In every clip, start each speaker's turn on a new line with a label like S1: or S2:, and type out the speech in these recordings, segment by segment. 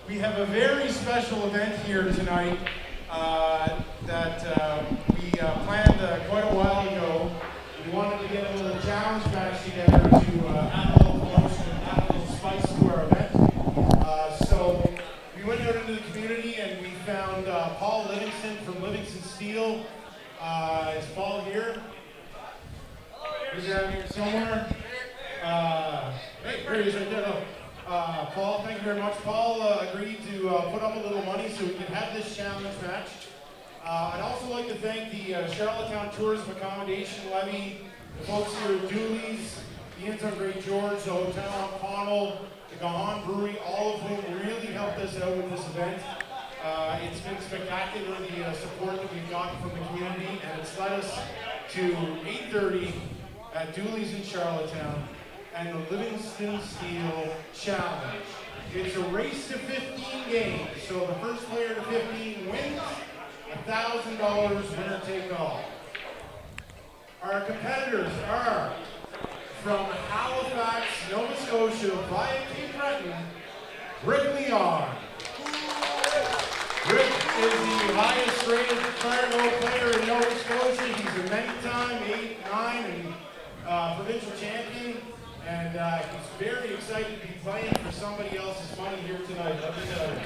S1: We have a very special event here tonight that we planned quite a while ago. We wanted to get a little challenge match together to add a little promotion and add a little spice to our event. So we went out into the community and we found Paul Livingston from Livingston Steel. Is Paul here? He's down here somewhere. Hey, there he is right there. Paul, thank you very much. Paul agreed to put up a little money so we can have this challenge match. I'd also like to thank the Charlottetown Tourism Accommodation Levy, the folks here at Dooley's, the Inns on Great George, the Hotel on Connell, the Gahan Brewery, all of whom really helped us out with this event. It's been spectacular, the support that we've gotten from the community, and it's led us to 8:30 at Dooley's in Charlottetown and the Livingston Steel Challenge. It's a race to 15 games, so the first player to 15 wins, $1,000 winner take all. Our competitors are from Halifax, Nova Scotia, via Cape Breton, Rick Leon. Rick is the highest rated Fargo player in Nova Scotia. He's a many-time 8, 9, and provincial champion. And he's very excited to be playing for somebody else's money here tonight. Let me tell you.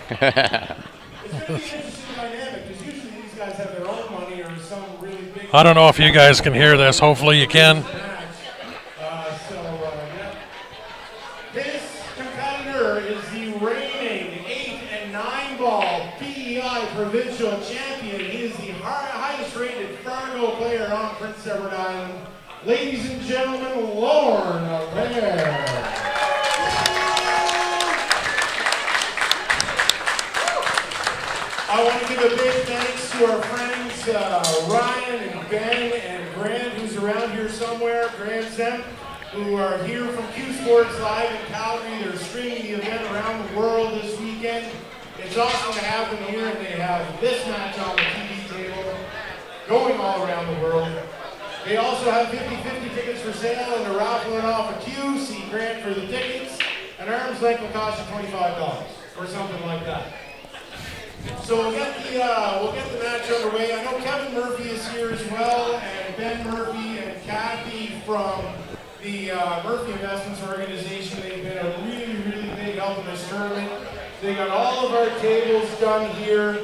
S1: It's going to be an interesting dynamic because usually these guys have their own money or some really big.
S2: I don't know if you guys can hear this. Hopefully you can.
S1: This competitor is the reigning 8 and 9 ball PEI provincial champion. He is the highest rated Fargo player on Prince Edward Island. Ladies and gentlemen, Lorne Allaire. I want to give a big thanks to our friends Ryan and Ben and Grant, who's around here somewhere, Grant Zemp, who are here from Q Sports Live in Calgary. They're streaming the event around the world this weekend. It's awesome to have them here, and they have this match on the TV table going all around the world. They also have 50-50 tickets for sale, and they're raffling off a queue. See Grant for the tickets. An arm's length will cost you $25 or something like that. So we'll get the match underway. I know Kevin Murphy is here as well, and Ben Murphy and Kathy from the Murphy Investments Organization. They've been a really, really big help in this tournament. They got all of our tables done here.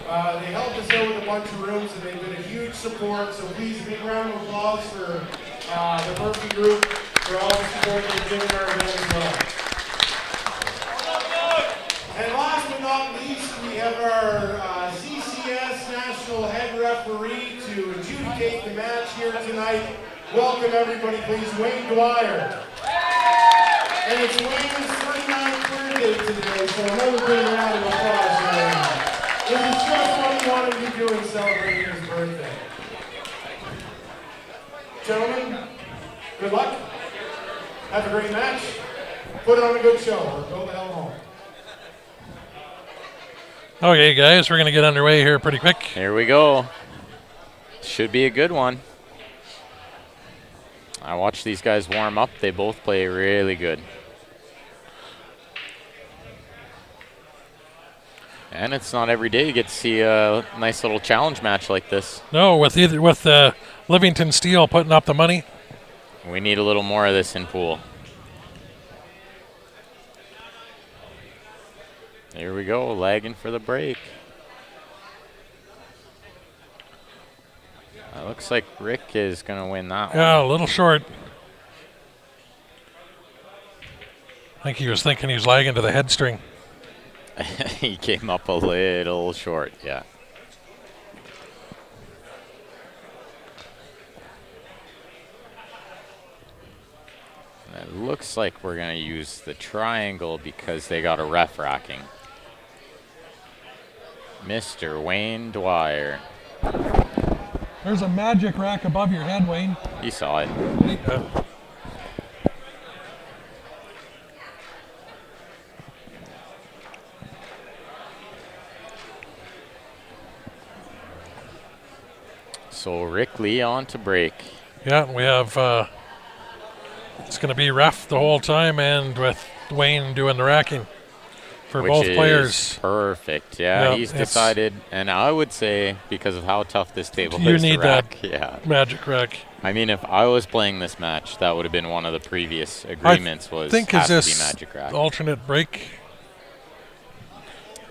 S1: They helped us out with a bunch of rooms, and they've been a huge support. So please, a big round of applause for the Murphy Group for all the support they've given our event as well. And last but not least, we have our CCS National Head Referee to adjudicate the match here tonight. Welcome everybody, please, Wayne Dwyer. And it's Wayne's 39th birthday today, so another big round of applause for Wayne. This is just what he wanted to do in celebrating his birthday. Gentlemen, good luck. Have a great match. Put on a good show or go the hell home.
S2: Okay, guys, we're going to get underway here pretty quick.
S3: Here we go. Should be a good one. I watched these guys warm up. They both play really good. And it's not every day you get to see a nice little challenge match like this.
S2: No, with Livingston Steel putting up the money.
S3: We need a little more of this in pool. Here we go, lagging for the break. Looks like Rick is going to win that one.
S2: Yeah, a little short. I think he was thinking he was lagging to the head string.
S3: He came up a little short, yeah. It looks like we're going to use the triangle because they got a ref racking. Mr. Wayne Dwyer.
S2: There's a magic rack above your head, Wayne.
S3: He saw it. So Rick Lee on to break.
S2: Yeah, we have, it's going to be ref the whole time and with Wayne doing the racking.
S4: for
S3: which
S4: both
S3: is
S4: players.
S3: perfect. Yeah,
S4: Yeah,
S3: he's
S4: it's-
S3: decided, and I would say because of how tough this table
S4: You
S3: is to
S4: need
S3: rack.
S4: that
S3: Yeah.
S4: magic rack.
S3: I mean, if I was playing this match, that would have been one of the previous agreements. Was
S4: think
S3: has
S4: is
S3: to be
S4: this
S3: magic rack.
S4: alternate break?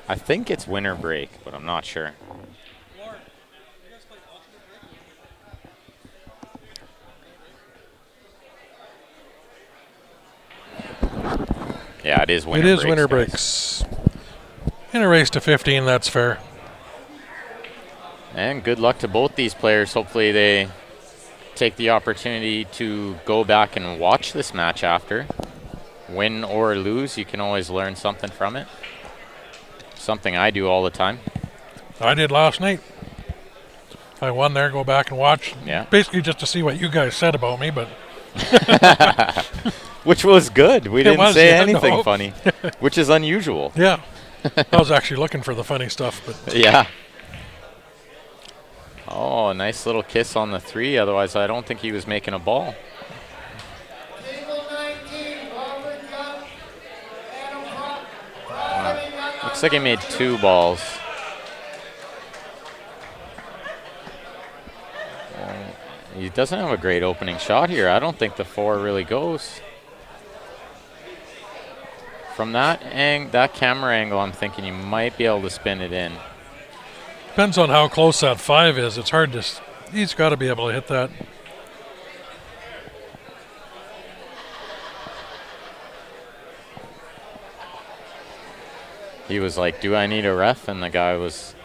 S3: I think it's winner break, but I'm not sure. Yeah, it is winner
S4: It is
S3: breaks,
S4: winner
S3: guys.
S4: breaks. In a race to 15, that's fair.
S3: And good luck to both these players. Hopefully they take the opportunity to go back and watch this match after. Win or lose, you can always learn something from it. Something I do all the time.
S4: I did last night. I won there, go back and watch.
S3: Yeah.
S4: Basically just to see what you guys said about me, but
S3: Which was good. We didn't
S4: was,
S3: say
S4: yeah,
S3: anything
S4: no.
S3: funny, which is unusual.
S4: yeah. I was actually looking for the funny stuff, but
S3: Yeah. Oh, a nice little kiss on the 3. Otherwise, I don't think he was making a ball.
S1: Table 19, Robert Young, Adam Croft,
S3: Looks like he made 2 balls. He doesn't have a great opening shot here. I don't think the 4 really goes. From that camera angle, I'm thinking you might be able to spin it in.
S4: depends on how close that 5 is. It's hard to. He's got to be able to hit that.
S3: He was like, "Do I need a ref?" And the guy was,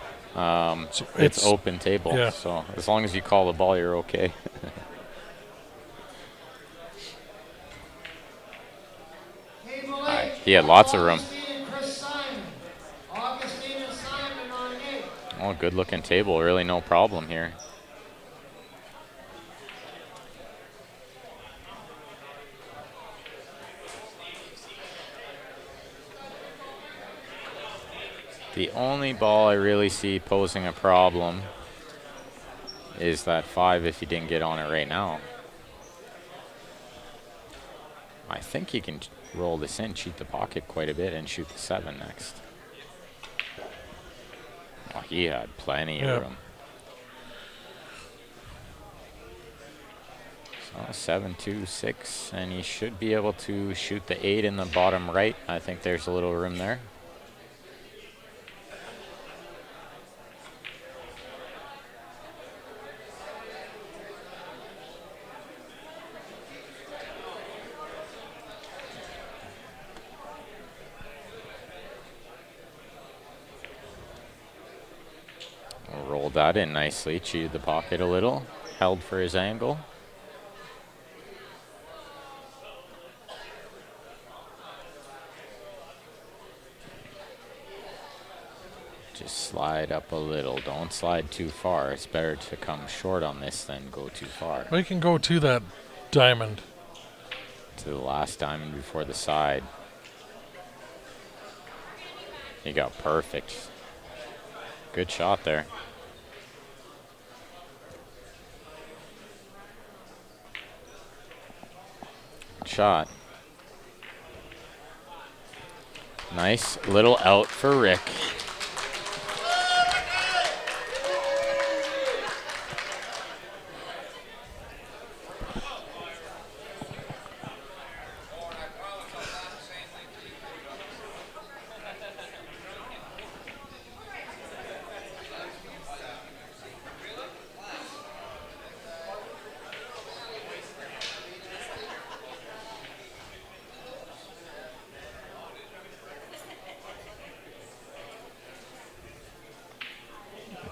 S3: "It's open table."
S4: yeah.
S3: So as long as you call the ball, you're okay.
S1: Table 8,
S3: He had lots of room.
S1: Augustine and Chris Simon. Augustine and Simon on 8.
S3: Oh, good looking table. Really no problem here. The only ball I really see posing a problem is that 5 if you didn't get on it right now. I think you can roll this in, cheat the pocket quite a bit, and shoot the 7 next. Oh, he had plenty of room. So 7, 2, 6, and he should be able to shoot the 8 in the bottom right. I think there's a little room there. Rolled that in nicely, cheated the pocket a little, held for his angle. Just slide up a little. Don't slide too far. It's better to come short on this than go too far.
S4: We can go to that diamond.
S3: To the last diamond before the side. He got perfect. Good shot there. Good shot. Nice little out for Rick.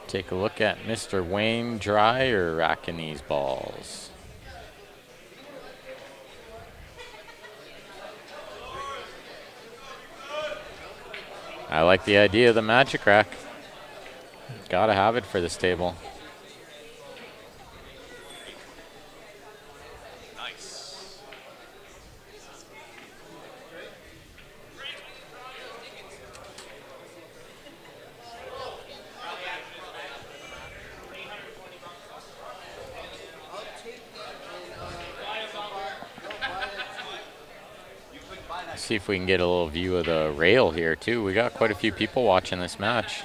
S3: Take a look at Mr. Wayne Dreyer racking these balls. I like the idea of the magic rack. Gotta have it for this table. see if we can get a little view of the rail here too. We got quite a few people watching this match.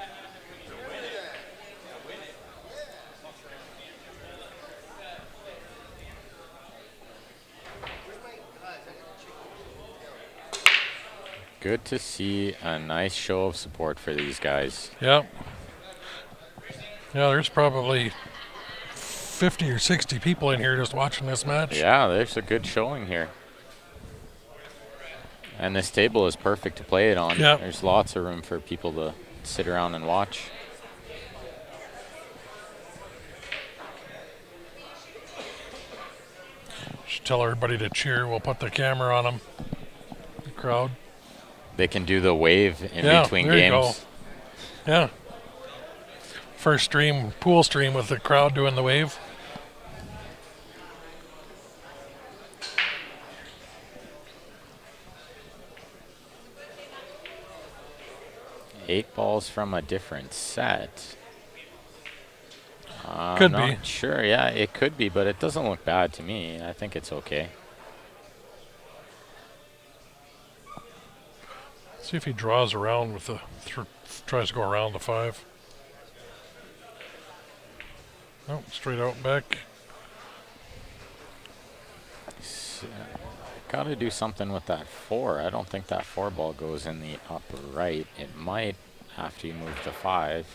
S3: Good to see a nice show of support for these guys.
S4: Yeah. Yeah, there's probably 50 or 60 people in here just watching this match.
S3: Yeah, there's a good showing here. And this table is perfect to play it on.
S4: Yeah.
S3: There's lots of room for people to sit around and watch.
S4: Should tell everybody to cheer. We'll put the camera on them. The crowd.
S3: They can do the wave in between
S4: there
S3: games.
S4: You go. Yeah. First stream, pool stream with the crowd doing the wave.
S3: Eight balls from a different set.
S4: Could be.
S3: I'm not sure. Yeah, it could be, but it doesn't look bad to me. I think it's okay.
S4: See if he draws around with the, tries to go around the 5. Oh, straight out and back.
S3: Got to do something with that 4. I don't think that 4 ball goes in the upper right. It might after you move to 5.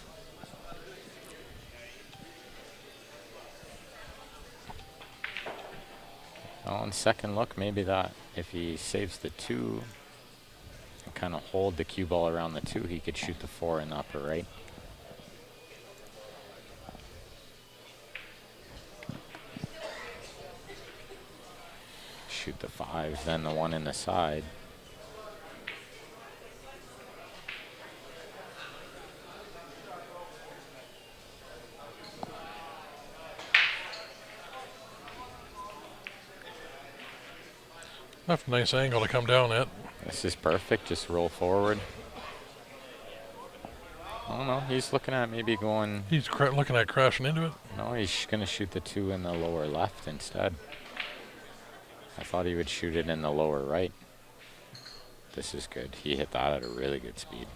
S3: On second look, maybe that if he saves the 2 and kind of hold the cue ball around the 2, he could shoot the 4 in the upper right. Shoot the 5, then the 1 in the side.
S4: That's a nice angle to come down at.
S3: This is perfect. Just roll forward. Oh no, he's looking at maybe going.
S4: He's looking at crashing into it.
S3: No, he's going to shoot the 2 in the lower left instead. I thought he would shoot it in the lower right. This is good. He hit that at a really good speed.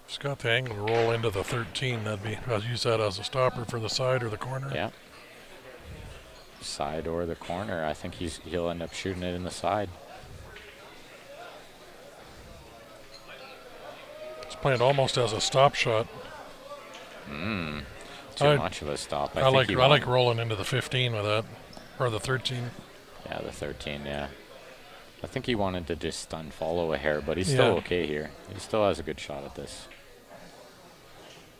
S4: He's got the angle to roll into the 13. I'll use that as a stopper for the side or the corner.
S3: Yeah. Side or the corner. I think he'll end up shooting it in the side.
S4: It's playing almost as a stop shot.
S3: Too much of a stop.
S4: I like rolling into the 15 with that, or the 13.
S3: Yeah, the 13. Yeah. I think he wanted to just stun follow a hair, but he's still okay here. He still has a good shot at this.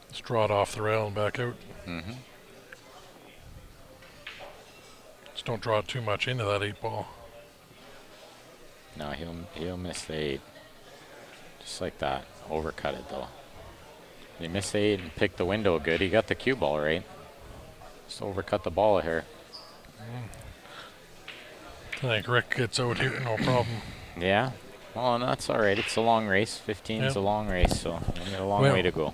S4: Just draw it off the rail and back out.
S3: Mm-hmm.
S4: Just don't draw it too much into that 8 ball.
S3: No, he'll miss the 8. Just like that. Overcut it though. He missed the 8 and picked the window good. He got the cue ball right. Just overcut the ball here.
S4: I think Rick gets out here, no problem.
S3: Yeah. Well, and that's all right. It's a long race. 15 is a long race, so we got a long way to go.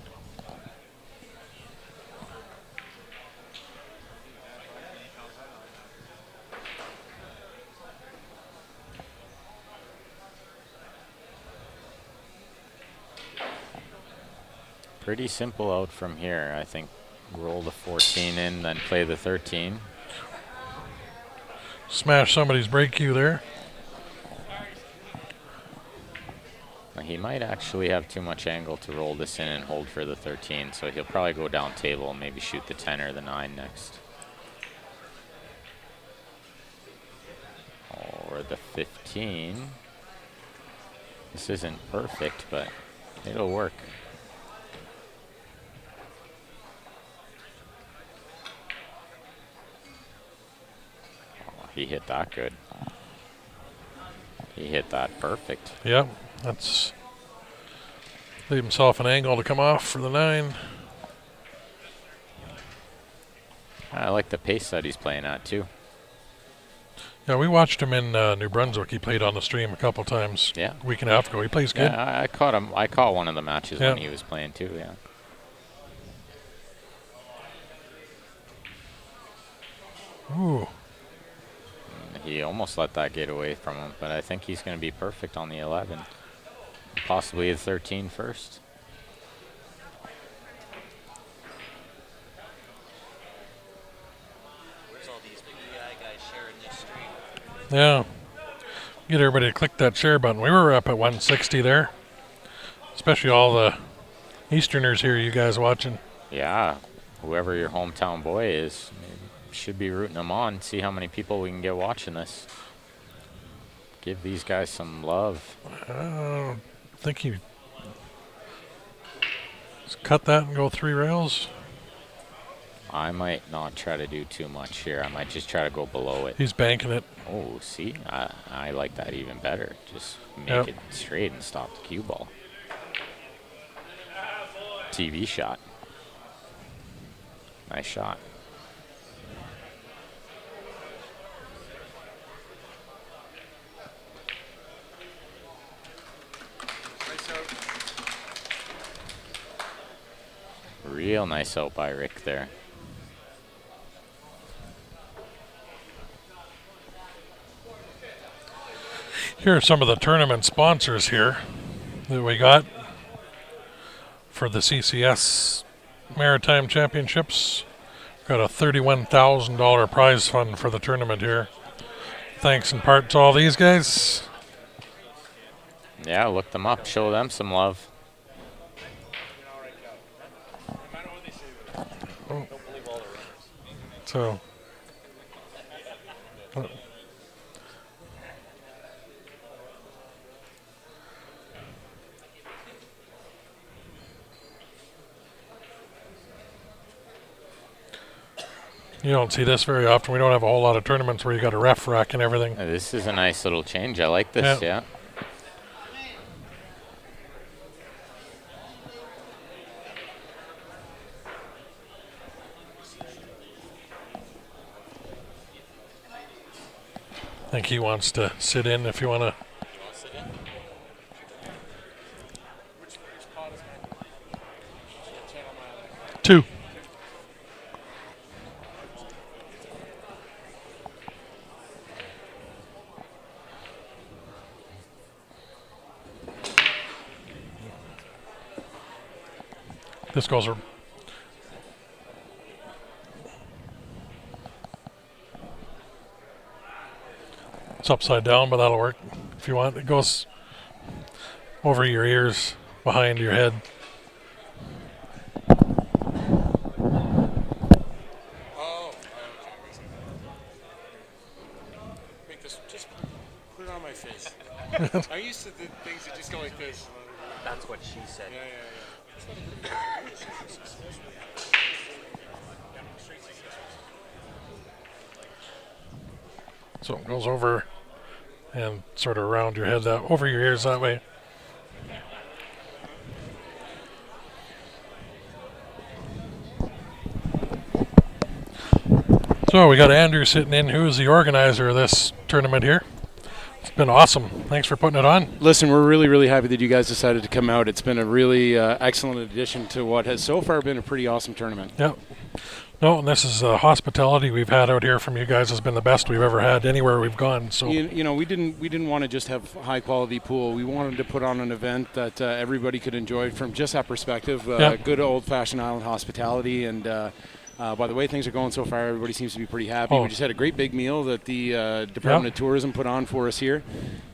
S3: Pretty simple out from here. I think roll the 14 in, then play the 13.
S4: Smash somebody's break cue there.
S3: He might actually have too much angle to roll this in and hold for the 13, so he'll probably go down table and maybe shoot the 10 or the 9 next. Or the 15. This isn't perfect, but it'll work. He hit that good. He hit that perfect.
S4: Yep, that's leave himself an angle to come off for the 9.
S3: I like the pace that he's playing at too.
S4: Yeah, we watched him in New Brunswick. He played on the stream a couple times.
S3: Yeah,
S4: a week and a half ago. He plays good.
S3: Yeah, I caught him. I caught one of the matches when he was playing too. Yeah.
S4: Ooh.
S3: He almost let that get away from him, but I think he's going to be perfect on the 11. Possibly the 13 first.
S5: Where's all these PEI guys sharing this stream?
S4: Yeah. Get everybody to click that share button. We were up at 160 there. Especially all the Easterners here, you guys watching.
S3: Yeah, whoever your hometown boy is, should be rooting them on. See how many people we can get watching this. Give these guys some love.
S4: I think he just cut that and go 3 rails.
S3: I might not try to do too much here. I might just try to go below it.
S4: He's banking it.
S3: Oh, see? I like that even better. Just make
S4: Yep.
S3: it straight and stop the cue ball. TV shot. Nice shot. Real nice out by Rick there.
S4: Here are some of the tournament sponsors here that we got for the CCS Maritime Championships. Got a $31,000 prize fund for the tournament here. Thanks in part to all these guys.
S3: Yeah, look them up. Show them some love.
S4: So, you don't see this very often. We don't have a whole lot of tournaments where you got a ref rack and everything.
S3: This is a nice little change. I like this, yeah.
S4: I think he wants to sit in if you want to. Two. This goes. It's upside down, but that'll work if you want. It goes over your ears, behind your head.
S6: Oh, make this, just put it on my face. I'm used to the things that just go like this.
S5: That's what she said.
S6: Yeah.
S4: So it goes over and sort of around your head, that over your ears that way. So we got Andrew sitting in, who is the organizer of this tournament here. It's been awesome. Thanks for putting it on.
S7: Listen, we're really, really happy that you guys decided to come out. It's been a really excellent addition to what has so far been a pretty awesome tournament.
S4: Yep. No, and this is hospitality we've had out here from you guys has been the best we've ever had anywhere we've gone. So
S7: you know, we didn't want to just have high quality pool. We wanted to put on an event that everybody could enjoy from just that perspective. Good old fashioned island hospitality, and by the way things are going so far, everybody seems to be pretty happy. We just had a great big meal that the Department of Tourism put on for us here,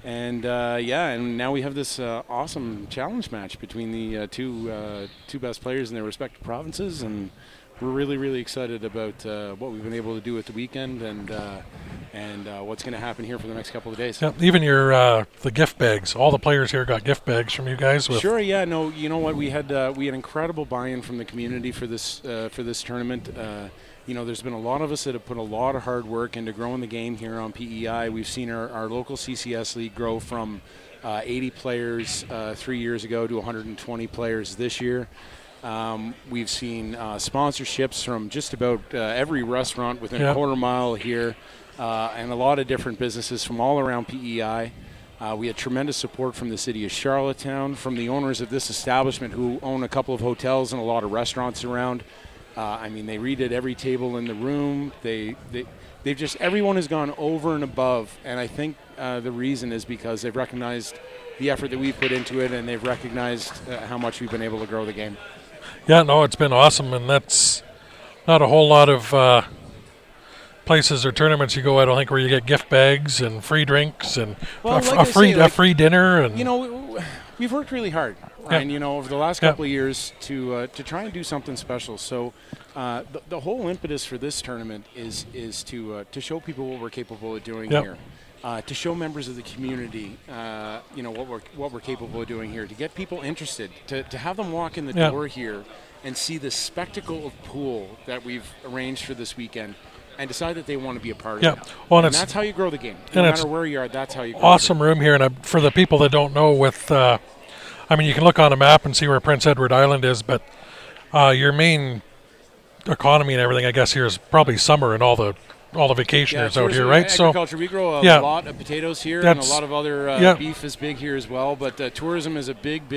S7: and and now we have this awesome challenge match between the two best players in their respective provinces, and we're really, really excited about what we've been able to do at the weekend and what's going to happen here for the next couple of days.
S4: Yeah, even your the gift bags. All the players here got gift bags from you guys.
S7: Sure, yeah. No, you know what? We had incredible buy-in from the community for this tournament. You know, there's been a lot of us that have put a lot of hard work into growing the game here on PEI. We've seen our local CCS league grow from 80 players 3 years ago to 120 players this year. We've seen sponsorships from just about every restaurant within a quarter mile here, and a lot of different businesses from all around PEI. We had tremendous support from the city of Charlottetown, from the owners of this establishment who own a couple of hotels and a lot of restaurants around. I mean, they redid every table in the room. They've just, everyone has gone over and above, and I think the reason is because they've recognized the effort that we've put into it, and they've recognized how much we've been able to grow the game.
S4: Yeah, no, it's been awesome, and that's not a whole lot of places or tournaments you go, I don't think, where you get gift bags and free drinks and a free dinner. And
S7: you know, we've worked really hard, Ryan, you know, over the last couple of years to try and do something special. So the whole impetus for this tournament is to show people what we're capable of doing here. To show members of the community, you know, what we're capable of doing here, to get people interested, to have them walk in the door here and see the spectacle of pool that we've arranged for this weekend, and decide that they want to be a part of it.
S4: Well,
S7: and that's how you grow the game. No matter where you are, that's how you grow.
S4: Awesome room here, and for the people that don't know, I mean, you can look on a map and see where Prince Edward Island is, but your main economy and everything, I guess, here is probably summer and all the vacationers out here, right?
S7: Agriculture. We grow a lot of potatoes here, and a lot of other beef is big here as well. But tourism is a big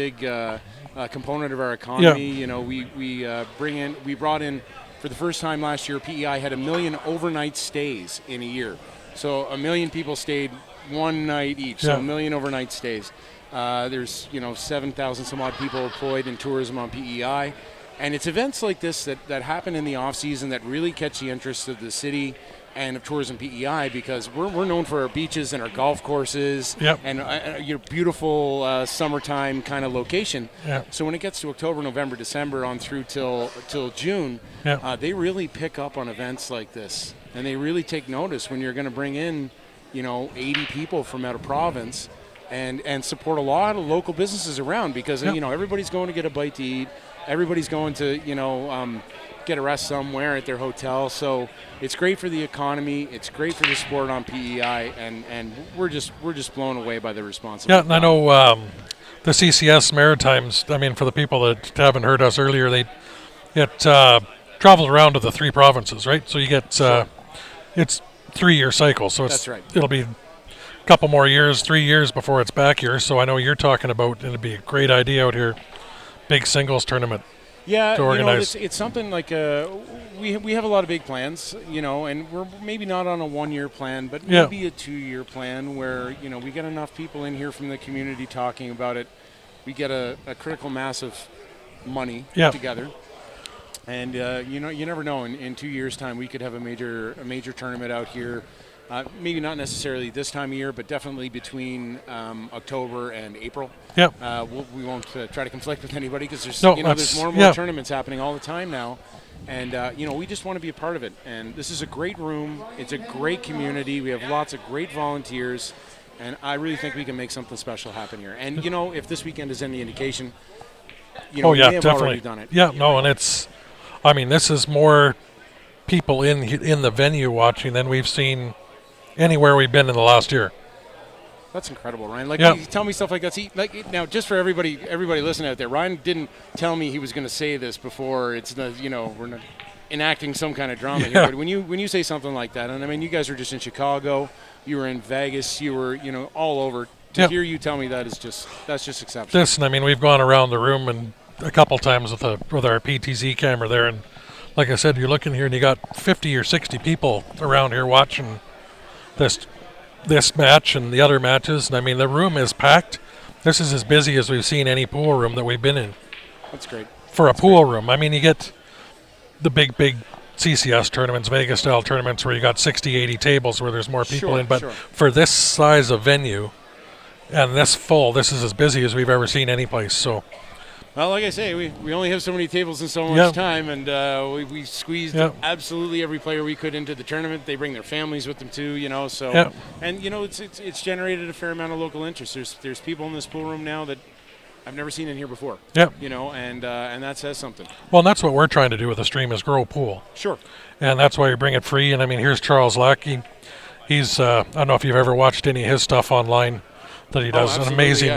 S7: component of our economy. You know, we brought in for the first time last year. PEI had 1 million overnight stays in a year, so 1 million people stayed one night each. So 1 million overnight stays. There's 7,000 some odd people employed in tourism on PEI. And it's events like this that happen in the off season that really catch the interest of the city and of Tourism PEI, because we're known for our beaches and our golf courses and your beautiful summertime kind of location. So when it gets to October, November, December on through till June, they really pick up on events like this, and they really take notice when you're going to bring in 80 people from out of province and support a lot of local businesses around, because everybody's going to get a bite to eat. Everybody's going to, get a rest somewhere at their hotel. So it's great for the economy. It's great for the sport on PEI, and we're just blown away by the response.
S4: Yeah, and I know the CCS Maritimes. I mean, for the people that haven't heard us earlier, they traveled around to the 3 provinces, right? So you get it's 3-year cycle. So
S7: that's right.
S4: It'll be a couple more years, 3 years before it's back here. So I know you're talking about, and it'd be a great idea out here. Big singles tournament.
S7: Yeah, it's something like we have a lot of big plans, and we're maybe not on a 1-year plan, but maybe a 2-year plan where we get enough people in here from the community talking about it. We get a critical mass of money together, and you never know. In 2 years' time, we could have a major tournament out here. Maybe not necessarily this time of year, but definitely between October and April. We won't try to conflict with anybody, because there's there's more and more tournaments happening all the time now, and we just want to be a part of it. And this is a great room. It's a great community. We have lots of great volunteers, and I really think we can make something special happen here. And if this weekend is any indication, we may have
S4: definitely
S7: already done it.
S4: And it's, I mean, this is more people in the venue watching than we've seen anywhere we've been in the last year.
S7: That's incredible, Ryan. You tell me stuff like that. Now, just for everybody listening out there, Ryan didn't tell me he was going to say this before. It's we're not enacting some kind of drama here. But when you say something like that, and I mean, you guys were just in Chicago, you were in Vegas, you were all over. To hear you tell me that's just exceptional.
S4: Listen, I mean, we've gone around the room and a couple times with our PTZ camera there, and like I said, you're looking here and you got 50 or 60 people around here watching this match and the other matches, and I mean, the room is packed. This is as busy as we've seen any pool room that we've been in.
S7: That's great.
S4: For a pool room. I mean, you get the big CCS tournaments, Vegas-style tournaments, where you got 60, 80 tables where there's more people in, but for this size of venue and this full, this is as busy as we've ever seen any place. So,
S7: well, like I say, we only have so many tables and so much time, and we squeezed absolutely every player we could into the tournament. They bring their families with them too, So, and it's generated a fair amount of local interest. There's people in this pool room now that I've never seen in here before. And that says something.
S4: Well, and that's what we're trying to do with the stream is grow pool.
S7: Sure.
S4: And that's why we bring it free. And I mean, here's Charles Lackey. He's I don't know if you've ever watched any of his stuff online that he does. An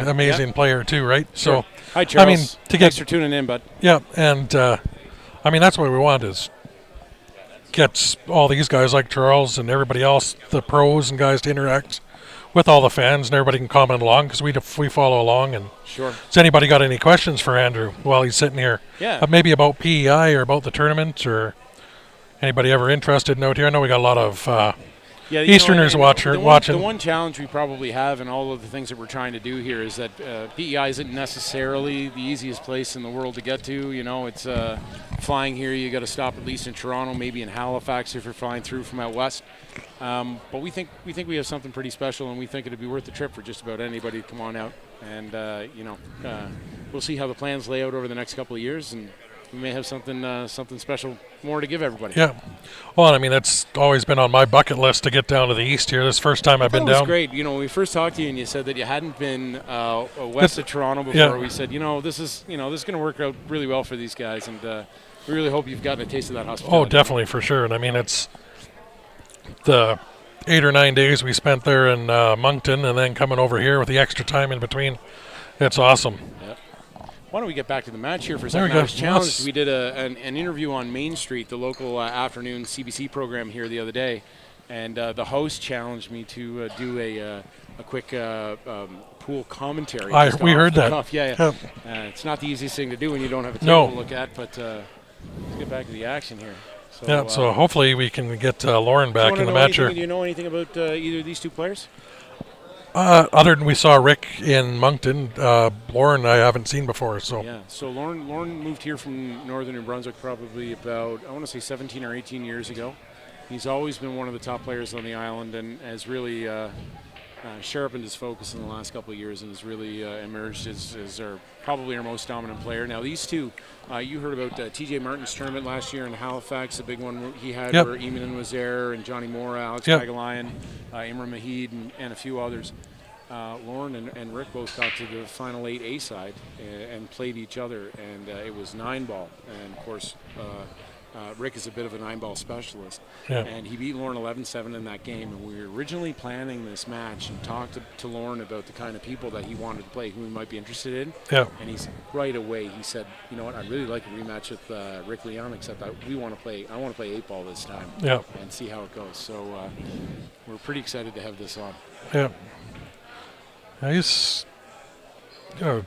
S4: amazing player too, right?
S7: Sure.
S4: So.
S7: Hi, Charles.
S4: I mean,
S7: thanks for tuning in, bud.
S4: Yeah, and I mean, that's what we want is get all these guys like Charles and everybody else, the pros and guys, to interact with all the fans, and everybody can comment along because we follow along. And
S7: Sure.
S4: has anybody got any questions for Andrew while he's sitting here?
S7: Yeah.
S4: Maybe about PEI or about the tournament, or anybody ever interested in out here? I know we got a lot of Easterners watching.
S7: The one challenge we probably have in all of the things that we're trying to do here is that PEI isn't necessarily the easiest place in the world to get to. You know, it's flying here, you got to stop at least in Toronto, maybe in Halifax if you're flying through from out west. But we think we have something pretty special, and we think it'd be worth the trip for just about anybody to come on out. And we'll see how the plans lay out over the next couple of years, and we may have something special more to give everybody.
S4: Yeah. Well, I mean, it's always been on my bucket list to get down to the east here. This is the first time I've been down.
S7: It was great. You know, when we first talked to you and you said that you hadn't been west of Toronto before, we said, this is going to work out really well for these guys, and we really hope you've gotten a taste of that hospitality.
S4: Oh, definitely, for sure. And I mean, it's the 8 or 9 days we spent there in Moncton, and then coming over here with the extra time in between. It's awesome.
S7: Yeah. Why don't we get back to the match here for a
S4: There
S7: second?
S4: we go.
S7: I was challenged. We did an interview on Main Street, the local afternoon CBC program here the other day, and the host challenged me to do a quick pool commentary.
S4: We heard that.
S7: Cuff. Yeah.
S4: Yep.
S7: It's not the easiest thing to do when you don't have a table to look at, but let's get back to the action here.
S4: So hopefully we can get Lorne back in the match here.
S7: Do you know anything about either of these two players?
S4: Other than we saw Rick in Moncton, Lorne I haven't seen before. So
S7: yeah, so Lorne moved here from northern New Brunswick probably about, I want to say 17 or 18 years ago. He's always been one of the top players on the island and has really sharpened his focus in the last couple of years and has really emerged as probably our most dominant player. Now these two, you heard about TJ Martin's tournament last year in Halifax, the big one he had where Emanin was there and Johnny Mora, Alex Pagalayan, Imran Mahid and a few others. Lorne and Rick both got to the final 8A side and played each other, and it was 9-ball. And of course, Rick is a bit of a 9-ball specialist, and he beat Lorne 11-7 in that game. And we were originally planning this match and talked to Lorne about the kind of people that he wanted to play, who he might be interested in.
S4: Yeah.
S7: And he's right away. He said, "You know what? I'd really like a rematch with Rick Leon, except I want to play 8-ball this time, and see how it goes." So we're pretty excited to have this on.
S4: Yeah. He's, I was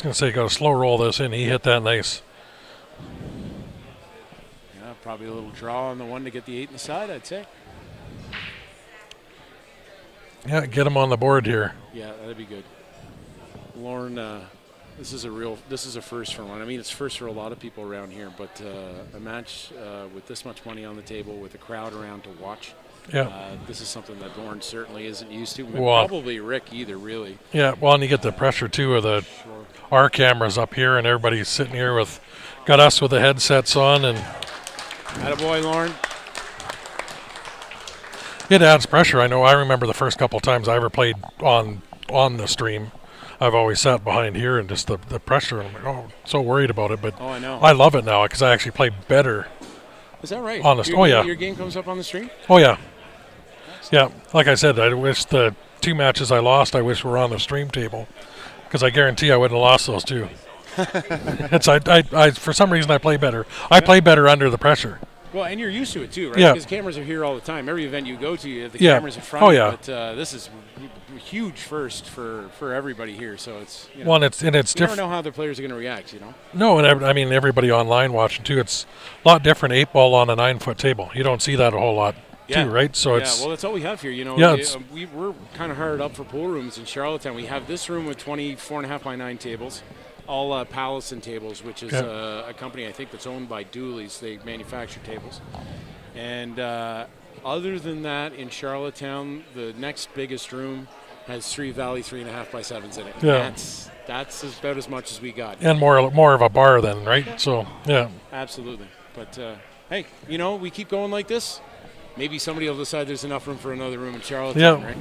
S4: going to say, got a slow roll this in. He hit that nice.
S7: Yeah, probably a little draw on the one to get the 8 inside, I'd say.
S4: Yeah, get him on the board here.
S7: Yeah, that'd be good. Lorne, this is a first for one. I mean, it's first for a lot of people around here, but a match with this much money on the table, with a crowd around to watch.
S4: Yeah.
S7: This is something that Lorne certainly isn't used to.
S4: Well,
S7: probably Rick either, really.
S4: Yeah, well, and you get the pressure, too, of our cameras up here, and everybody's sitting here got us with the headsets on. And
S7: attaboy, Lorne.
S4: It adds pressure. I remember the first couple of times I ever played on the stream. I've always sat behind here, and just the pressure, and I'm like, so worried about it. But
S7: I know.
S4: I love it now because I actually play better.
S7: Is that right?
S4: On the
S7: your game comes up on the stream?
S4: Oh, yeah. Yeah, like I said, I wish the 2 matches I lost, I wish were on the stream table, because I guarantee I wouldn't have lost those 2. I for some reason I play better. I play better under the pressure.
S7: Well, and you're used to it too, right?
S4: Yeah.
S7: Because cameras are here all the time. Every event you go to, you have the cameras in front.
S4: Oh, yeah.
S7: But this is a huge first for everybody here. So it's
S4: well, and it's different.
S7: You never know how the players are going to react.
S4: No, and I mean everybody online watching too. It's a lot different 8-ball on a 9-foot table. You don't see that a whole lot. Too, right? So it's
S7: well, that's all we have here. We're kind of hard up for pool rooms in Charlottetown. We have this room with 24.5 by 9 tables, all Pallison tables, which is a company I think that's owned by Dooley's. They manufacture tables, and other than that, in Charlottetown, the next biggest room has 3 Valley 3.5 by 7s in it.
S4: Yeah.
S7: That's about as much as we got.
S4: And more of a bar then, right? So yeah,
S7: absolutely. But hey, we keep going like this. Maybe somebody will decide there's enough room for another room in Charlottetown, right?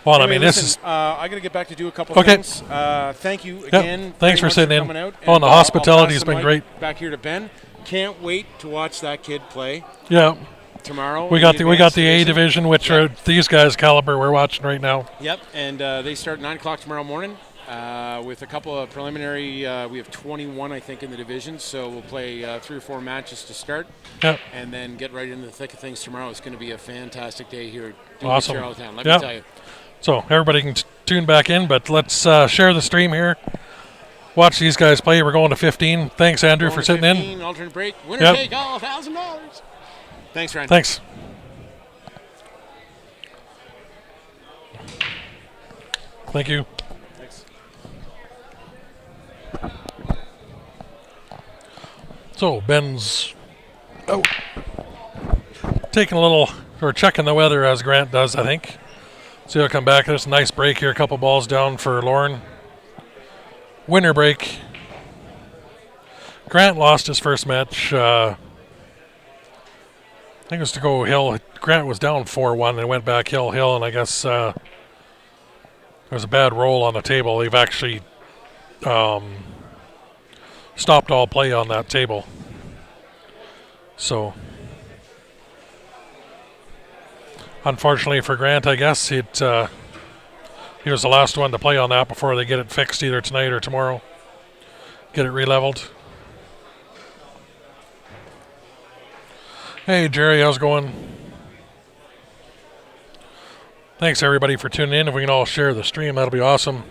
S4: Well,
S7: anyway,
S4: I mean,
S7: listen, I got to get back to do a couple things. Thank you again.
S4: Thanks for sitting in.
S7: Coming out.
S4: Oh, and the hospitality has been great.
S7: Back here to Ben. Can't wait to watch that kid play.
S4: Yeah.
S7: Tomorrow.
S4: We got the A division, which are these guys' caliber we're watching right now.
S7: Yep, and they start 9 o'clock tomorrow morning. With a couple of preliminary, we have 21, I think, in the division, so we'll play 3 or 4 matches to start,
S4: Yep.
S7: and then get right into the thick of things tomorrow. It's going to be a fantastic day here in
S4: Awesome.
S7: Charlottetown, let
S4: Yep.
S7: me tell you.
S4: So everybody can tune back in, but let's share the stream here. Watch these guys play. We're going to 15. Thanks, Andrew, for sitting
S7: 15,
S4: in.
S7: alternate break. Winner
S4: Yep.
S7: take all $1,000. Thanks, Ryan.
S4: Thanks. Thank you.
S7: Thanks.
S4: So Ben's taking a little, or checking the weather as Grant does, I think. So he'll come back. There's a nice break here. A couple balls down for Lorne. Winner break. Grant lost his first match. I think it was to go hill. Grant was down 4-1 and went back hill, and I guess there was a bad roll on the table. They've actually stopped all play on that table. So, unfortunately for Grant, I guess he was the last one to play on that before they get it fixed either tonight or tomorrow. Get it re-leveled. Hey Jerry, how's it going? Thanks everybody for tuning in. If we can all share the stream, that'll be awesome.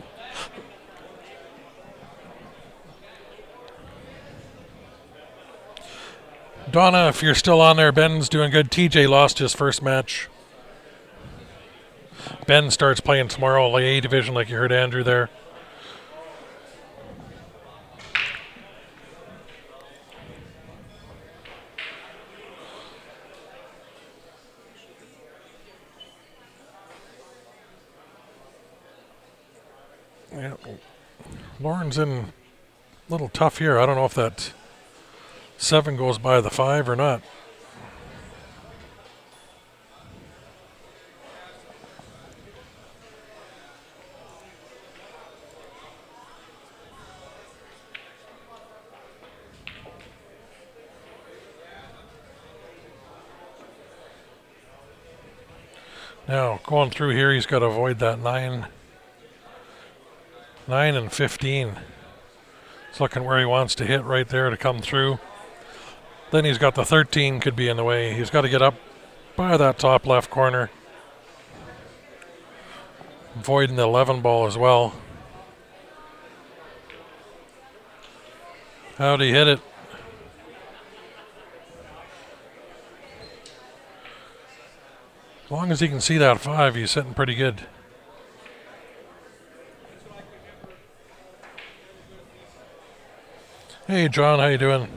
S4: Donna, if you're still on there, Ben's doing good. TJ lost his first match. Ben starts playing tomorrow, like A division, like you heard Andrew there. Yeah, Lauren's in a little tough here. I don't know if that 7 goes by the 5 or not. Now, going through here, he's got to avoid that 9 and 15. He's looking where he wants to hit right there to come through. Then he's got the 13 could be in the way. He's got to get up by that top left corner. Avoiding the 11 ball as well. How'd he hit it? As long as he can see that 5, he's sitting pretty good. Hey John, how you doing?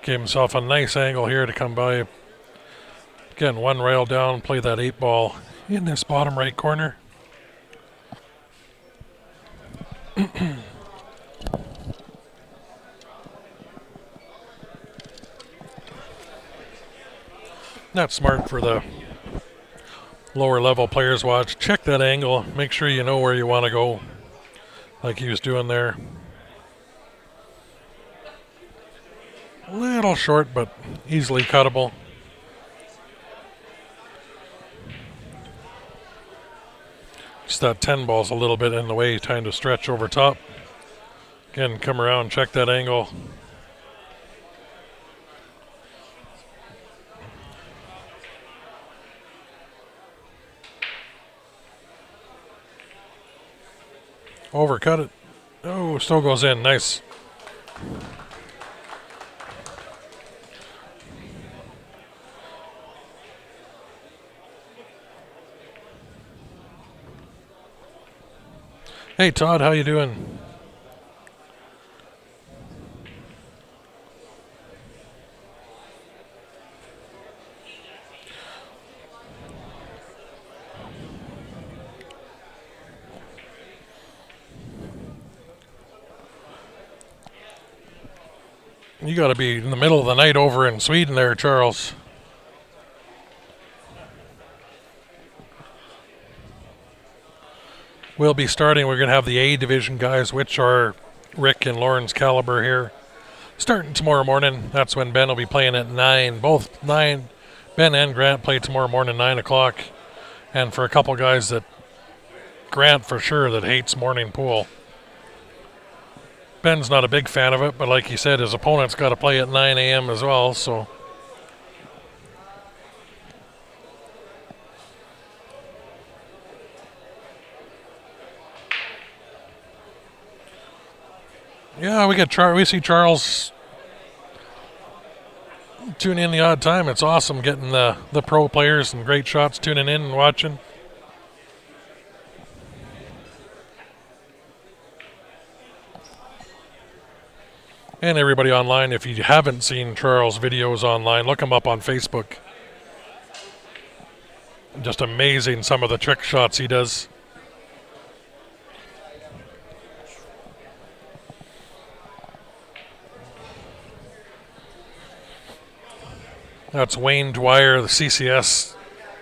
S4: Gave himself a nice angle here to come by. Again, 1 rail down, play that 8 ball in this bottom right corner. Not smart for the lower level players. Watch, check that angle, make sure you know where you want to go, like he was doing there. A little short, but easily cuttable. Just that 10 ball's a little bit in the way, trying to stretch over top. Again, come around, check that angle. Overcut it. Oh, still goes in. Nice. Hey Todd, how you doing? You got to be in the middle of the night over in Sweden there, Charles. We'll be starting. We're going to have the A division guys, which are Rick and Lauren's caliber here, starting tomorrow morning. That's when Ben will be playing at 9. Both 9, Ben and Grant play tomorrow morning, 9 o'clock. And for a couple guys that Grant for sure that hates morning pool. Ben's not a big fan of it, but like he said, his opponent's got to play at 9 a.m. as well, so. Yeah, we see Charles tune in the odd time. It's awesome getting the pro players and great shots tuning in and watching. And everybody online, if you haven't seen Charles' videos online, look him up on Facebook. Just amazing some of the trick shots he does. That's Wayne Dwyer, the CCS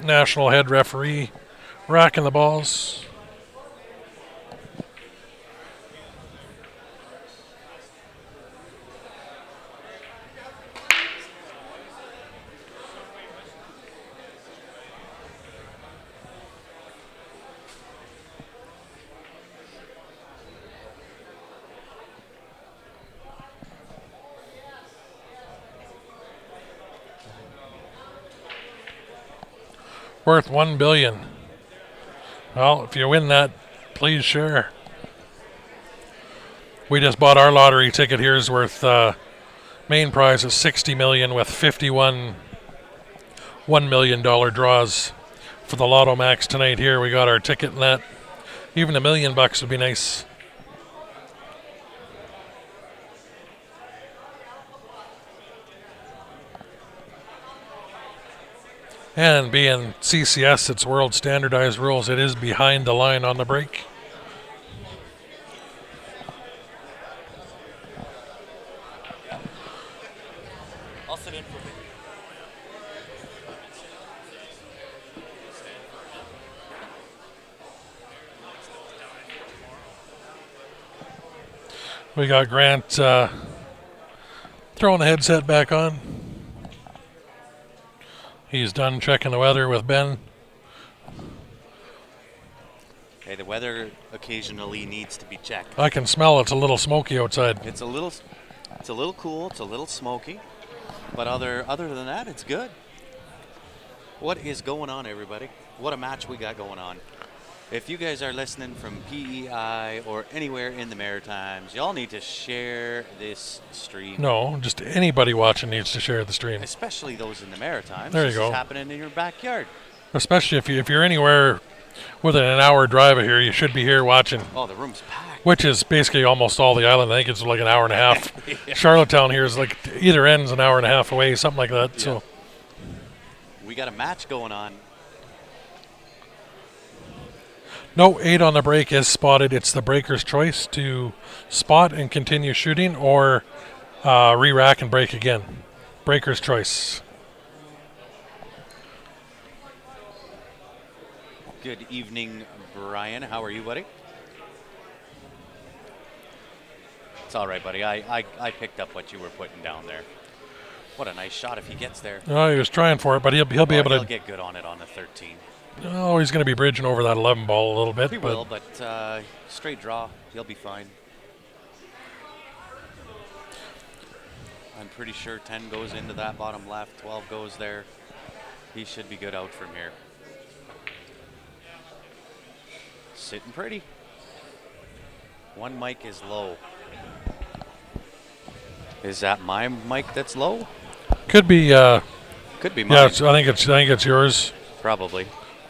S4: national head referee, racking the balls. Worth $1 billion. Well, if you win that, please share. We just bought our lottery ticket here is worth main prize is $60 million with 51 $1 million draws for the Lotto Max tonight. Here we got our ticket and that. Even $1 million would be nice. And being CCS, it's world standardized rules. It is behind the line on the break.
S5: I'll sit in for a bit.
S4: We got Grant throwing the headset back on. He's done checking the weather with Ben.
S5: Hey, the weather occasionally needs to be checked.
S4: I can smell it's a little smoky outside.
S5: It's a little cool. It's a little smoky, but other than that, it's good. What is going on, everybody? What a match we got going on. If you guys are listening from PEI or anywhere in the Maritimes, y'all need to share this stream.
S4: No, just anybody watching needs to share the stream.
S5: Especially those in the Maritimes.
S4: There you
S5: This
S4: go.
S5: is happening in your backyard.
S4: Especially if you're anywhere within an hour drive of here, you should be here watching.
S5: Oh, the room's packed.
S4: Which is basically almost all the island. I think it's like an hour and a half.
S5: Yeah.
S4: Charlottetown here is like either end's an hour and a half away, something like that.
S5: Yeah.
S4: So
S5: We got a match going on.
S4: no, 8 on the break is spotted. It's the breaker's choice to spot and continue shooting or re-rack and break again. Breaker's choice.
S5: Good evening, Brian. How are you, buddy? It's all right, buddy. I picked up what you were putting down there. What a nice shot if he gets there.
S4: Oh, he was trying for it, but he'll be able
S5: He'll
S4: to.
S5: get good on it on the 13.
S4: Oh, he's going to be bridging over that 11 ball a little bit.
S5: He will, but straight draw. He'll be fine. I'm pretty sure 10 goes into that bottom left, 12 goes there. He should be good out from here. Sitting pretty. One mic is low. Is that my mic that's low?
S4: Could be.
S5: Could be mine.
S4: Yeah, I think it's yours.
S5: Probably.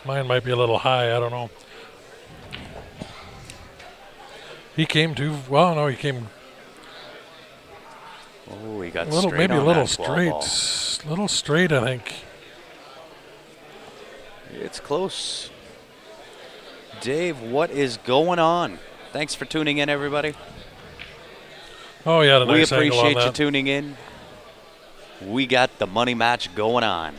S4: Mine might be a little high. I don't know. He came too. Well, no, he came
S5: Oh, he got
S4: a little,
S5: straight
S4: maybe a
S5: on
S4: little
S5: that 12
S4: straight.
S5: ball.
S4: Little straight, I think.
S5: It's close. Dave, what is going on? Thanks for tuning in, everybody.
S4: Oh, yeah, a nice
S5: We
S4: angle on
S5: appreciate you
S4: that.
S5: tuning in. We got the money match going on.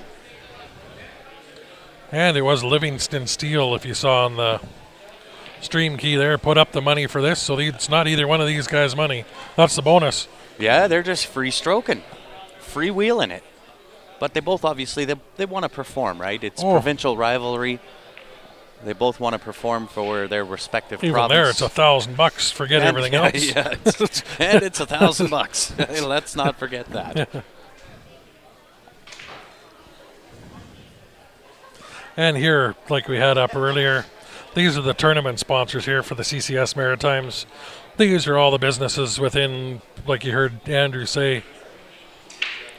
S4: And it was Livingston Steel, if you saw on the stream key there, put up the money for this. So it's not either one of these guys' money. That's the bonus.
S5: Yeah, they're just free stroking, free wheeling it. But they both obviously they want to perform, right? It's provincial rivalry. They both want to perform for their respective
S4: Even
S5: province.
S4: there, it's $1,000. Forget
S5: And-
S4: everything else.
S5: Yeah, and it's $1,000. Let's not forget that.
S4: And here, like we had up earlier, these are the tournament sponsors here for the CCS Maritimes. These are all the businesses within, like you heard Andrew say,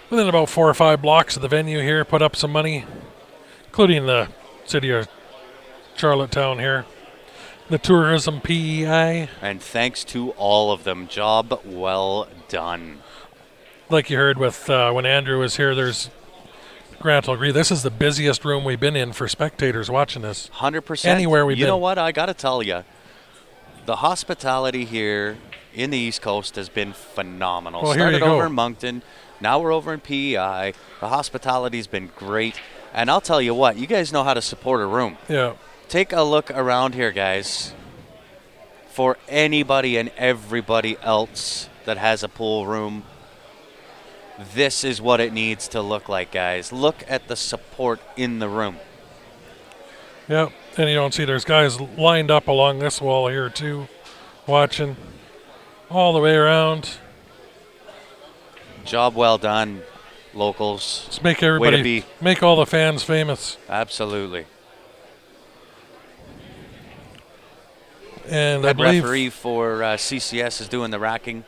S4: within about 4 or 5 blocks of the venue here, put up some money, including the city of Charlottetown here. The tourism PEI.
S5: And thanks to all of them. Job well done.
S4: Like you heard with when Andrew was here, there's Grant will agree. This is the busiest room we've been in for spectators watching this.
S5: 100%.
S4: Anywhere we've been.
S5: You know what? I got to tell you, the hospitality here in the East Coast has been phenomenal.
S4: Well, here
S5: Started
S4: you go.
S5: over in Moncton. Now we're over in PEI. The hospitality's been great. And I'll tell you what, you guys know how to support a room.
S4: Yeah.
S5: Take a look around here, guys. For anybody and everybody else that has a pool room, this is what it needs to look like, guys. Look at the support in the room.
S4: Yeah. And you don't see there's guys lined up along this wall here too, watching all the way around.
S5: Job well done, locals.
S4: Let's make
S5: Way to
S4: everybody,
S5: be.
S4: make all the fans famous.
S5: Absolutely.
S4: And I
S5: Head
S4: believe
S5: referee for CCS is doing the racking.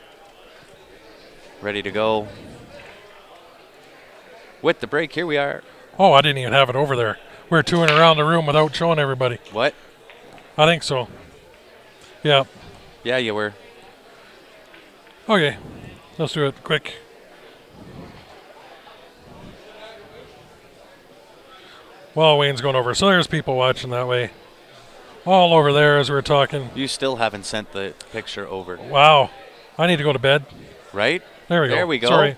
S5: Ready to go. With the break, here we are.
S4: Oh, I didn't even have it over there. We're touring around the room without showing everybody.
S5: What?
S4: I think so. Yeah.
S5: Yeah, you were.
S4: Okay. Let's do it quick. While Wayne's going over. So there's people watching that way. All over there as we're talking.
S5: You still haven't sent the picture over,
S4: Wow. I need to go to bed.
S5: right?
S4: There we go.
S5: There we go.
S4: Sorry.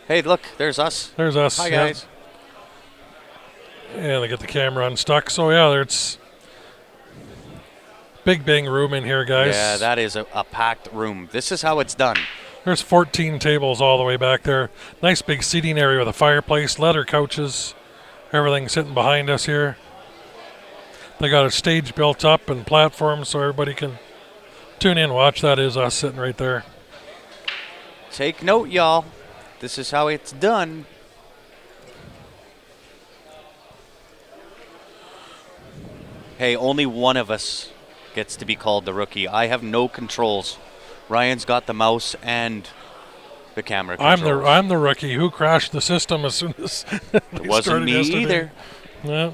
S5: Hey, look, there's us.
S4: There's us.
S5: Hi,
S4: yeah.
S5: guys.
S4: And I get the camera unstuck. So yeah, there's big room in here, guys.
S5: Yeah, that is a packed room. This is how it's done.
S4: There's 14 tables all the way back there. Nice big seating area with a fireplace, leather couches, everything sitting behind us here. They got a stage built up and platforms so everybody can tune in, watch. That is us sitting right there.
S5: Take note, y'all. This is how it's done. Hey, only one of us gets to be called the rookie. I have no controls. Ryan's got the mouse and the camera controls.
S4: I'm the rookie who crashed the system as soon as
S5: It wasn't me either.
S4: Yeah.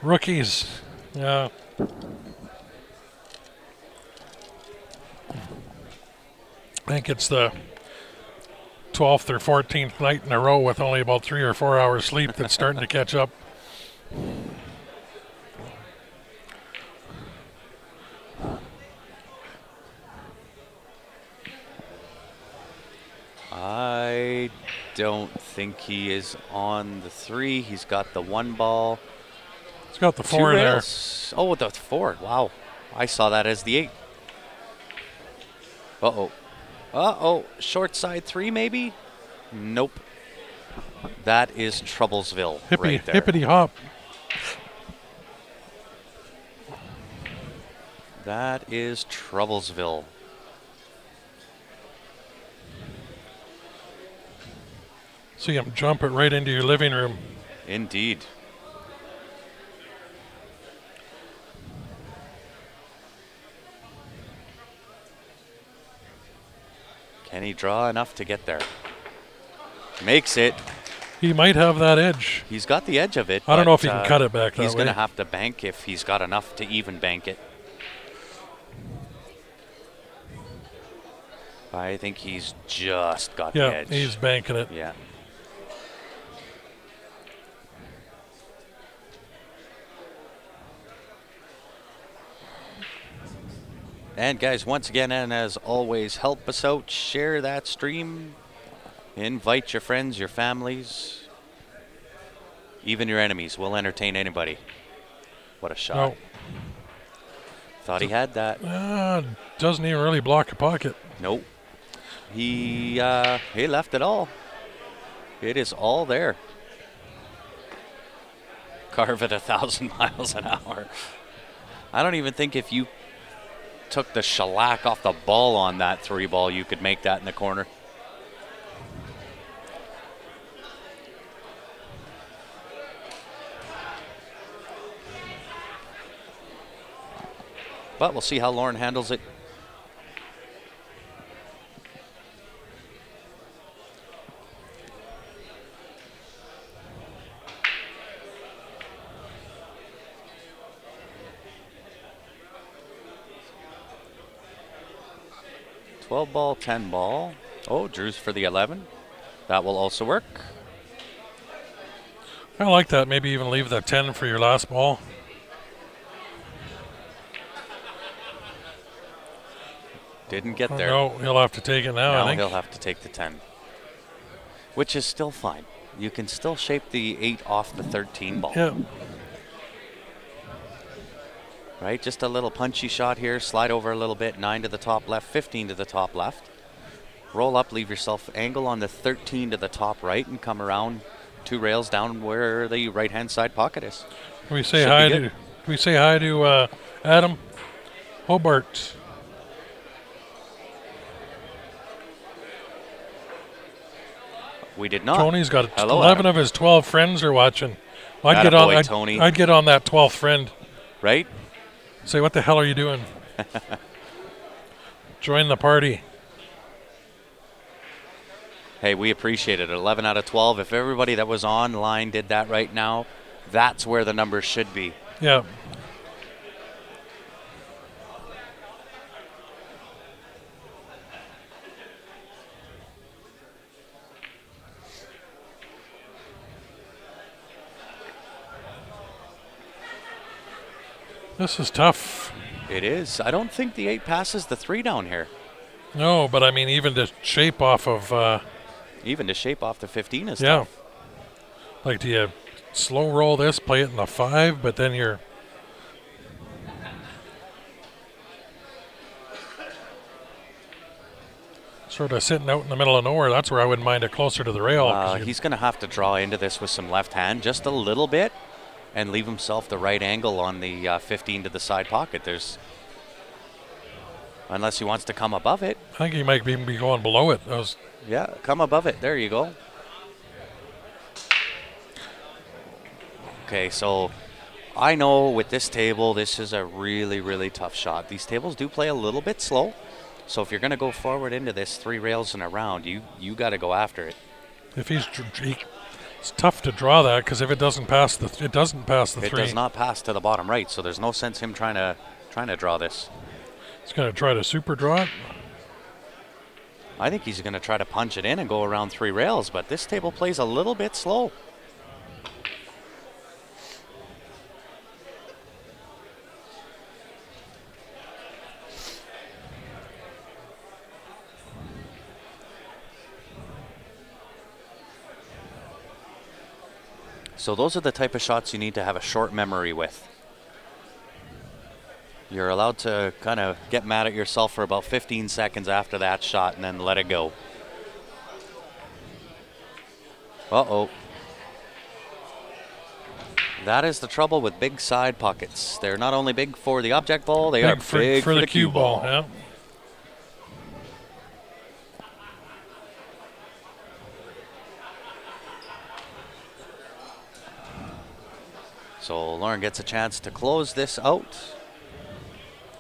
S4: Rookies. Yeah. I think it's the 12th or 14th night in a row with only about 3 or 4 hours sleep that's starting to catch up.
S5: I don't think he is on the 3. He's got the 1 ball.
S4: It's got the 4
S5: 2
S4: in there.
S5: rails. Oh, the 4. Wow. I saw that as the 8. Uh-oh. Uh-oh. Short side 3, maybe? Nope. That is Troublesville right there.
S4: Hippity hop.
S5: That is Troublesville.
S4: See him jump it right into your living room.
S5: Indeed. Can he draw enough to get there? Makes it.
S4: He might have that edge.
S5: He's got the edge of it.
S4: I don't
S5: but,
S4: know if he can cut it back that
S5: He's
S4: way.
S5: going to have to bank if he's got enough to even bank it. I think he's just got the
S4: Yeah,
S5: edge.
S4: he's banking it.
S5: Yeah. And guys, once again, and as always, help us out. Share that stream. Invite your friends, your families, even your enemies. We'll entertain anybody. What a shot.
S4: No.
S5: Thought he had that.
S4: Doesn't even really block a pocket.
S5: Nope. He left it all. It is all there. Carve it 1,000 miles an hour. I don't even think if you took the shellac off the ball on that 3-ball, you could make that in the corner. But we'll see how Lorne handles it. Ball, 10 ball. Oh, Drew's for the 11. That will also work.
S4: I like that. Maybe even leave the 10 for your last ball.
S5: Didn't get there.
S4: No, he'll have to take it now, I think.
S5: He'll have to take the 10. Which is still fine. You can still shape the 8 off the 13 ball.
S4: Yeah.
S5: Right, just a little punchy shot here. Slide over a little bit. 9 to the top left, 15 to the top left. Roll up, leave yourself angle on the 13 to the top right, and come around 2 rails down where the right-hand side pocket is.
S4: Can we say hi to Adam Hobart?
S5: We did not.
S4: Tony's got
S5: Hello,
S4: 11
S5: Adam.
S4: of his 12 friends are watching.
S5: Tony.
S4: I'd get on that 12th friend.
S5: Right?
S4: Say, what the hell are you doing? Join the party.
S5: Hey, we appreciate it. 11 out of 12. If everybody that was online did that right now, that's where the numbers should be.
S4: Yeah. This is tough.
S5: It is. I don't think the 8 passes the 3 down here.
S4: No, but I mean, even to shape off of...
S5: even to shape off the 15 is
S4: yeah.
S5: tough.
S4: Like, do you slow roll this, play it in the 5, but then you're... sort of sitting out in the middle of nowhere. That's where I wouldn't mind it closer to the rail. 'Cause
S5: He's going to have to draw into this with some left hand just a little bit and leave himself the right angle on the 15 to the side pocket. Unless he wants to come above it.
S4: I think he might even be going below it.
S5: Yeah, come above it. There you go. Okay, so I know with this table, this is a really, really tough shot. These tables do play a little bit slow. So if you're going to go forward into this 3 rails and around, you got to go after it.
S4: If it's tough to draw that because if it doesn't pass it doesn't pass the 3.
S5: It does not pass to the bottom right, so there's no sense him trying to draw this.
S4: He's going to try to super draw it.
S5: I think he's going to try to punch it in and go around 3 rails, but this table plays a little bit slow. So those are the type of shots you need to have a short memory with. You're allowed to kind of get mad at yourself for about 15 seconds after that shot and then let it go. Uh-oh. That is the trouble with big side pockets. They're not only big for the object ball, they are big for the cue ball.
S4: Yeah.
S5: So Lorne gets a chance to close this out.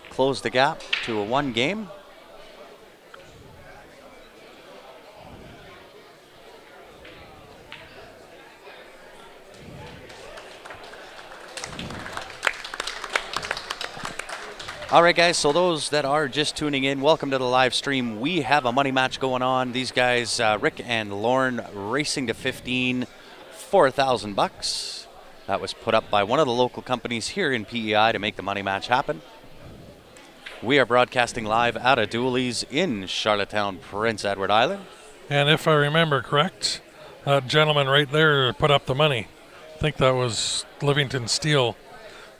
S5: Close the gap to a 1 game. All right, guys, so those that are just tuning in, welcome to the live stream. We have a money match going on. These guys, Rick and Lorne, racing to 15, $4,000. That was put up by one of the local companies here in PEI to make the money match happen. We are broadcasting live out of Dooley's in Charlottetown, Prince Edward Island.
S4: And if I remember correct, that gentleman right there put up the money. I think that was Livingston Steel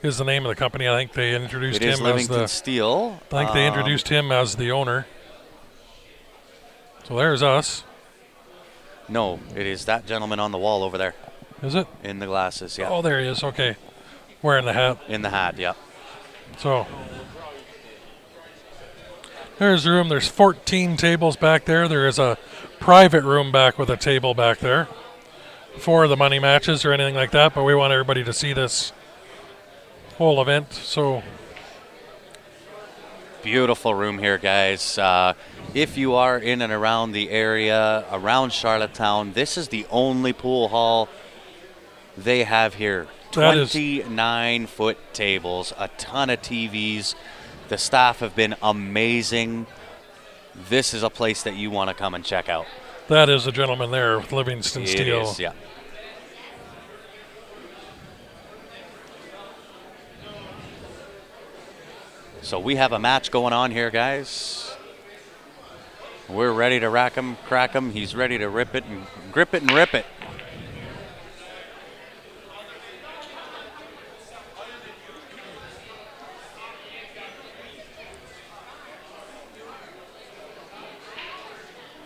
S4: is the name of the company. I think they introduced him as
S5: Livingston Steel.
S4: I think they introduced him as the owner. So there's us.
S5: No, it is that gentleman on the wall over there
S4: Is it?
S5: in the glasses. Yeah.
S4: Oh, there he is. Okay. Wearing the hat.
S5: In the hat. Yeah.
S4: So there's room. There's 14 tables back there. There is a private room back with a table back there for the money matches or anything like that. But we want everybody to see this whole event. So
S5: Beautiful room here, guys. If you are in and around the area, around Charlottetown, this is the only pool hall they have here.
S4: That is-
S5: 29-foot tables, a ton of TVs. The staff have been amazing. This is a place that you want to come and check out.
S4: that is the gentleman there with Livingston
S5: It
S4: Steel.
S5: is, yeah. So we have a match going on here, guys. We're ready to rack him, crack him. He's ready to rip it and grip it and rip it.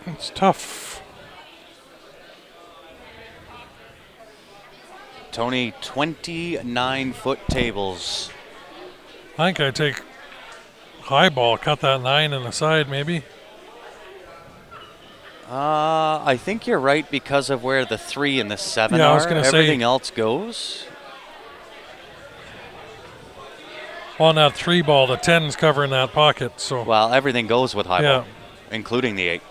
S4: It's tough.
S5: Tony, 29-foot tables.
S4: I think I take high ball, cut that 9 in the side maybe.
S5: I think you're right because of where the 3 and the 7
S4: Yeah,
S5: are.
S4: I was gonna say-
S5: Everything else goes.
S4: On that 3 ball, the 10's covering that pocket. So
S5: Well, everything goes with high
S4: Yeah.
S5: ball, including the 8.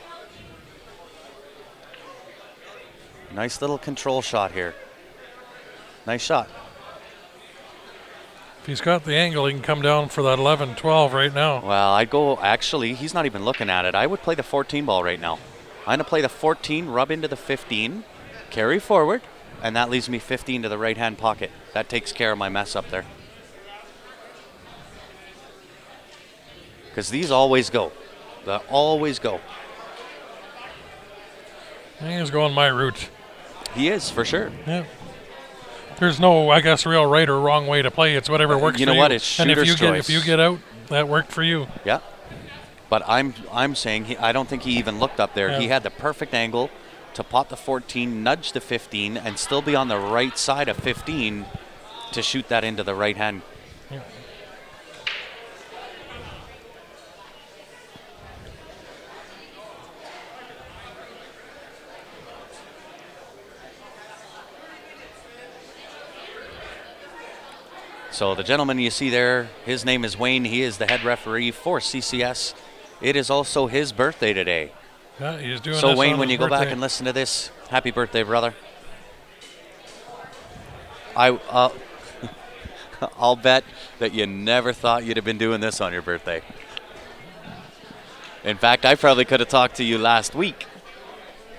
S5: Nice little control shot here. Nice shot.
S4: if he's got the angle, he can come down for that 11, 12 right now.
S5: Well, I'd go, actually, he's not even looking at it. I would play the 14 ball right now. I'm going to play the 14, rub into the 15, carry forward, and that leaves me 15 to the right-hand pocket. That takes care of my mess up there. Because these always go. They always go.
S4: I think he's going my route.
S5: He is, for sure.
S4: Yeah. There's no, I guess, real right or wrong way to play. It's whatever works
S5: You
S4: for
S5: know
S4: you.
S5: what? It's
S4: and if
S5: shooter's
S4: you
S5: choice.
S4: if you get out, that worked for you.
S5: Yeah. But I'm saying I don't think he even looked up there.
S4: Yeah.
S5: He had the perfect angle to pot the 14, nudge the 15, and still be on the right side of 15 to shoot that into the right hand.
S4: Yeah.
S5: So the gentleman you see there, his name is Wayne. He is the head referee for CCS. It is also his birthday today.
S4: Yeah, he's doing
S5: So
S4: this
S5: Wayne,
S4: on
S5: when
S4: his
S5: you go back
S4: birthday.
S5: and listen to this, happy birthday, brother. I'll bet that you never thought you'd have been doing this on your birthday. In fact, I probably could have talked to you last week,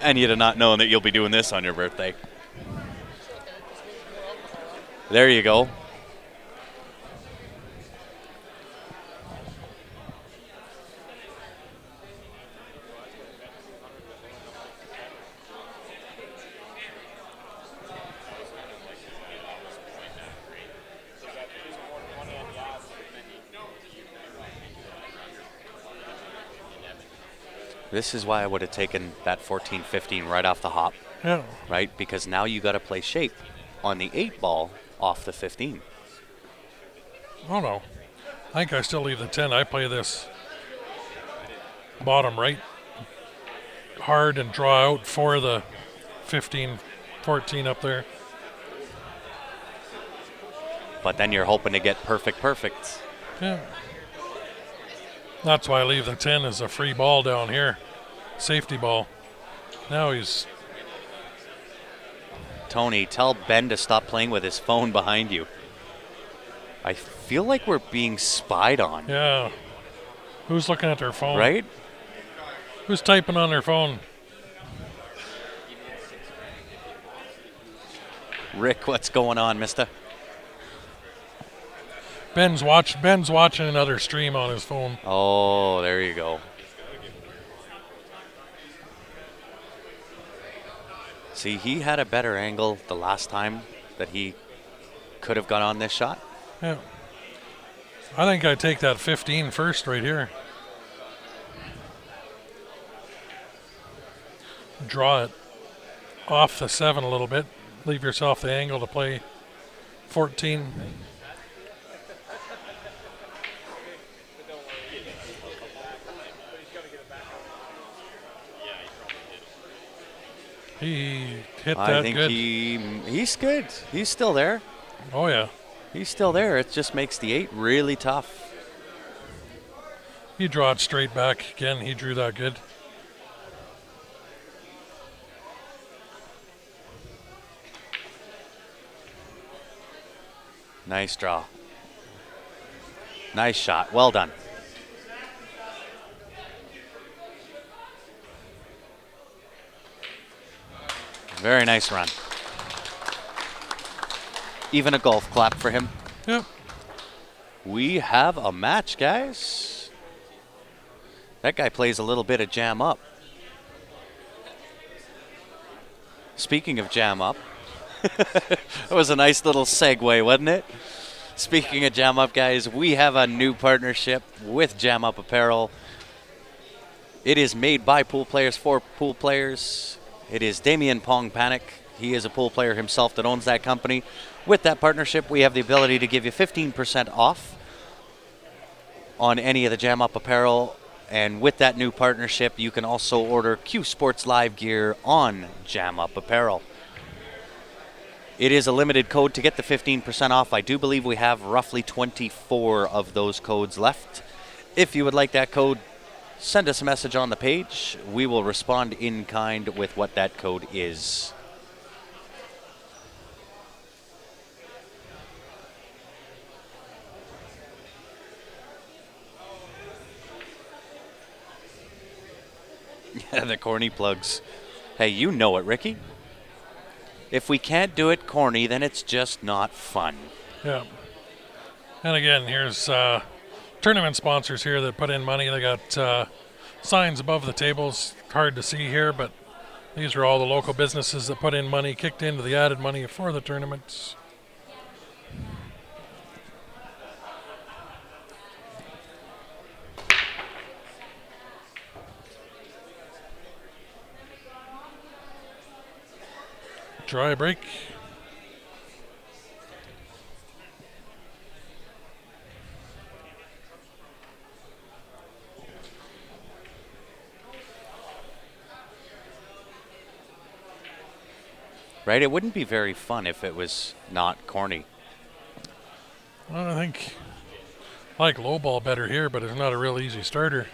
S5: and you'd have not known that you'll be doing this on your birthday. There you go. This is why I would have taken that 14-15 right off the hop,
S4: Yeah.
S5: right? Because now you got to play shape on the 8 ball off the 15.
S4: Oh no. I think I still leave the 10. I play this bottom right hard and draw out for the 15, 14 up there.
S5: But then you're hoping to get perfect.
S4: Yeah. That's why I leave the 10 as a free ball down here. Safety ball. Now he's
S5: Tony, tell Ben to stop playing with his phone behind you. I feel like we're being spied on,
S4: yeah. Who's looking at their phone?
S5: right?
S4: Who's typing on their phone?
S5: Rick, what's going on, mister?
S4: Ben's watching another stream on his phone.
S5: Oh, there you go. See, he had a better angle the last time that he could have got on this shot.
S4: Yeah. I think I take that 15 first right here. Draw it. off the 7 a little bit. Leave yourself the angle to play 14. He hit that
S5: I think
S4: good.
S5: he's good. He's still there.
S4: Oh, yeah.
S5: He's still there. It just makes the 8 really tough.
S4: He drew it straight back again. He drew that good.
S5: Nice draw. Nice shot. Well done. Very nice run. Even a golf clap for him.
S4: Yep.
S5: We have a match, guys. That guy plays a little bit of jam up. Speaking of jam up, that was a nice little segue, wasn't it? Speaking of jam up, guys, we have a new partnership with Jam Up Apparel. It is made by pool players for pool players. It is Damien Pong Panic. He is a pool player himself that owns that company. With that partnership, we have the ability to give you 15% off on any of the Jam Up apparel. And with that new partnership, you can also order Q Sports Live gear on Jam Up Apparel. It is a limited code to get the 15% off. I do believe we have roughly 24 of those codes left. If you would like that code, send us a message on the page. We will respond in kind with what that code is. Yeah, the corny plugs. Hey, you know it, Ricky. If we can't do it corny, then it's just not fun.
S4: Yeah. And again, here's tournament sponsors here that put in money. They got signs above the tables. Hard to see here, but these are all the local businesses that put in money, kicked into the added money for the tournaments. Dry break.
S5: Right? It wouldn't be very fun if it was not corny.
S4: Well, I think I like low ball better here, but it's not a real easy starter.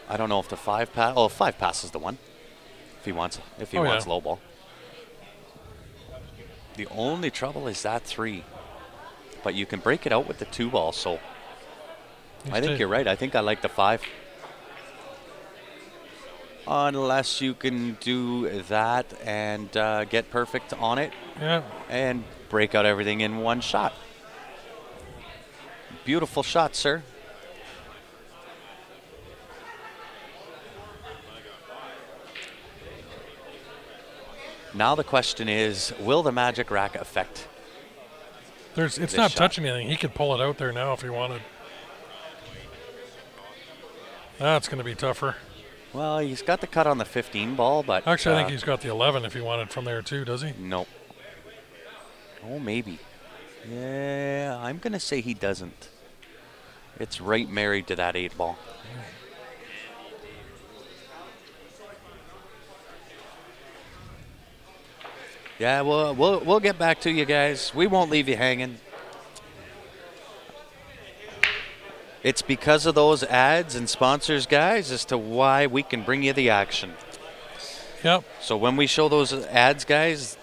S5: I don't know if the 5 pass. Oh, 5 pass is the one. If he wants low ball. The only trouble is that 3. But you can break it out with the 2 ball, so I think you're right. I think I like the 5. Unless you can do that and get perfect on it.
S4: Yeah.
S5: And break out everything in one shot. Beautiful shot, sir. Now the question is, will the magic rack affect?
S4: It's not touching anything. He could pull it out there now if he wanted. That's going to be tougher.
S5: Well, he's got the cut on the 15 ball, but...
S4: Actually, I think he's got the 11 if he wanted from there too, does he?
S5: Nope. Oh, maybe. Yeah, I'm going to say he doesn't. It's right married to that 8 ball. Yeah, we'll get back to you guys. We won't leave you hanging. It's because of those ads and sponsors, guys, as to why we can bring you the action.
S4: Yep.
S5: So when we show those ads, guys...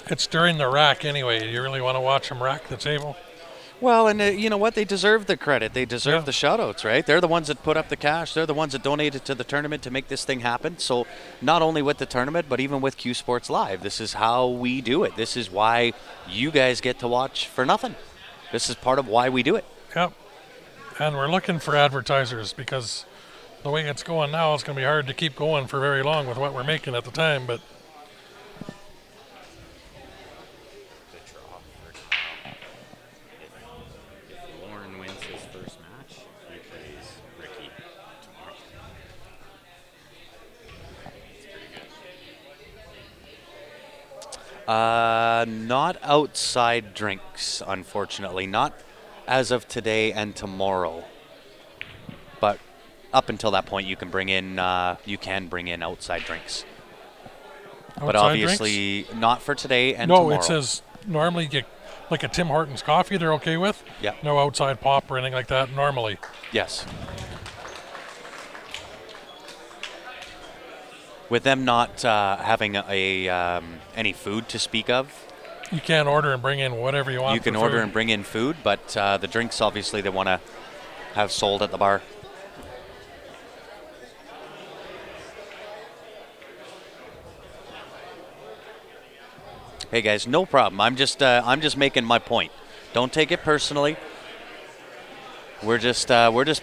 S4: It's during the rack anyway. You really want to watch them rack the table?
S5: Well, and you know what? They deserve the credit. They deserve the shout-outs, right? They're the ones that put up the cash. They're the ones that donated to the tournament to make this thing happen. So not only with the tournament, but even with Q Sports Live. This is how we do it. This is why you guys get to watch for nothing. This is part of why we do it.
S4: Yep. And we're looking for advertisers because the way it's going now, it's going to be hard to keep going for very long with what we're making at the time. But
S3: If Lorne wins his first match, he plays Ricky tomorrow. It's pretty good.
S5: Not outside drinks, unfortunately. Not as of today and tomorrow. But up until that point, you can bring in outside drinks. But
S4: Outside
S5: obviously
S4: drinks?
S5: not for today and
S4: No,
S5: tomorrow.
S4: it says normally get like a Tim Hortons coffee they're okay with.
S5: Yeah.
S4: No outside pop or anything like that normally.
S5: Yes. With them not having any food to speak of,
S4: You can order and bring in whatever you want.
S5: you can
S4: for
S5: order
S4: food.
S5: and bring in food, but the drinks obviously they want to have sold at the bar. Hey guys, no problem. I'm just making my point. Don't take it personally. We're just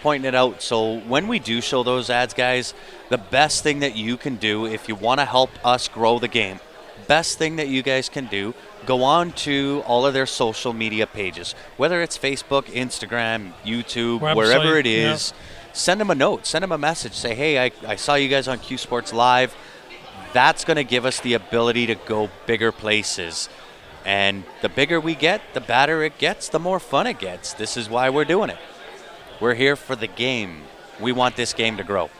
S5: pointing it out. So when we do show those ads, guys, the best thing that you can do if you want to help us grow the game, best thing that you guys can do, go on to all of their social media pages, whether it's Facebook, Instagram, YouTube,
S4: Website,
S5: wherever it
S4: yeah.
S5: is. Send them a note, send them a message. Say, hey, I saw you guys on Q Sports Live. That's going to give us the ability to go bigger places. And the bigger we get, the better it gets, the more fun it gets. This is why we're doing it. We're here for the game. We want this game to grow.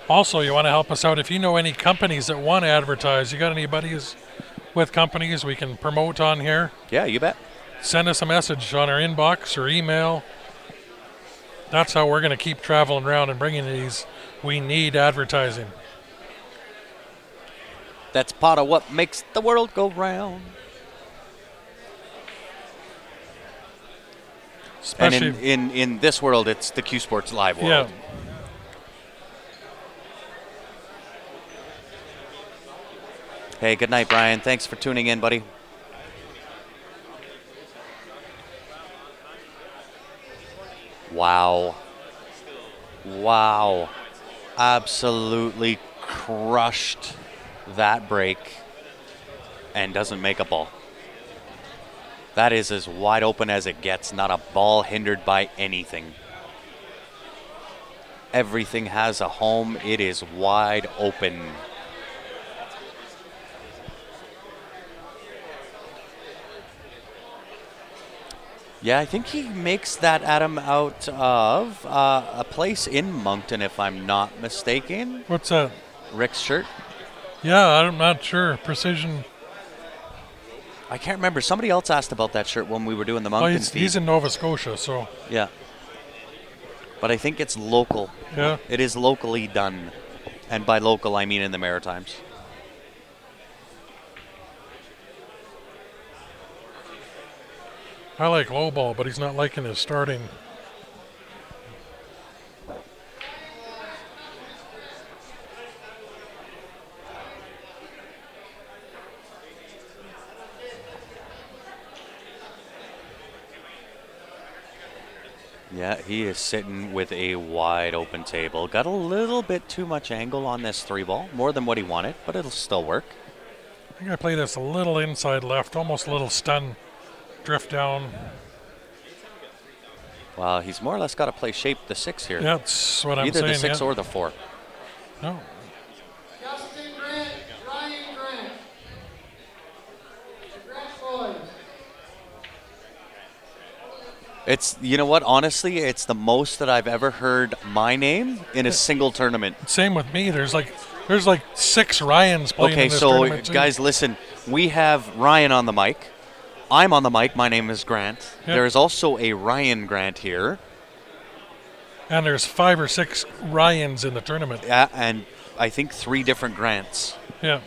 S4: Also, you want to help us out if you know any companies that want to advertise. You got any buddies with companies we can promote on here?
S5: Yeah, you bet.
S4: Send us a message on our inbox or email. That's how we're going to keep traveling around and bringing these. We need advertising.
S5: That's part of what makes the world go round.
S4: Especially,
S5: And in this world, it's the Q Sports Live world.
S4: yeah.
S5: Hey, good night, Brian. Thanks for tuning in, buddy. Wow. Wow. Absolutely crushed that break and doesn't make a ball. That is as wide open as it gets. Not a ball hindered by anything. Everything has a home. It is wide open. Yeah, I think he makes that, Adam, out of a place in Moncton, if I'm not mistaken.
S4: What's that?
S5: Rick's shirt.
S4: Yeah, I'm not sure. Precision.
S5: I can't remember. Somebody else asked about that shirt when we were doing the
S4: Well,
S5: Moncton feed.
S4: he's in Nova Scotia, so
S5: Yeah. But I think it's local.
S4: yeah.
S5: It is locally done. And by local, I mean in the Maritimes.
S4: I like low ball, but he's not liking his starting.
S5: Yeah, he is sitting with a wide open table. Got a little bit too much angle on this 3-ball, more than what he wanted, but it'll still work.
S4: I think I play this a little inside left, almost a little stun, drift down.
S5: Well, he's more or less got to play shape the 6 here.
S4: Yeah, that's what I'm
S5: Either
S4: saying.
S5: the 6
S4: yeah.
S5: or the 4.
S4: No.
S1: Justin Grant, Ryan Grant. Congrats, boys.
S5: It's, you know what, honestly, it's the most that I've ever heard my name in a single tournament.
S4: Same with me. There's like 6 Ryans playing
S5: Okay,
S4: in this
S5: so
S4: tournament too.
S5: guys, listen, we have Ryan on the mic. I'm on the mic. My name is Grant.
S4: Yep.
S5: There is also a Ryan Grant here.
S4: And there's 5 or 6 Ryans in the tournament.
S5: And I think 3 different Grants,
S4: Yeah.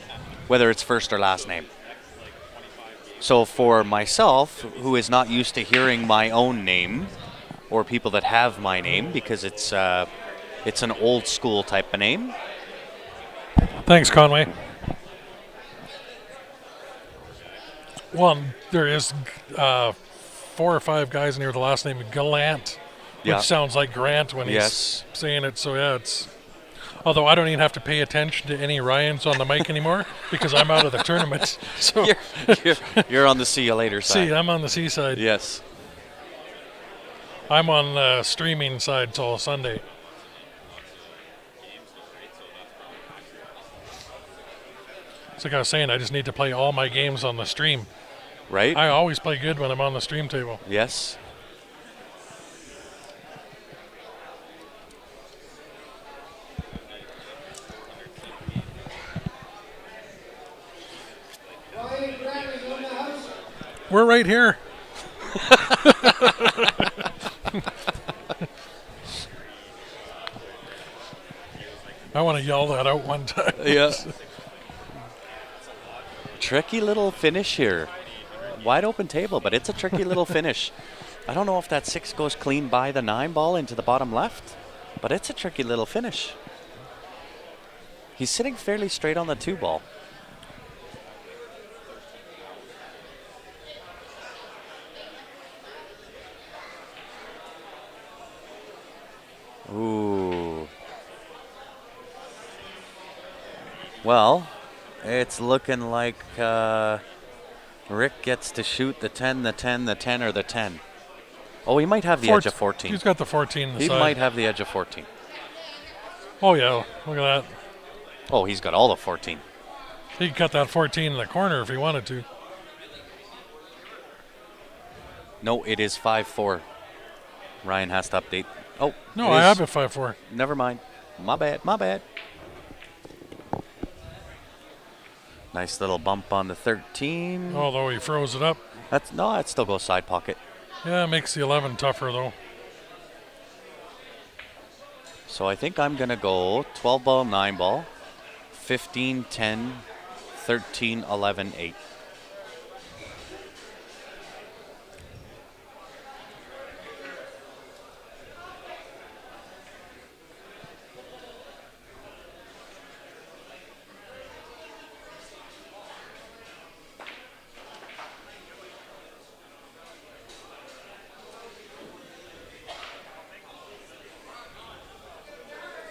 S5: whether it's first or last name. So for myself, who is not used to hearing my own name, or people that have my name, because it's an old school type of name.
S4: Thanks, Conway. Well, there is 4 or 5 guys in here with the last name Gallant, which
S5: Yeah.
S4: sounds like Grant when
S5: Yes.
S4: he's saying it. So yeah, it's. Although I don't even have to pay attention to any Ryans on the mic anymore because I'm out of the tournament. So
S5: You're on the see you later side.
S4: see, I'm on the seaside.
S5: Yes.
S4: I'm on the streaming side till Sunday. like I was saying, I just need to play all my games on the stream.
S5: Right?
S4: I always play good when I'm on the stream table.
S5: Yes.
S4: We're right here. I want to yell that out one time.
S5: Yeah. Tricky little finish here. Wide open table, but it's a tricky little finish. I don't know if that 6 goes clean by the 9 ball into the bottom left, but it's a tricky little finish. He's sitting fairly straight on the 2 ball. Ooh. Well, it's looking like Rick gets to shoot the 10, the 10, the 10, or the 10. Oh, he might have the edge of 14.
S4: He's got the 14 on the
S5: He
S4: side.
S5: might have the edge of 14.
S4: Oh, yeah. Look at that.
S5: Oh, he's got all the 14.
S4: He could cut that 14 in the corner if he wanted to.
S5: No, it is 5-4. Ryan has to update. Oh,
S4: No,
S5: it
S4: I
S5: is-
S4: have it 5-4.
S5: Never mind. My bad, my bad. Nice little bump on the 13.
S4: Although he froze it up.
S5: That still goes side pocket.
S4: Yeah, it makes the 11 tougher, though.
S5: So I think I'm going to go 12 ball, 9 ball, 15, 10, 13, 11, 8.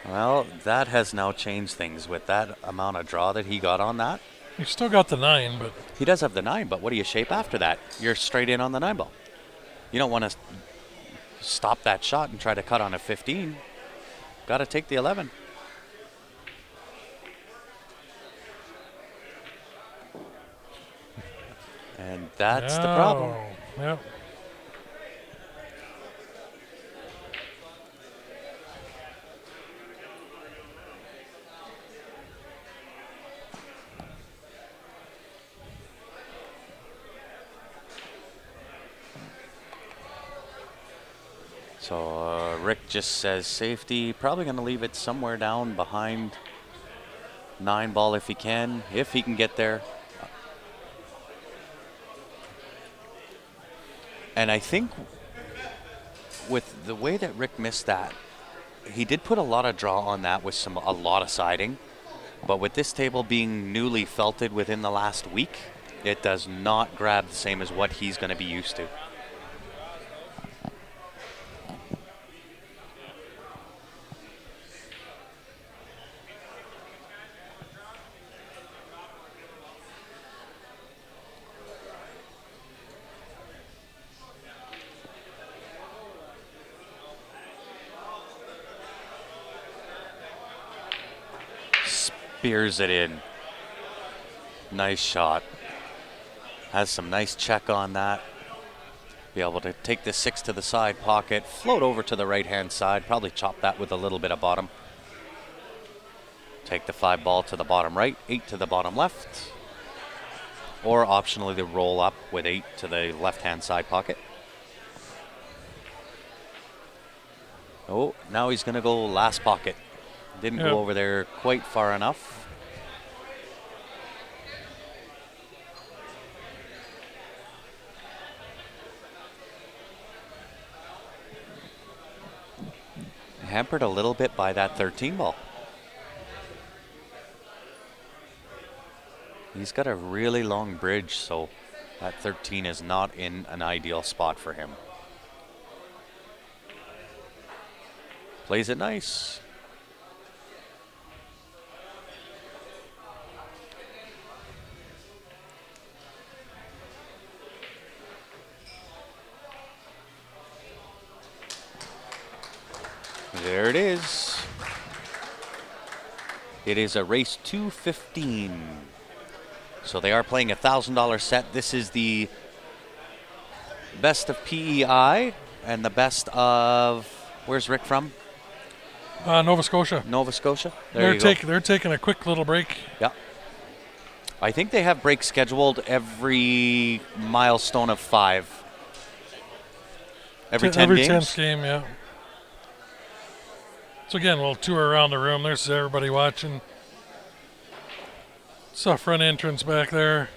S5: Well, that has now changed things with that amount of draw that he got on that.
S4: He's still got the 9, but
S5: He does have the 9, but what do you shape after that? You're straight in on the 9 ball. You don't want to stop that shot and try to cut on a 15. Got to take the 11. And that's the problem.
S4: Oh, Yep.
S5: So Rick just says safety. Probably going to leave it somewhere down behind 9 ball if he can get there. And I think with the way that Rick missed that, he did put a lot of draw on that with a lot of siding. But with this table being newly felted within the last week, it does not grab the same as what he's going to be used to. Spears it in. Nice shot. Has some nice check on that. Be able to take the 6 to the side pocket, float over to the right-hand side, probably chop that with a little bit of bottom. Take the 5 ball to the bottom right, 8 to the bottom left. Or optionally the roll up with 8 to the left-hand side pocket. Oh, now he's going to go last pocket. Didn't
S4: Yep.
S5: go over there quite far enough. Hampered a little bit by that 13 ball. He's got a really long bridge, so that 13 is not in an ideal spot for him. Plays it nice. There it is. It is a race to 15. So they are playing a $1,000 set. This is the best of PEI and the best of, where's Rick from?
S4: Nova Scotia.
S5: Nova Scotia. There
S4: They're taking a quick little break.
S5: Yeah. I think they have breaks scheduled every milestone of 5. Every 10
S4: every
S5: games?
S4: 10th game, yeah. So again, we'll tour around the room. There's everybody watching. It's a front entrance back there.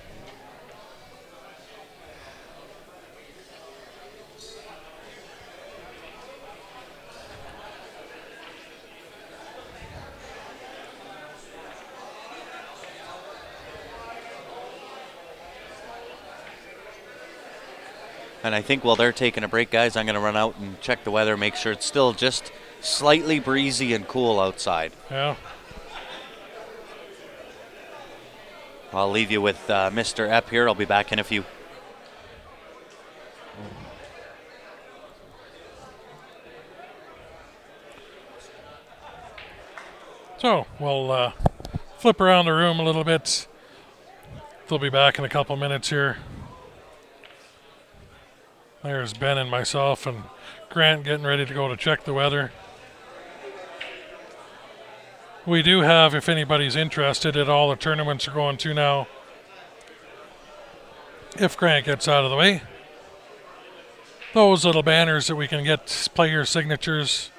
S5: And I think while they're taking a break, guys, I'm going to run out and check the weather, make sure it's still just slightly breezy and cool outside.
S4: Yeah.
S5: I'll leave you with Mr. Epp here. I'll be back in a few.
S4: So we'll flip around the room a little bit. They'll be back in a couple minutes here. There's Ben and myself and Grant getting ready to go to check the weather. We do have, if anybody's interested, at all the tournaments are going to now. If Grant gets out of the way. Those little banners that we can get player signatures,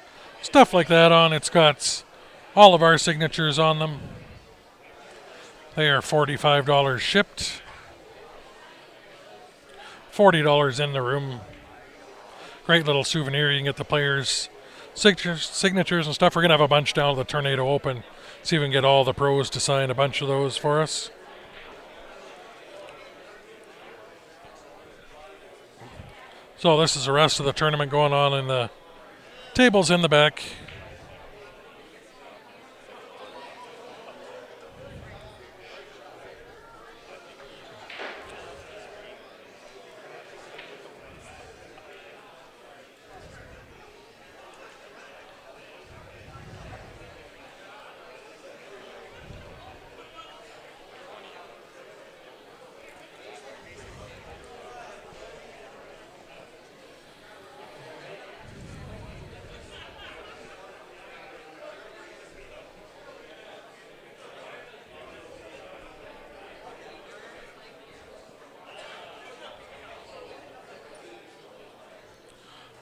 S4: stuff like that on. It's got all of our signatures on them. They are $45 shipped. $40 in the room. Great little souvenir. You can get the players' signatures and stuff. We're going to have a bunch down at the Tornado Open. See if we can get all the pros to sign a bunch of those for us. So this is the rest of the tournament going on in the tables in the back.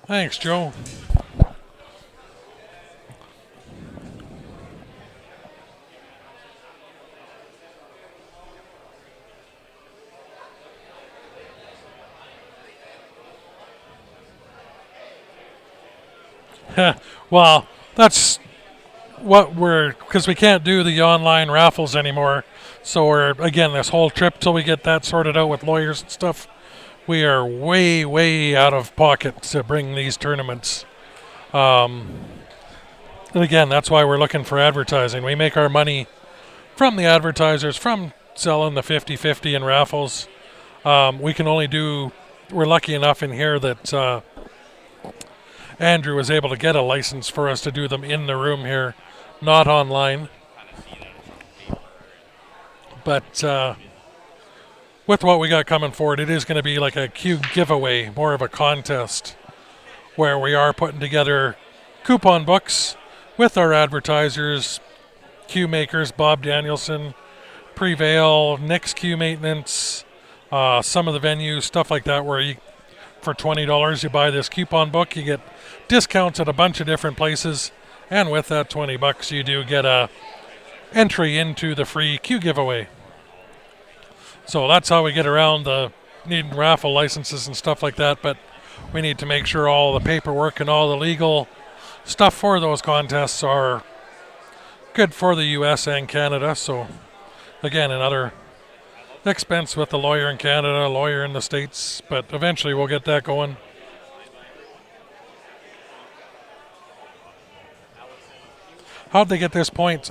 S4: Thanks, Joe. Well, that's what because we can't do the online raffles anymore. So we're, again, this whole trip till we get that sorted out with lawyers and stuff, we are way, way out of pocket to bring these tournaments. And again, that's why we're looking for advertising. We make our money from the advertisers, from selling the 50-50 in raffles. We can only do, we're lucky enough in here that Andrew was able to get a license for us to do them in the room here, not online. But with what we got coming forward, it is going to be like a Q giveaway, more of a contest, where we are putting together coupon books with our advertisers, Q makers, Bob Danielson, Prevail, Nick's Q Maintenance, some of the venues, stuff like that, where you, for $20 you buy this coupon book, you get discounts at a bunch of different places, and with that $20 you do get a entry into the free Q giveaway. So that's how we get around the needing raffle licenses and stuff like that, but we need to make sure all the paperwork and all the legal stuff for those contests are good for the US and Canada. So again, another expense with the lawyer in Canada, lawyer in the States, but eventually we'll get that going. How'd they get this point?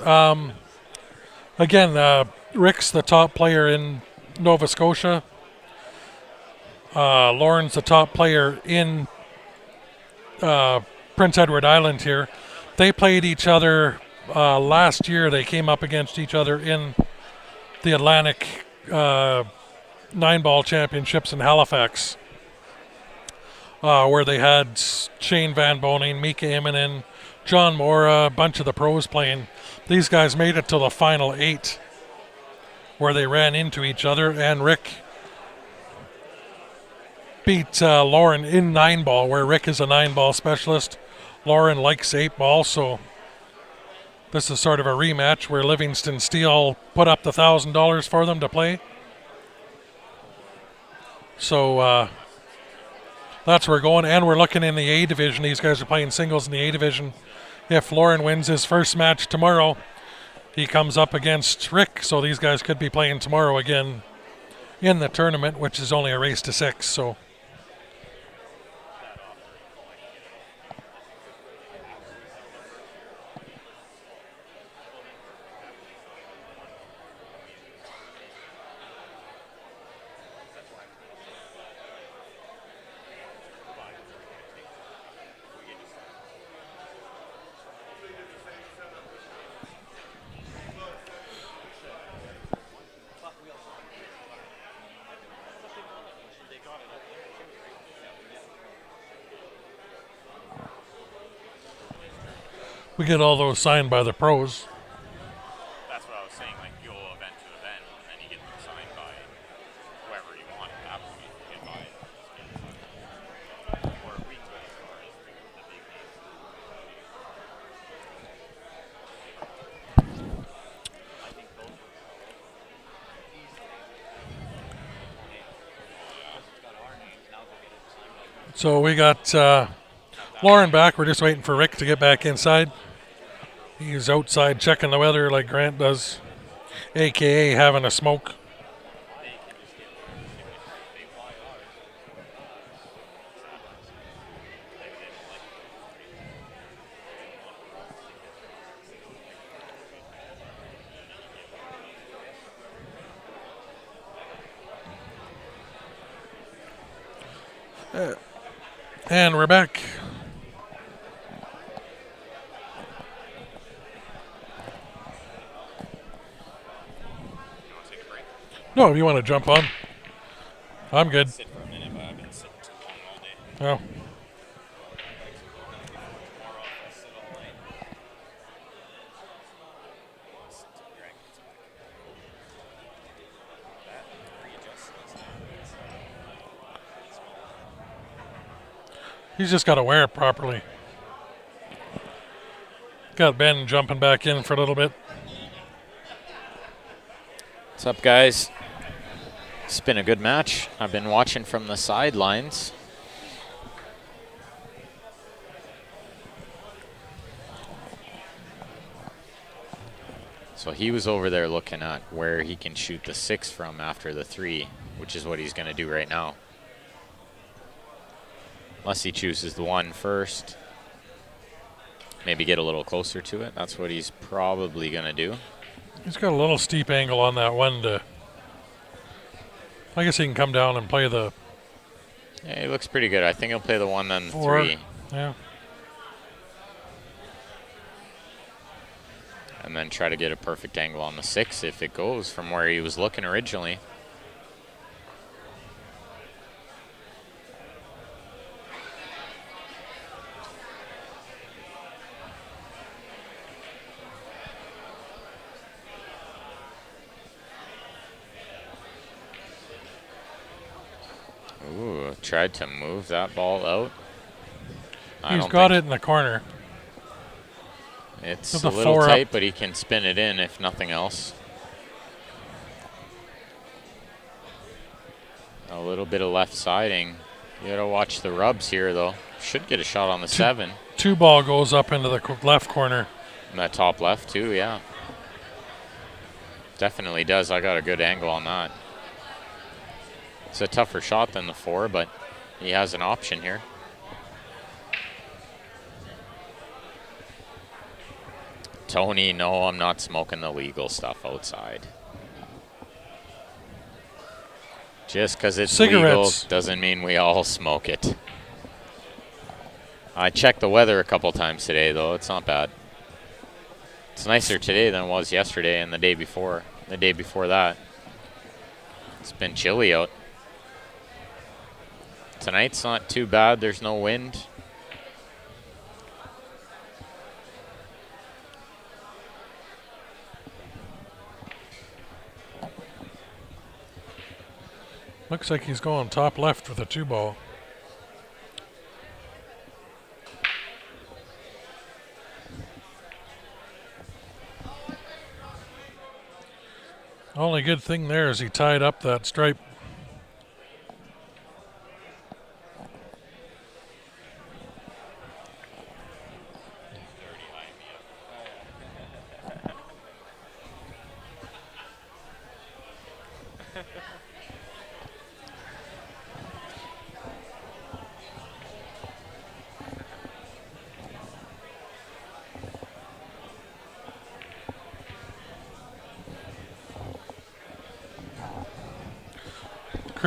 S4: Again, Rick's the top player in Nova Scotia. Lorne's the top player in Prince Edward Island here. They played each other last year. They came up against each other in the Atlantic 9-ball championships in Halifax, where they had Shane Van Boning, Mika Immonen, John Mora, a bunch of the pros playing. These guys made it to the final 8, where they ran into each other, and Rick beat Lorne in 9-ball, where Rick is a 9-ball specialist. Lorne likes 8-ball, so this is sort of a rematch where Livingston Steel put up the $1,000 for them to play. So that's where we're going, and we're looking in the A division. These guys are playing singles in the A division. If Lorne wins his first match tomorrow, he comes up against Rick, so these guys could be playing tomorrow again in the tournament, which is only a race to 6. So we get all those signed by the pros.
S3: That's what I was saying. Like you go event to event, and then you get them signed by whoever you want at that point. You get by or we can go as far as the big names. I think those were easily.
S4: So we got Lorne back. We're just waiting for Rick to get back inside. He's outside checking the weather like Grant does, a.k.a. having a smoke. And we're back. No, if you want to jump on. I'm good.
S3: Sit for a minute, but I've been sitting too long all day.
S4: Oh. He's just got to wear it properly. Got Ben jumping back in for a little bit.
S3: What's up, guys? It's been a good match. I've been watching from the sidelines. So he was over there looking at where he can shoot the 6 from after the 3, which is what he's going to do right now. Unless he chooses the 1 first. Maybe get a little closer to it. That's what he's probably going to do.
S4: He's got a little steep angle on that 1 to... I guess he can come down and play the...
S3: Yeah, he looks pretty good. I think he'll play the 1, then the
S4: 4.
S3: 3.
S4: Yeah.
S3: And then try to get a perfect angle on the 6 if it goes from where he was looking originally. Ooh, tried to move that ball out.
S4: He's got it in the corner.
S3: It's
S4: With
S3: a
S4: the
S3: little
S4: 4
S3: tight,
S4: up.
S3: but he can spin it in if nothing else. A little bit of left siding. You gotta watch the rubs here, though. Should get a shot on the 7.
S4: 2 ball goes up into the left corner.
S3: And that top left, too, yeah. Definitely does. I got a good angle on that. It's a tougher shot than the 4, but he has an option here. Tony, no, I'm not smoking the legal stuff outside. Just because it's legal
S4: Cigarettes.
S3: doesn't mean we all smoke it. I checked the weather a couple times today, though. It's not bad. It's nicer today than it was yesterday and the day before that. It's been chilly out. Tonight's not too bad. There's no wind.
S4: Looks like he's going top left with a 2-ball. Only good thing there is he tied up that stripe.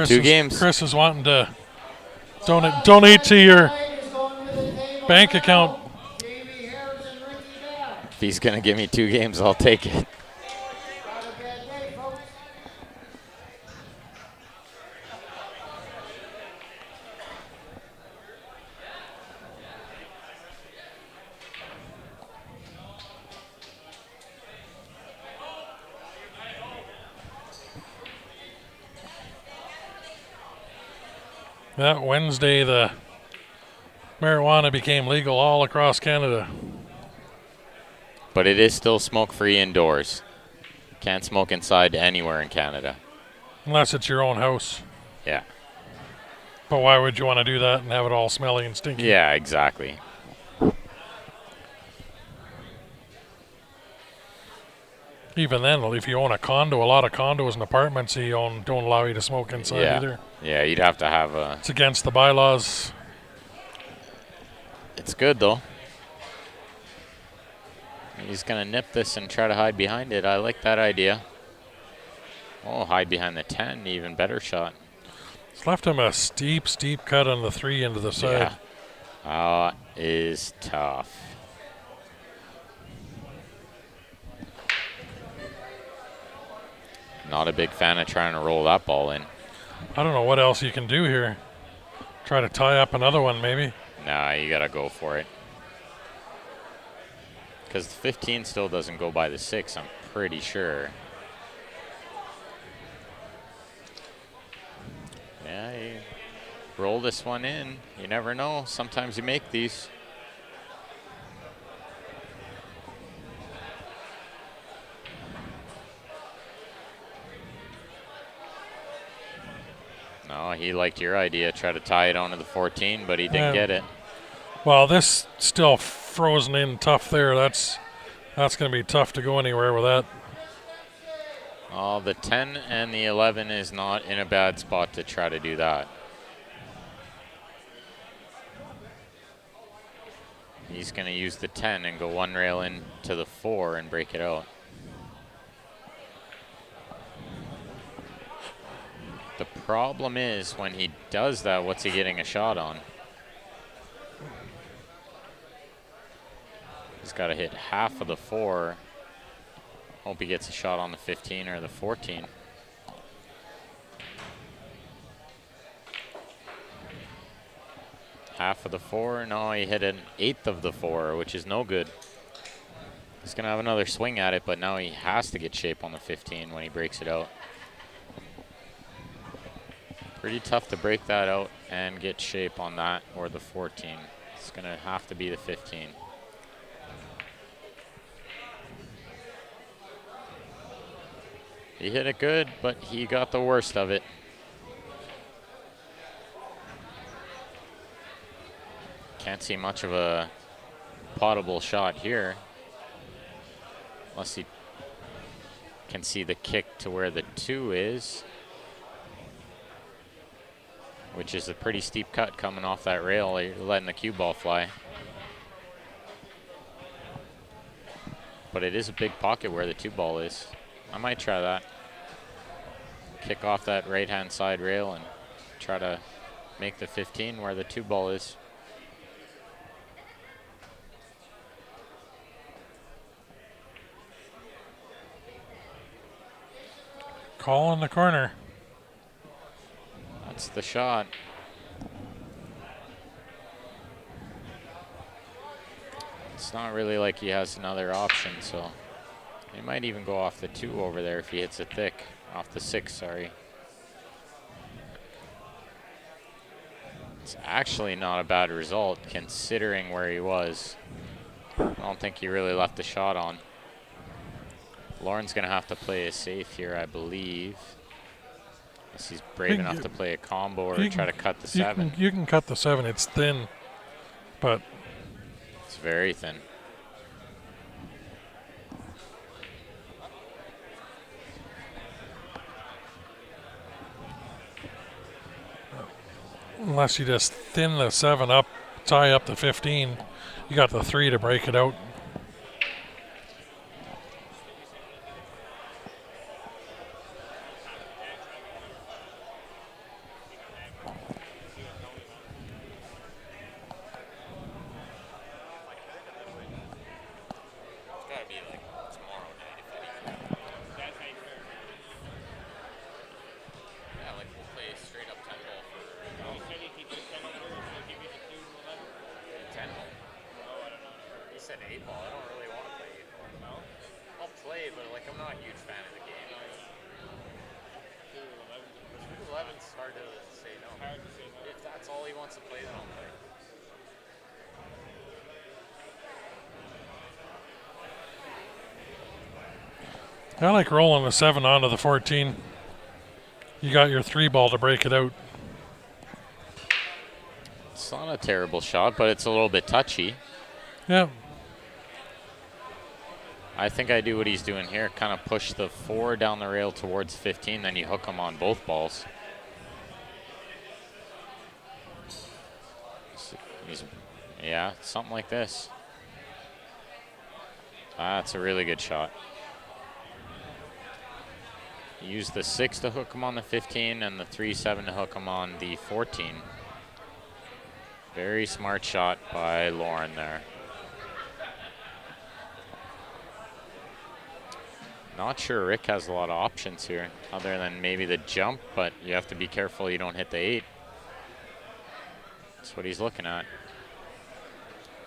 S3: Two games.
S4: Chris is wanting to donate to your bank account.
S3: If he's going to give me 2 games, I'll take it.
S4: That Wednesday, the marijuana became legal all across Canada.
S3: But it is still smoke-free indoors. Can't smoke inside anywhere in Canada.
S4: Unless it's your own house.
S3: Yeah.
S4: But why would you want to do that and have it all smelly and stinky?
S3: Yeah, exactly.
S4: Even then, if you own a condo, a lot of condos and apartments you own don't allow you to smoke inside either.
S3: Yeah, you'd have to have a...
S4: It's against the bylaws.
S3: It's good, though. He's going to nip this and try to hide behind it. I like that idea. Oh, hide behind the 10. Even better shot.
S4: It's left him a steep cut on the 3 into the side.
S3: Yeah. Is tough. Not a big fan of trying to roll that ball in.
S4: I don't know what else you can do here. Try to tie up another one, maybe.
S3: Nah, you got to go for it. Because the 15 still doesn't go by the 6, I'm pretty sure. Yeah, you roll this one in. You never know. Sometimes you make these. No, he liked your idea. Try to tie it onto the 14, but he didn't get it.
S4: Well, this still frozen in tough there. That's going to be tough to go anywhere with that.
S3: Oh, the 10 and the 11 is not in a bad spot to try to do that. He's going to use the 10 and go 1 rail into the 4 and break it out. The problem is when he does that, what's he getting a shot on? He's got to hit half of the 4. Hope he gets a shot on the 15 or the 14. Half of the 4. No, he hit 1/8 of the 4, which is no good. He's going to have another swing at it, but now he has to get shape on the 15 when he breaks it out. Pretty tough to break that out and get shape on that or the 14. It's going to have to be the 15. He hit it good, but he got the worst of it. Can't see much of a potable shot here. Unless he can see the kick to where the 2 is. Which is a pretty steep cut coming off that rail. You're letting the cue ball fly. But it is a big pocket where the 2 ball is. I might try that. Kick off that right-hand side rail and try to make the 15 where the 2 ball is.
S4: Call in the corner.
S3: That's the shot. It's not really like he has another option, so he might even go off the 2 over there if he hits it thick. Off the 6, sorry. It's actually not a bad result considering where he was. I don't think he really left the shot on. Lorne's going to have to play a safe here, I believe. Unless he's brave enough to play a combo or try to cut the 7.
S4: You can cut the 7. It's thin, but
S3: it's very thin.
S4: unless you just thin the 7 up, tie up the 15, you got the 3 to break it out. I like rolling the 7 onto the 14. You got your 3 ball to break it out.
S3: It's not a terrible shot, but it's a little bit touchy.
S4: Yeah.
S3: I think I do what he's doing here, kind of push the 4 down the rail towards 15, then you hook him on both balls. Yeah, something like this. That's a really good shot. Use the 6 to hook him on the 15 and the 3-7 to hook him on the 14. Very smart shot by Lorne there. Not sure Rick has a lot of options here other than maybe the jump, but you have to be careful you don't hit the 8. That's what he's looking at.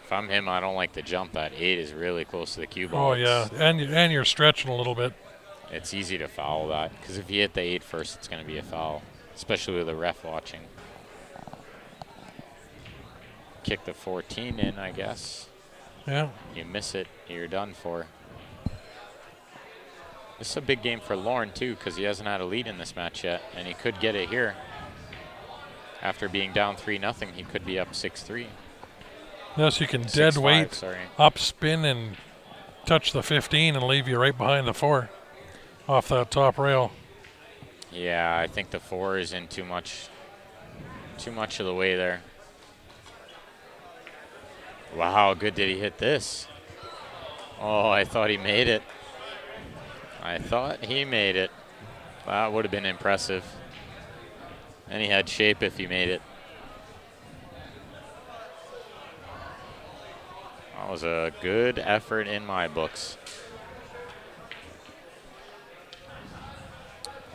S3: If I'm him, I don't like the jump. That 8 is really close to the cue ball.
S4: Oh, yeah, and you're stretching a little bit.
S3: It's easy to foul that, because if you hit the 8 first, it's going to be a foul, especially with the ref watching. Kick the 14 in, I guess.
S4: Yeah.
S3: You miss it, you're done for. This is a big game for Lorne, too, because he hasn't had a lead in this match yet, and he could get it here. After being down 3-0, he could be up 6-3.
S4: Yes, you can dead weight,
S3: sorry.
S4: up spin, and touch the 15 and leave you right behind the 4 off that top rail.
S3: Yeah, I think the 4 is in too much of the way there. Wow, how good did he hit this? Oh, I thought he made it. I thought he made it. That would have been impressive. And he had shape if he made it. That was a good effort in my books.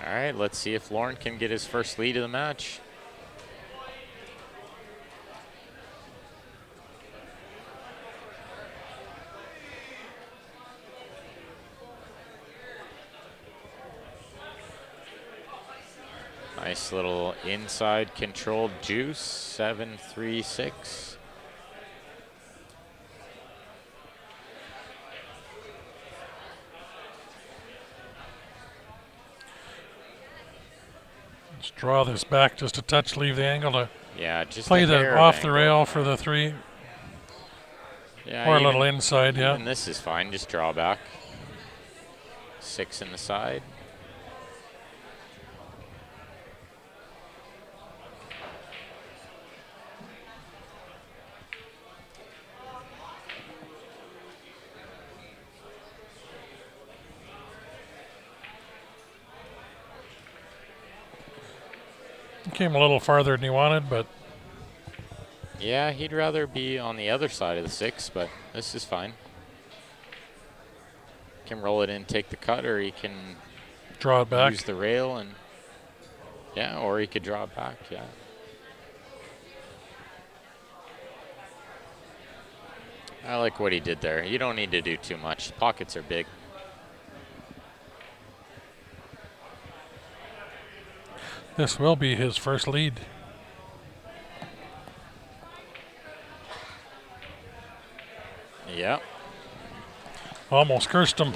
S3: All right, let's see if Lorne can get his first lead of the match. Nice little inside controlled juice, 7-3-6.
S4: Let's draw this back just a touch, leave the angle to
S3: Just
S4: play
S3: a
S4: the
S3: hair
S4: off the
S3: angle.
S4: rail for the 3.
S3: Yeah,
S4: or a little inside, yeah.
S3: And this is fine, just draw back. 6 in the side.
S4: Came a little farther than he wanted, but
S3: Yeah, he'd rather be on the other side of the 6, but this is fine. Can roll it in, take the cut, or he can
S4: draw it back.
S3: use the rail and Yeah, or he could draw it back, yeah. I like what he did there. You don't need to do too much. Pockets are big.
S4: This will be his first lead.
S3: Yeah.
S4: Almost cursed him.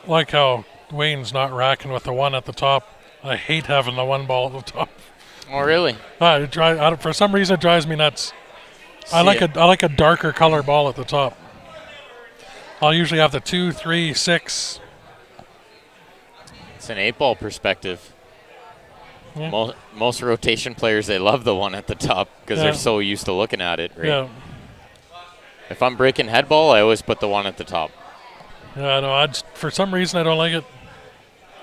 S4: Like how Wayne's not racking with the one at the top. I hate having the one ball at the top.
S3: Oh, really?
S4: For some reason, it drives me nuts. I like a darker color ball at the top. I'll usually have the 2, 3, 6.
S3: It's an 8-ball perspective.
S4: Yeah.
S3: Most rotation players, they love the one at the top because they're so used to looking at it. Right?
S4: Yeah.
S3: If I'm breaking head ball, I always put the one at the top.
S4: Yeah, no, for some reason I don't like it.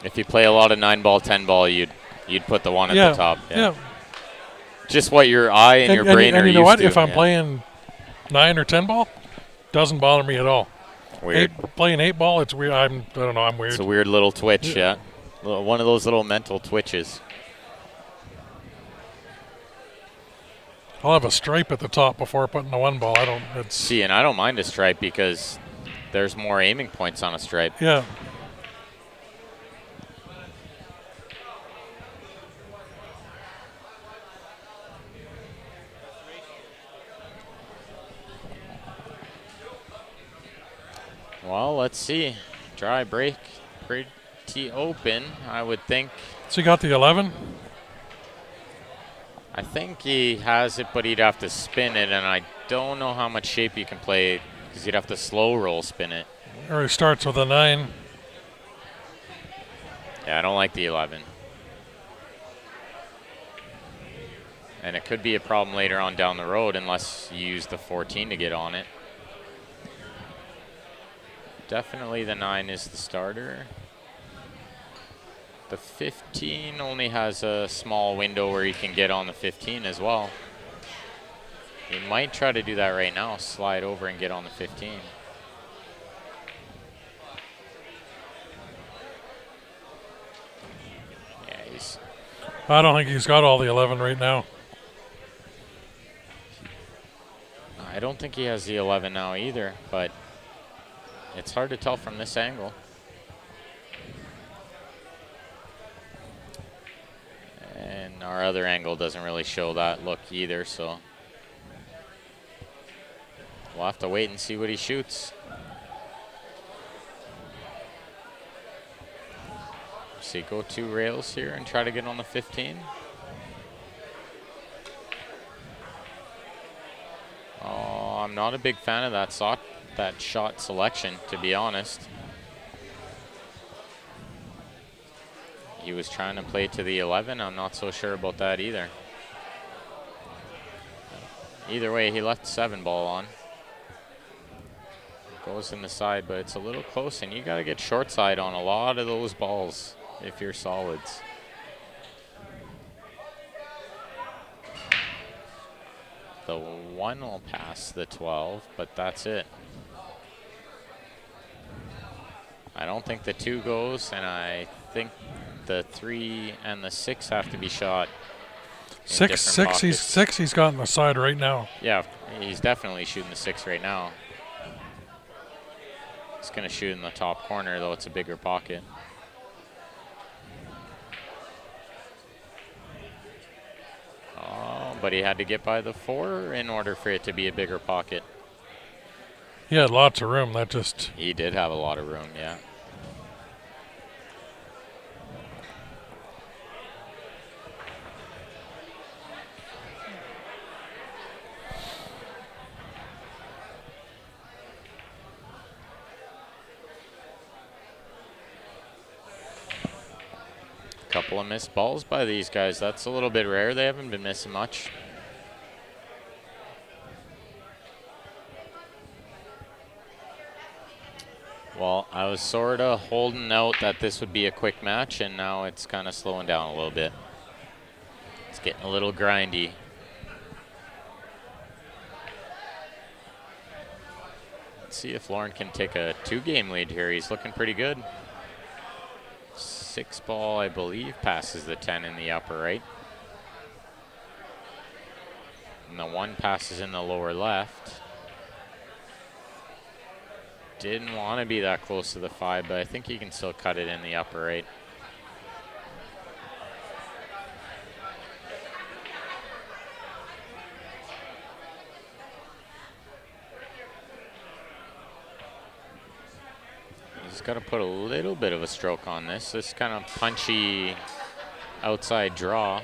S3: If you play a lot of 9-ball, 10-ball, you'd put the one at the top.
S4: Yeah.
S3: Just what your eye and your brain are used to.
S4: And you know what? If I'm playing 9 or 10 ball, doesn't bother me at all.
S3: Weird.
S4: Playing 8 ball, it's weird. I don't know. I'm weird.
S3: It's a weird little twitch. Yeah. One of those little mental twitches.
S4: I'll have a stripe at the top before putting the one ball.
S3: See, and I don't mind a stripe because there's more aiming points on a stripe.
S4: Yeah.
S3: Well, let's see. Dry break, pretty open, I would think.
S4: So you got the 11?
S3: I think he has it, but he'd have to spin it, and I don't know how much shape you can play because he'd have to slow roll spin it.
S4: Or he starts with a 9.
S3: Yeah, I don't like the 11. And it could be a problem later on down the road unless you use the 14 to get on it. Definitely the 9 is the starter. The 15 only has a small window where you can get on the 15 as well. You might try to do that right now, slide over and get on the 15. Yeah,
S4: I don't think he's got all the 11 right now.
S3: I don't think he has the 11 now either, but it's hard to tell from this angle. And our other angle doesn't really show that look either, so we'll have to wait and see what he shoots. See, go 2 rails here and try to get on the 15. Oh, I'm not a big fan of that shot selection, to be honest. He was trying to play to the 11. I'm not so sure about that either. Either way, he left 7-ball on. Goes in the side, but it's a little close, and you got to get short side on a lot of those balls if you're solids. The 1 will pass the 12, but that's it. I don't think the 2 goes, and I think the 3 and the 6 have to be shot.
S4: 6, he's got on the side right now.
S3: Yeah, he's definitely shooting the 6 right now. He's going to shoot in the top corner, though it's a bigger pocket. Oh, but he had to get by the 4 in order for it to be a bigger pocket.
S4: He had lots of room.
S3: He did have a lot of room, yeah. couple of missed balls by these guys. That's a little bit rare. They haven't been missing much. Well, I was sort of holding out that this would be a quick match, and now it's kind of slowing down a little bit. It's getting a little grindy. Let's see if Lorne can take a 2-game lead here. He's looking pretty good. 6 ball, I believe, passes the 10 in the upper right. And the 1 passes in the lower left. Didn't want to be that close to the 5, but I think he can still cut it in the upper right. He's got to put a little bit of a stroke on this. This kind of punchy outside draw.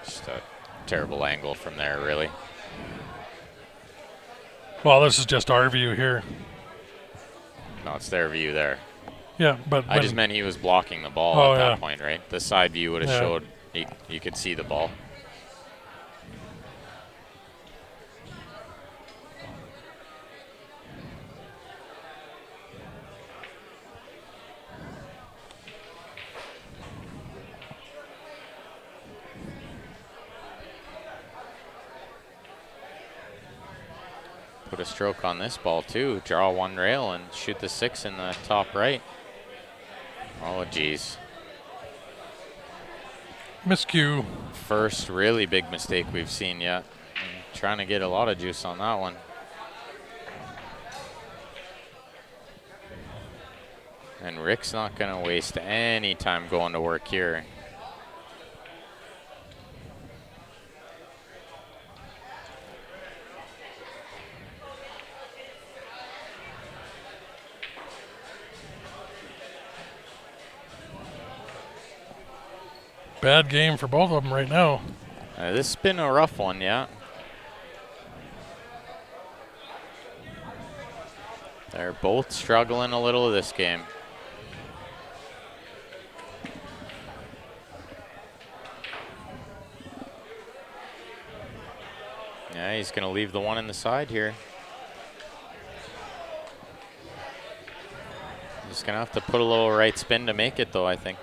S3: Just a terrible angle from there, really.
S4: Well, this is just our view here.
S3: No, it's their view there.
S4: Yeah, but
S3: I just meant he was blocking the ball at that point, right? The side view would have showed you could see the ball. Put a stroke on this ball too. Draw 1 rail and shoot the 6 in the top right. Oh, geez.
S4: miscue.
S3: First really big mistake we've seen yet. Trying to get a lot of juice on that one. And Rick's not going to waste any time going to work here.
S4: Bad game for both of them right now.
S3: This has been a rough one, yeah. They're both struggling a little this game. Yeah, he's going to leave the one in the side here. He's going to have to put a little right spin to make it, though, I think.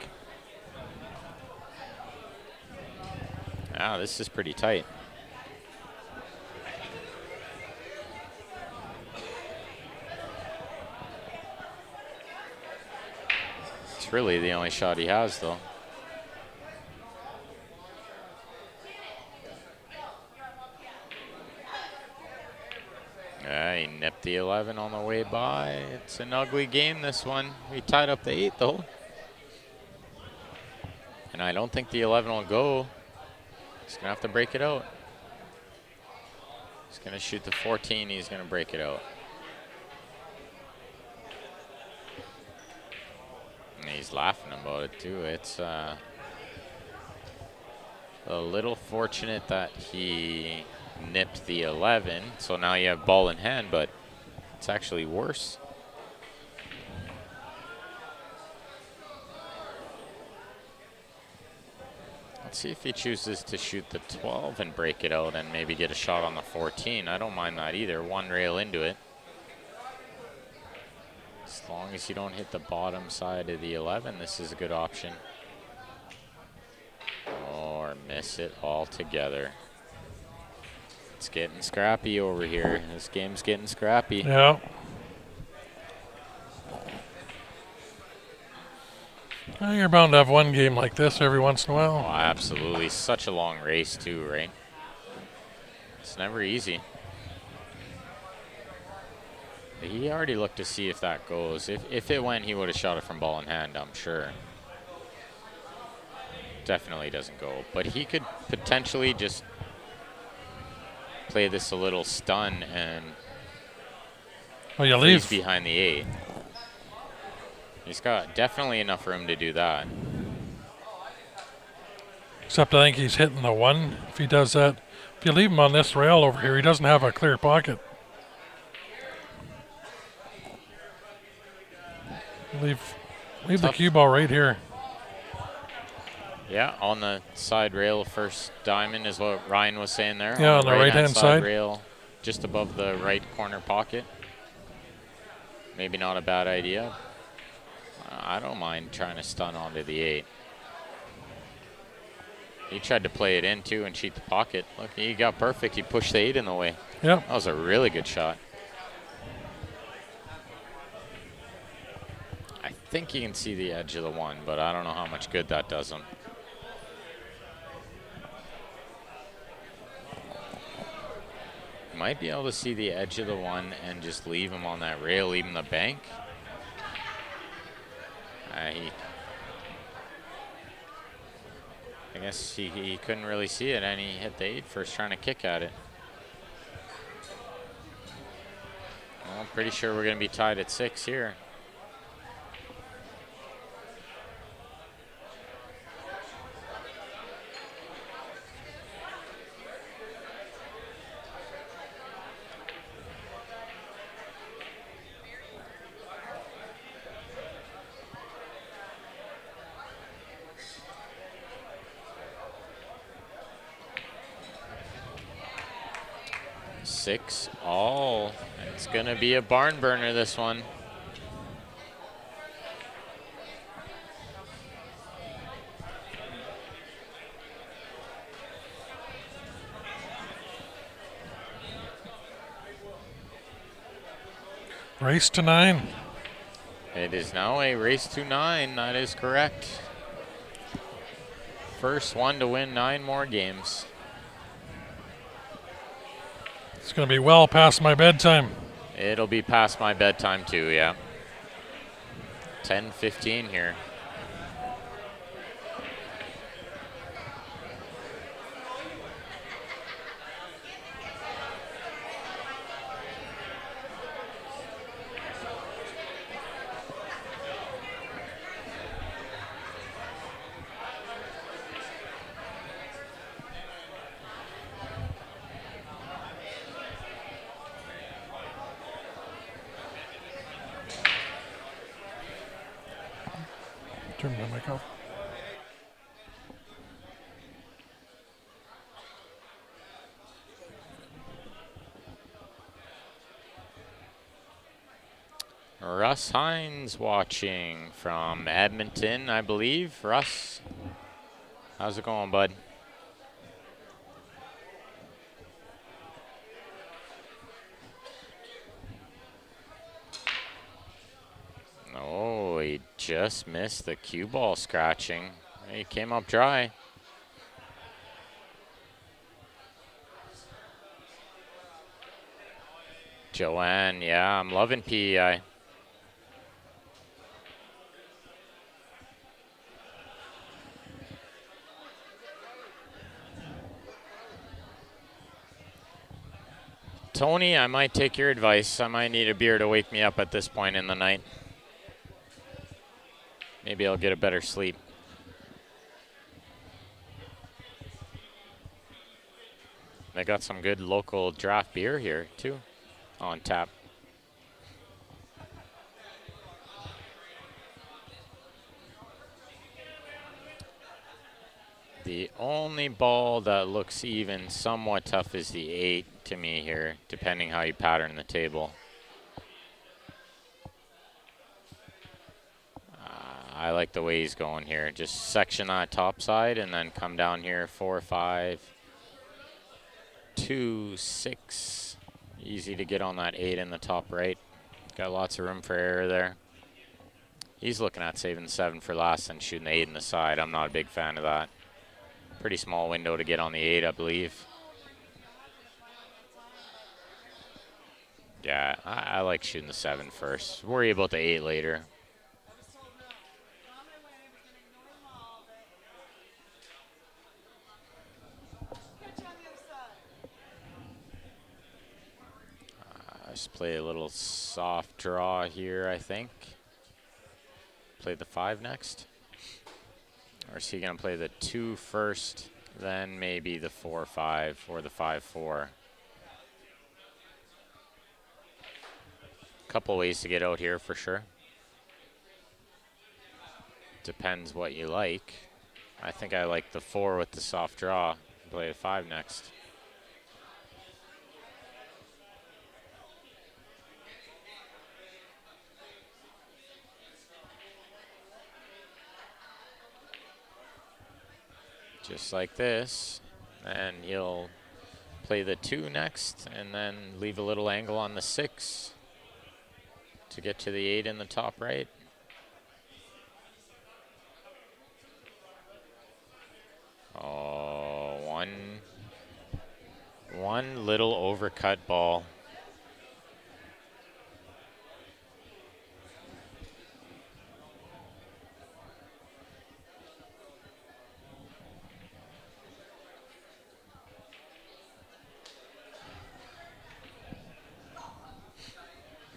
S3: Ah, this is pretty tight. It's really the only shot he has, though. Yeah, he nipped the 11 on the way by. It's an ugly game, this one. We tied up the 8, though. And I don't think the 11 will go. He's going to have to break it out. He's going to shoot the 14. He's going to break it out. And he's laughing about it, too. It's a little fortunate that he nipped the 11. So now you have ball in hand, but it's actually worse. Let's see if he chooses to shoot the 12 and break it out and maybe get a shot on the 14. I don't mind that either. One rail into it. As long as you don't hit the bottom side of the 11, this is a good option. Or miss it altogether. It's getting scrappy over here. This game's getting scrappy.
S4: Yeah. Well, you're bound to have one game like this every once in a while.
S3: Oh, absolutely. Such a long race, too, right? It's never easy. He already looked to see if that goes. If it went, he would have shot it from ball in hand, I'm sure. Definitely doesn't go. But he could potentially just play this a little stun and
S4: well, you
S3: freeze
S4: leave
S3: behind the 8. He's got definitely enough room to do that.
S4: Except I think he's hitting the 1 if he does that. If you leave him on this rail over here, he doesn't have a clear pocket. Leave the cue ball right here.
S3: Yeah, on the side rail, first diamond is what Ryan was saying there.
S4: Yeah, on the right-hand side.
S3: Rail, just above the right corner pocket. Maybe not a bad idea. I don't mind trying to stun onto the 8. He tried to play it in too and cheat the pocket. Look, he got perfect. He pushed the 8 in the way.
S4: Yep.
S3: That was a really good shot. I think you can see the edge of the 1, but I don't know how much good that does him. Might be able to see the edge of the 1 and just leave him on that rail, leave him the bank. I guess he couldn't really see it, and he hit the 8 first trying to kick at it. Well, I'm pretty sure we're going to be tied at 6 here. Six all. It's gonna be a barn burner, this one.
S4: Race to 9.
S3: It is now a race to 9. That is correct. First one to win 9 more games.
S4: It's going to be well past my bedtime.
S3: It'll be past my bedtime too, yeah. 10:15 here.
S4: Turn my mic off.
S3: Russ Hines watching from Edmonton, I believe. Russ, how's it going, bud? Oh, he just missed the cue ball scratching. He came up dry. Joanne, yeah, I'm loving PEI. Tony, I might take your advice. I might need a beer to wake me up at this point in the night. Maybe I'll get a better sleep. They got some good local draft beer here, too, on tap. The only ball that looks even somewhat tough is the 8 to me here, depending how you pattern the table. I like the way he's going here. Just section that top side and then come down here 4, 5, 2, 6. Easy to get on that 8 in the top right. Got lots of room for error there. He's looking at saving the 7 for last and shooting the 8 in the side. I'm not a big fan of that. Pretty small window to get on the 8, I believe. Yeah, I like shooting the 7 first. Worry about the 8 later. Just play a little soft draw here, I think. Play the 5 next. Or is he going to play the 2 first, then maybe the 4, 5, or the 5, 4? Couple ways to get out here for sure. Depends what you like. I think I like the 4 with the soft draw. Play a 5 next. Just like this. And he'll play the 2 next and then leave a little angle on the 6 to get to the 8 in the top right. Oh, one little overcut ball.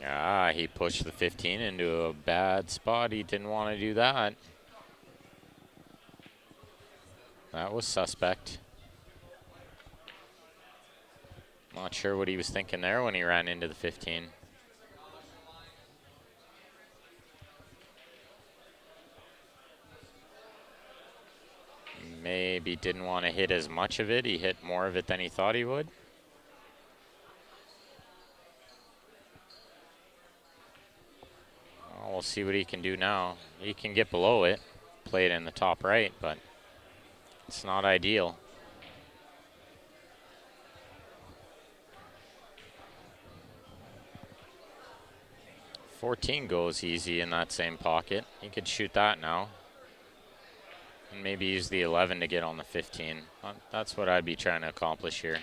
S3: Ah, he pushed the 15 into a bad spot. He didn't want to do that. That was suspect. Not sure what he was thinking there when he ran into the 15. Maybe didn't want to hit as much of it. He hit more of it than he thought he would. Oh, we'll see what he can do now. He can get below it, play it in the top right, but it's not ideal. $14 goes easy in that same pocket. He could shoot that now. And maybe use the 11 to get on the 15. That's what I'd be trying to accomplish here.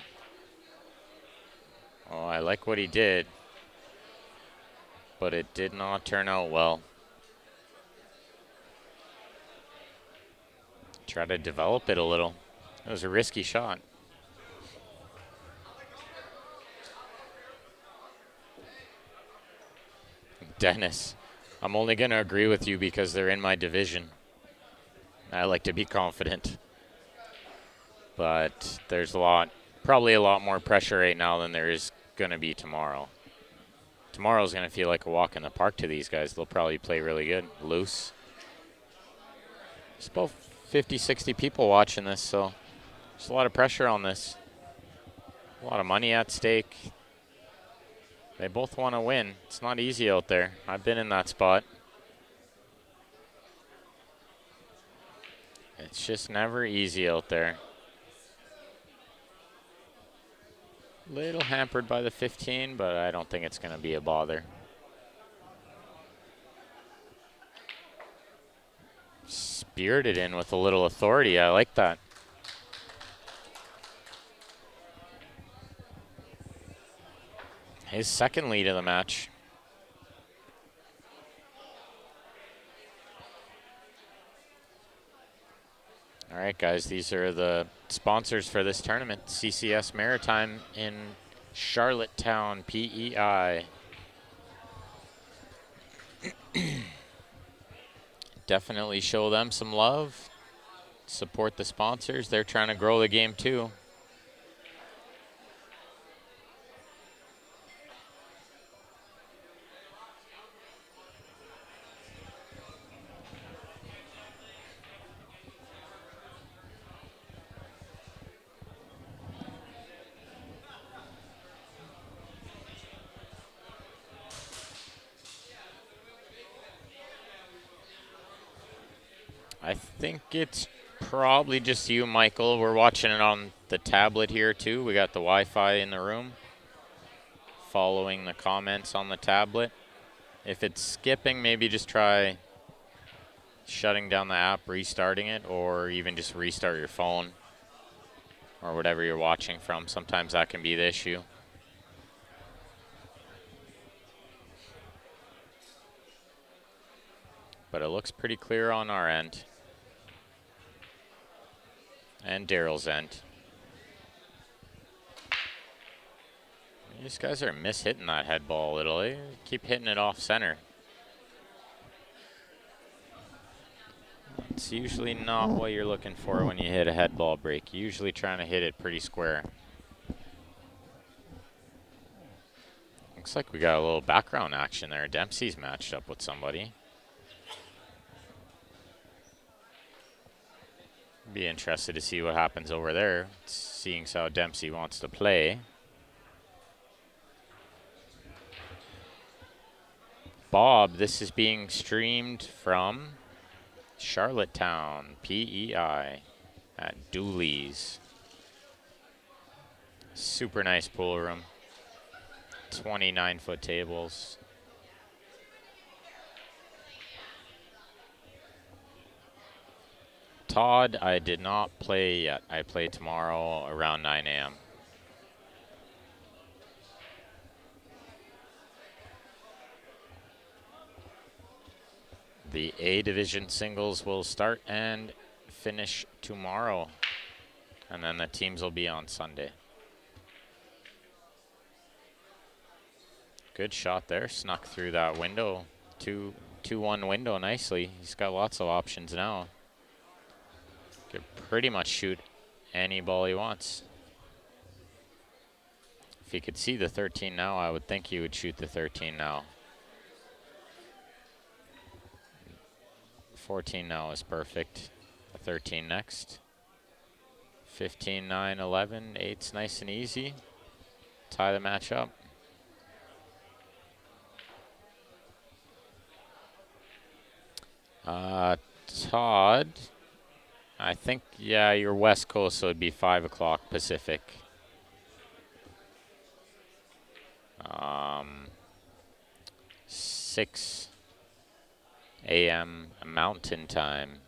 S3: Oh, I like what he did, but it did not turn out well. Try to develop it a little. It was a risky shot. Dennis, I'm only going to agree with you because they're in my division. I like to be confident. But there's probably a lot more pressure right now than there is going to be tomorrow. Tomorrow's going to feel like a walk in the park to these guys. They'll probably play really good, loose. There's about 50, 60 people watching this, so there's a lot of pressure on this. A lot of money at stake. They both want to win. It's not easy out there. I've been in that spot. It's just never easy out there. Little hampered by the 15, but I don't think it's going to be a bother. Spirited in with a little authority. I like that. His second lead of the match. All right, guys, these are the sponsors for this tournament. CCS Maritime in Charlottetown, PEI. Definitely show them some love. Support the sponsors. They're trying to grow the game too. I think it's probably just you, Michael. We're watching it on the tablet here too. We got the Wi-Fi in the room. Following the comments on the tablet. If it's skipping, maybe just try shutting down the app, restarting it, or even just restart your phone or whatever you're watching from. Sometimes that can be the issue. But it looks pretty clear on our end. And Daryl's end. These guys are mishitting that head ball a little. They keep hitting it off center. It's usually not what you're looking for when you hit a head ball break. You're usually trying to hit it pretty square. Looks like we got a little background action there. Dempsey's matched up with somebody. Be interested to see what happens over there, seeing how Dempsey wants to play. Bob, this is being streamed from Charlottetown, PEI, at Dooley's. Super nice pool room. 29-foot tables. Todd, I did not play yet. I play tomorrow around 9 a.m. The A Division singles will start and finish tomorrow. And then the teams will be on Sunday. Good shot there. Snuck through that window. 2-1 window nicely. He's got lots of options now. Could pretty much shoot any ball he wants. If he could see the 13 now, I would think he would shoot the 13 now. 14 now is perfect. 13 next. 15, 9, 11. 8's nice and easy. Tie the match up. Todd, I think, yeah, you're West Coast, so it'd be 5 o'clock Pacific. 6 a.m. Mountain Time.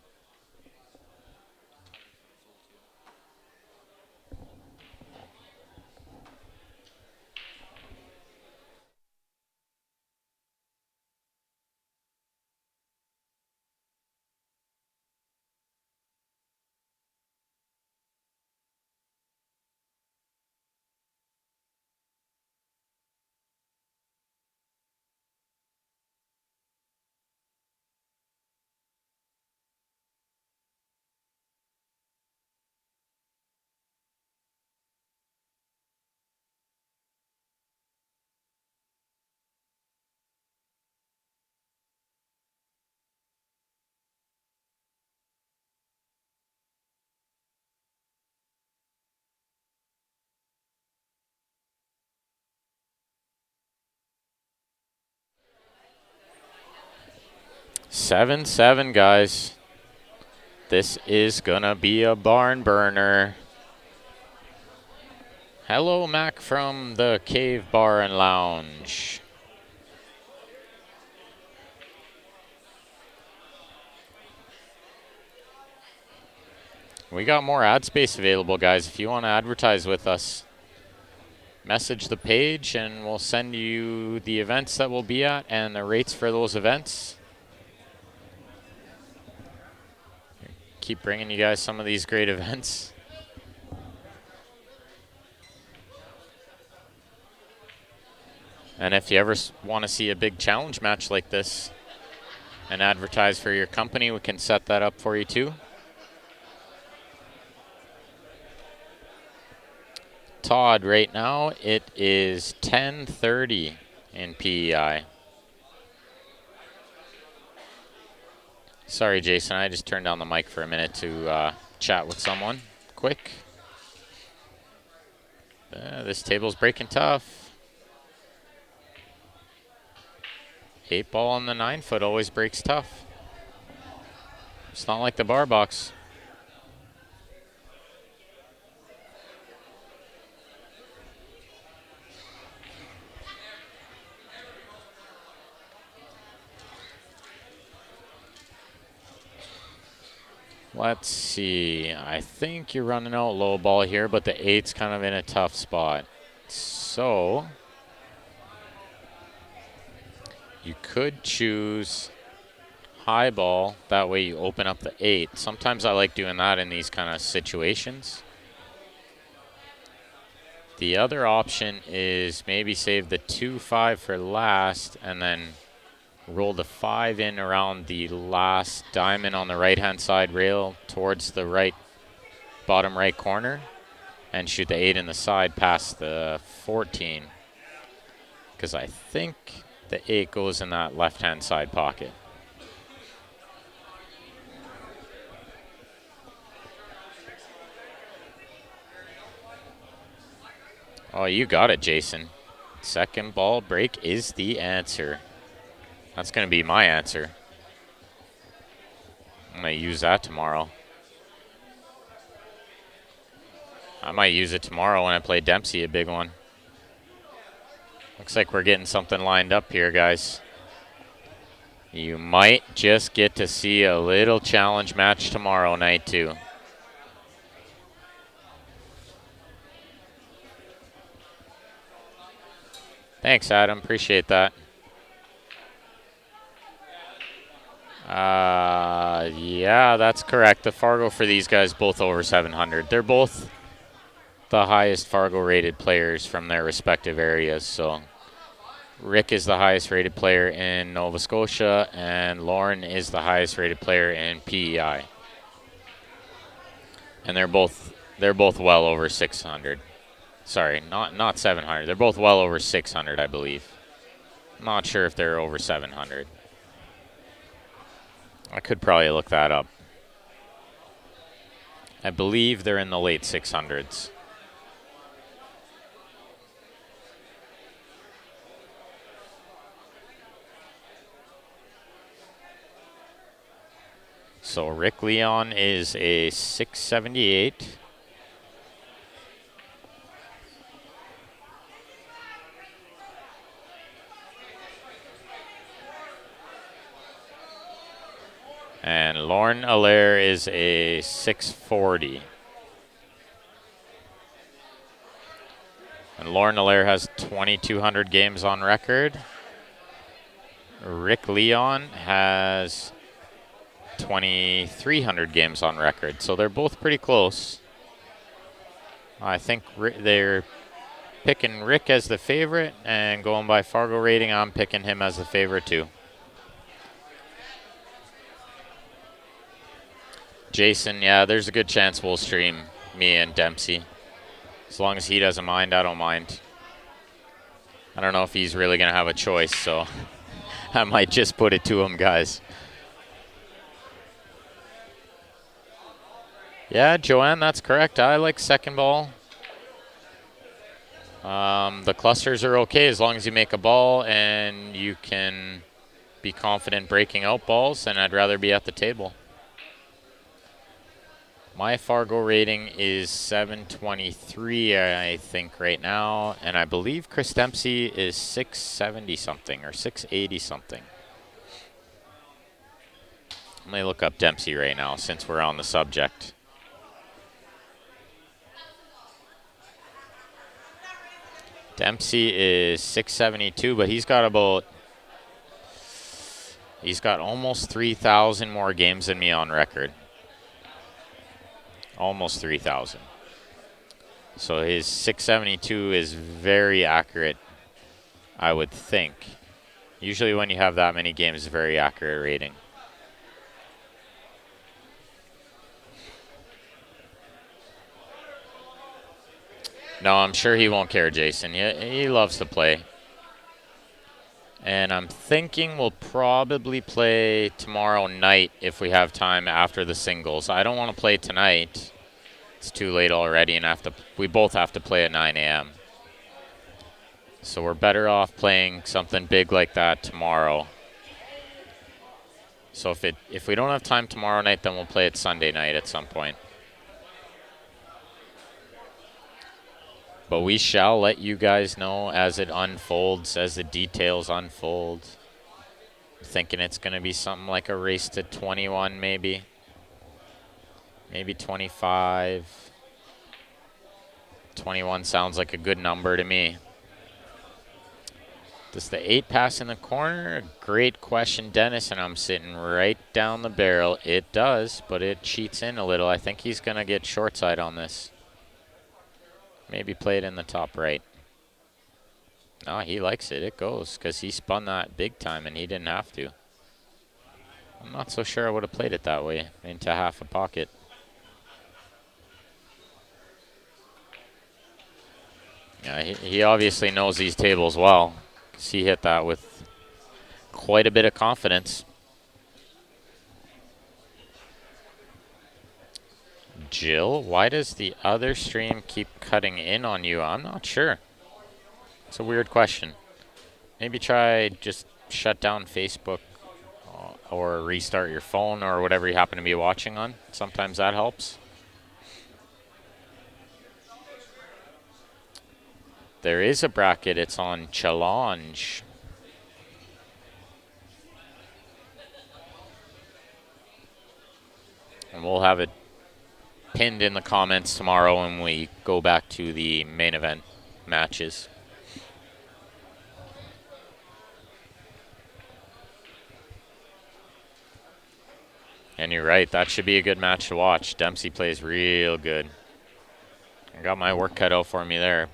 S3: Seven, guys. This is gonna be a barn burner. Hello, Mac from the Cave Bar and Lounge. We got more ad space available, guys. If you want to advertise with us, message the page and we'll send you the events that we'll be at and the rates for those events. Keep bringing you guys some of these great events. And if you ever want to see a big challenge match like this and advertise for your company, we can set that up for you too. Todd, right now it is 10:30 in PEI. Sorry, Jason, I just turned down the mic for a minute to chat with someone quick. This table's breaking tough. 8 ball on the 9-foot always breaks tough. It's not like the bar box. Let's see. I think you're running out low ball here, but the 8's kind of in a tough spot. So you could choose high ball. That way you open up the 8. Sometimes I like doing that in these kind of situations. The other option is maybe save the 2-5 for last and then roll the 5 in around the last diamond on the right-hand side rail towards the right, bottom right corner, and shoot the 8 in the side past the 14. Because I think the 8 goes in that left-hand side pocket. Oh, you got it, Jason. Second ball break is the answer. That's going to be my answer. I'm going to use that tomorrow. I might use it tomorrow when I play Dempsey, a big one. Looks like we're getting something lined up here, guys. You might just get to see a little challenge match tomorrow night, too. Thanks, Adam. Appreciate that. Yeah, that's correct. The Fargo for these guys, both over 700. They're both the highest Fargo rated players from their respective areas. So Rick is the highest rated player in Nova Scotia, and Lorne is the highest rated player in PEI. And they're both well over 600. Sorry, not 700. They're both well over 600, I believe. Not sure if they're over 700. I could probably look that up. I believe they're in the late 600s. So Rick Leon is a 678. And Lorne Allaire is a 640. And Lorne Allaire has 2,200 games on record. Rick Leon has 2,300 games on record. So they're both pretty close. I think they're picking Rick as the favorite, and going by Fargo rating, I'm picking him as the favorite too. Jason, yeah, there's a good chance we'll stream me and Dempsey. As long as he doesn't mind, I don't mind. I don't know if he's really going to have a choice, so I might just put it to him, guys. Yeah, Joanne, that's correct. I like second ball. The clusters are okay as long as you make a ball and you can be confident breaking out balls, and I'd rather be at the table. My Fargo rating is 723, I think, right now. And I believe Chris Dempsey is 670 something or 680 something. Let me look up Dempsey right now since we're on the subject. Dempsey is 672, but he's got almost 3,000 more games than me on record. Almost 3,000. So his 672 is very accurate, I would think. Usually when you have that many games, it's a very accurate rating. No, I'm sure he won't care, Jason. He loves to play. And I'm thinking we'll probably play tomorrow night if we have time after the singles. I don't want to play tonight. It's too late already, and we both have to play at 9 a.m. So we're better off playing something big like that tomorrow. So if we don't have time tomorrow night, then we'll play it Sunday night at some point. But we shall let you guys know as it unfolds, as the details unfold. I'm thinking it's going to be something like a race to 21 maybe. Maybe 25. 21 sounds like a good number to me. Does the 8 pass in the corner? Great question, Dennis, and I'm sitting right down the barrel. It does, but it cheats in a little. I think he's going to get short side on this. Maybe play it in the top right. No, he likes it. It goes because he spun that big time and he didn't have to. I'm not so sure I would have played it that way into half a pocket. Yeah, he obviously knows these tables well because he hit that with quite a bit of confidence. Jill, why does the other stream keep cutting in on you? I'm not sure. It's a weird question. Maybe try just shut down Facebook or restart your phone or whatever you happen to be watching on. Sometimes that helps. There is a bracket. It's on Challenge. And we'll have it pinned in the comments tomorrow when we go back to the main event matches. And you're right, that should be a good match to watch. Dempsey plays real good. I got my work cut out for me there.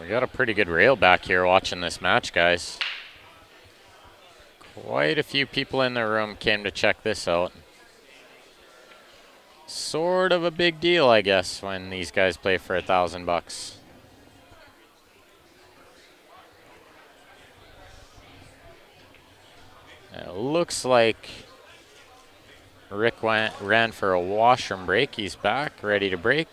S3: We got a pretty good rail back here watching this match, guys. Quite a few people in the room came to check this out. Sort of a big deal, I guess, when these guys play for $1,000. It looks like Rick ran for a washroom break. He's back, ready to break.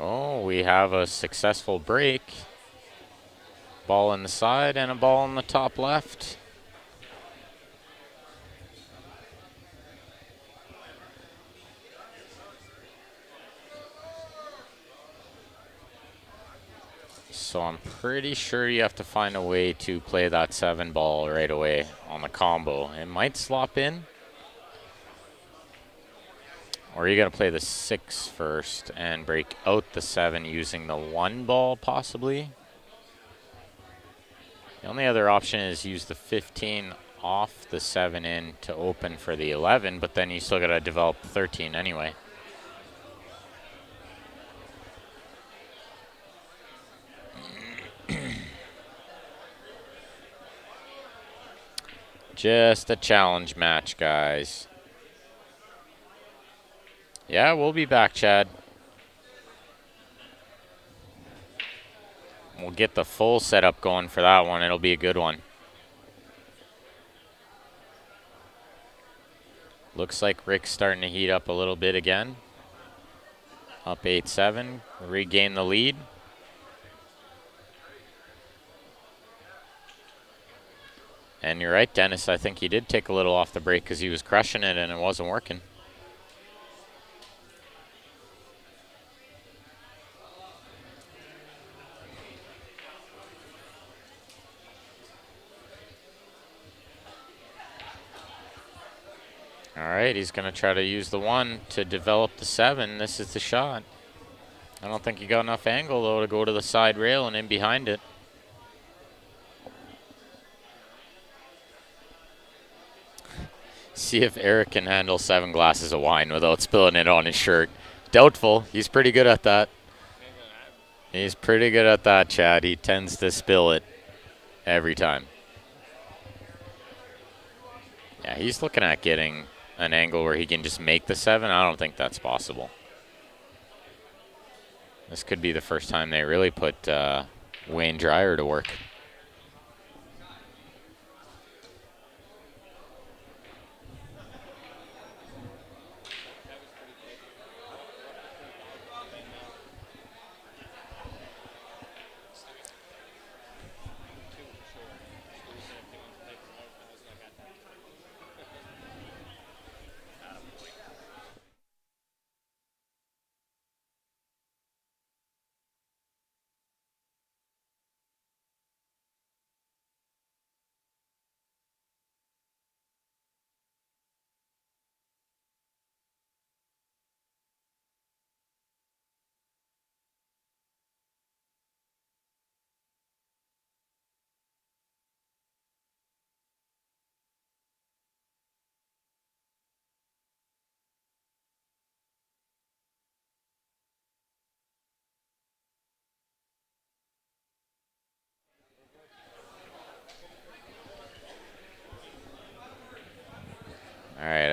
S3: Oh, we have a successful break. Ball in the side and a ball in the top left. So I'm pretty sure you have to find a way to play that 7 ball right away on the combo. It might slop in. Or you got to play the 6 first and break out the 7 using the 1 ball possibly. The only other option is use the 15 off the 7 in to open for the 11, but then you still got to develop the 13 anyway. Just a challenge match, guys. Yeah, we'll be back, Chad. We'll get the full setup going for that one. It'll be a good one. Looks like Rick's starting to heat up a little bit again. Up 8-7, regain the lead. And you're right, Dennis, I think he did take a little off the break because he was crushing it and it wasn't working. All right, he's going to try to use the 1 to develop the 7. This is the shot. I don't think he got enough angle, though, to go to the side rail and in behind it. See if Eric can handle 7 glasses of wine without spilling it on his shirt. Doubtful. He's pretty good at that. He's pretty good at that, Chad. He tends to spill it every time. Yeah, he's looking at getting an angle where he can just make the 7. I don't think that's possible. This could be the first time they really put Wayne Dreyer to work.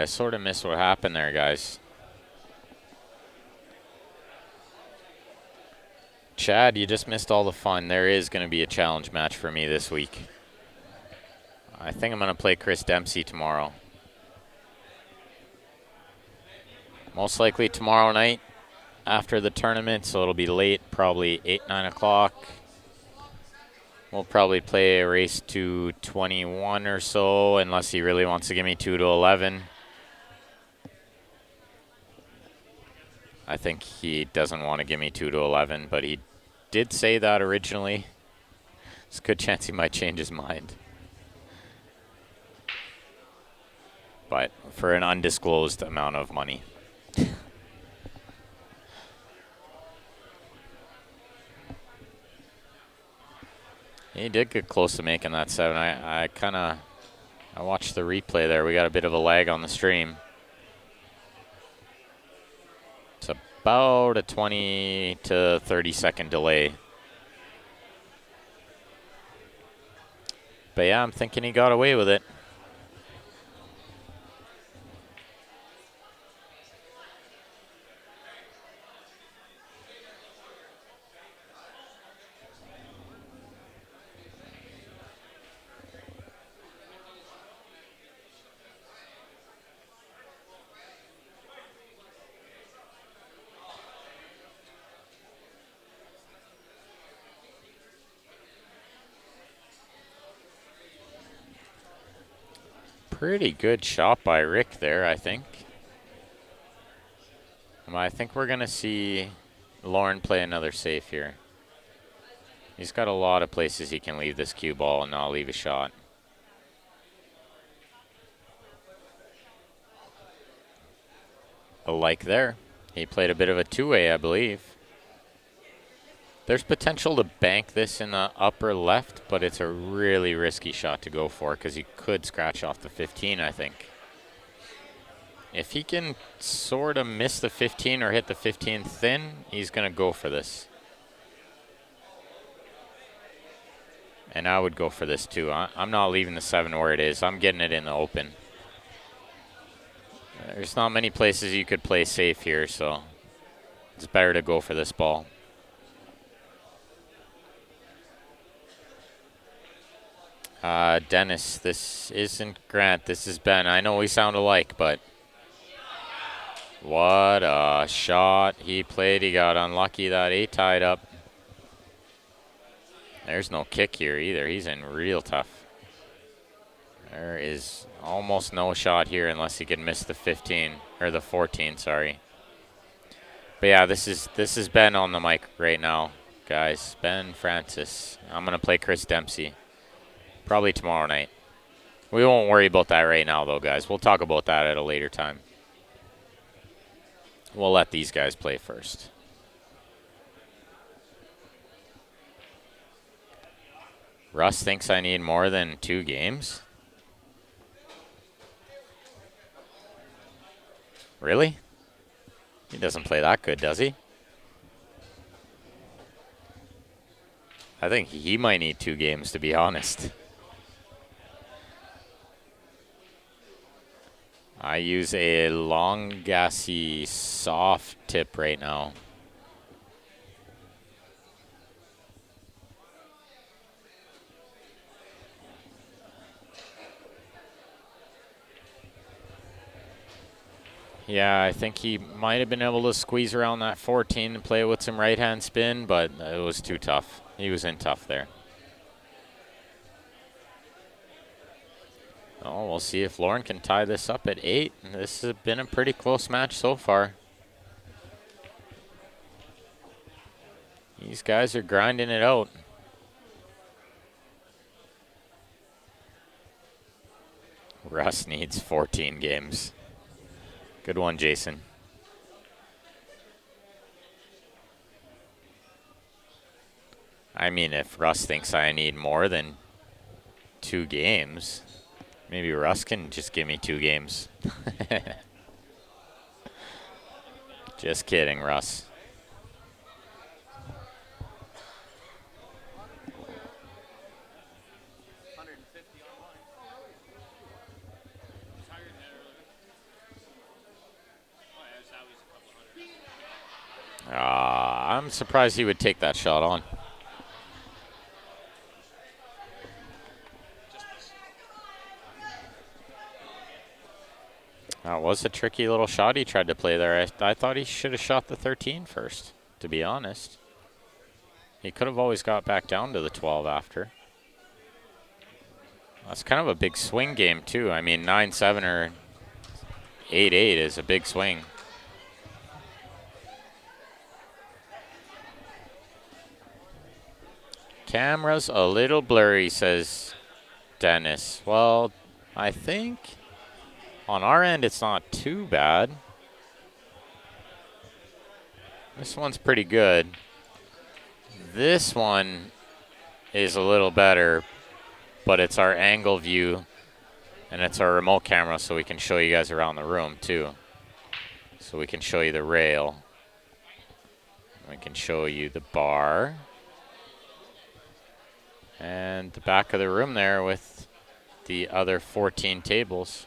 S3: I sort of missed what happened there, guys. Chad, you just missed all the fun. There is going to be a challenge match for me this week. I think I'm going to play Chris Dempsey tomorrow. Most likely tomorrow night after the tournament, so it'll be late, probably 8, 9 o'clock. We'll probably play a race to 21 or so, unless he really wants to give me 2 to 11. I think he doesn't want to give me 2 to 11, but he did say that originally. There's a good chance he might change his mind. But for an undisclosed amount of money. He did get close to making that 7. I watched the replay there. We got a bit of a lag on the stream. It's about a 20 to 30 second delay. But yeah, I'm thinking he got away with it. Pretty good shot by Rick there, I think. I think we're going to see Lorne play another safe here. He's got a lot of places he can leave this cue ball and not leave a shot. A like there. He played a bit of a two-way, I believe. There's potential to bank this in the upper left, but it's a really risky shot to go for because he could scratch off the 15, I think. If he can sort of miss the 15 or hit the 15 thin, he's going to go for this. And I would go for this too. I'm not leaving the 7 where it is. I'm getting it in the open. There's not many places you could play safe here, so it's better to go for this ball. Dennis, this isn't Grant, this is Ben. I know we sound alike, but what a shot he played. He got unlucky that 8 tied up. There's no kick here either. He's in real tough. There is almost no shot here unless he can miss the 15, or the 14, sorry. But yeah, this is Ben on the mic right now, guys. Ben Francis. I'm going to play Chris Dempsey. Probably tomorrow night. We won't worry about that right now, though, guys. We'll talk about that at a later time. We'll let these guys play first. Russ thinks I need more than 2 games. Really? He doesn't play that good, does he? I think he might need 2 games, to be honest. I use a long gassy soft tip right now. Yeah, I think he might have been able to squeeze around that 14 and play with some right-hand spin, but it was too tough. He was in tough there. Oh, we'll see if Lorne can tie this up at 8. This has been a pretty close match so far. These guys are grinding it out. Russ needs 14 games. Good one, Jason. I mean, if Russ thinks I need more than 2 games, maybe Russ can just give me 2 games. Just kidding, Russ. I'm surprised he would take that shot on. That was a tricky little shot he tried to play there. I thought he should have shot the 13 first, to be honest. He could have always got back down to the 12 after. That's kind of a big swing game, too. I mean, 9-7 or 8-8 is a big swing. Camera's a little blurry, says Dennis. Well, I think on our end it's not too bad. This one's pretty good. This one is a little better, but it's our angle view and it's our remote camera, so we can show you guys around the room too. So we can show you the rail. We can show you the bar. And the back of the room there with the other 14 tables.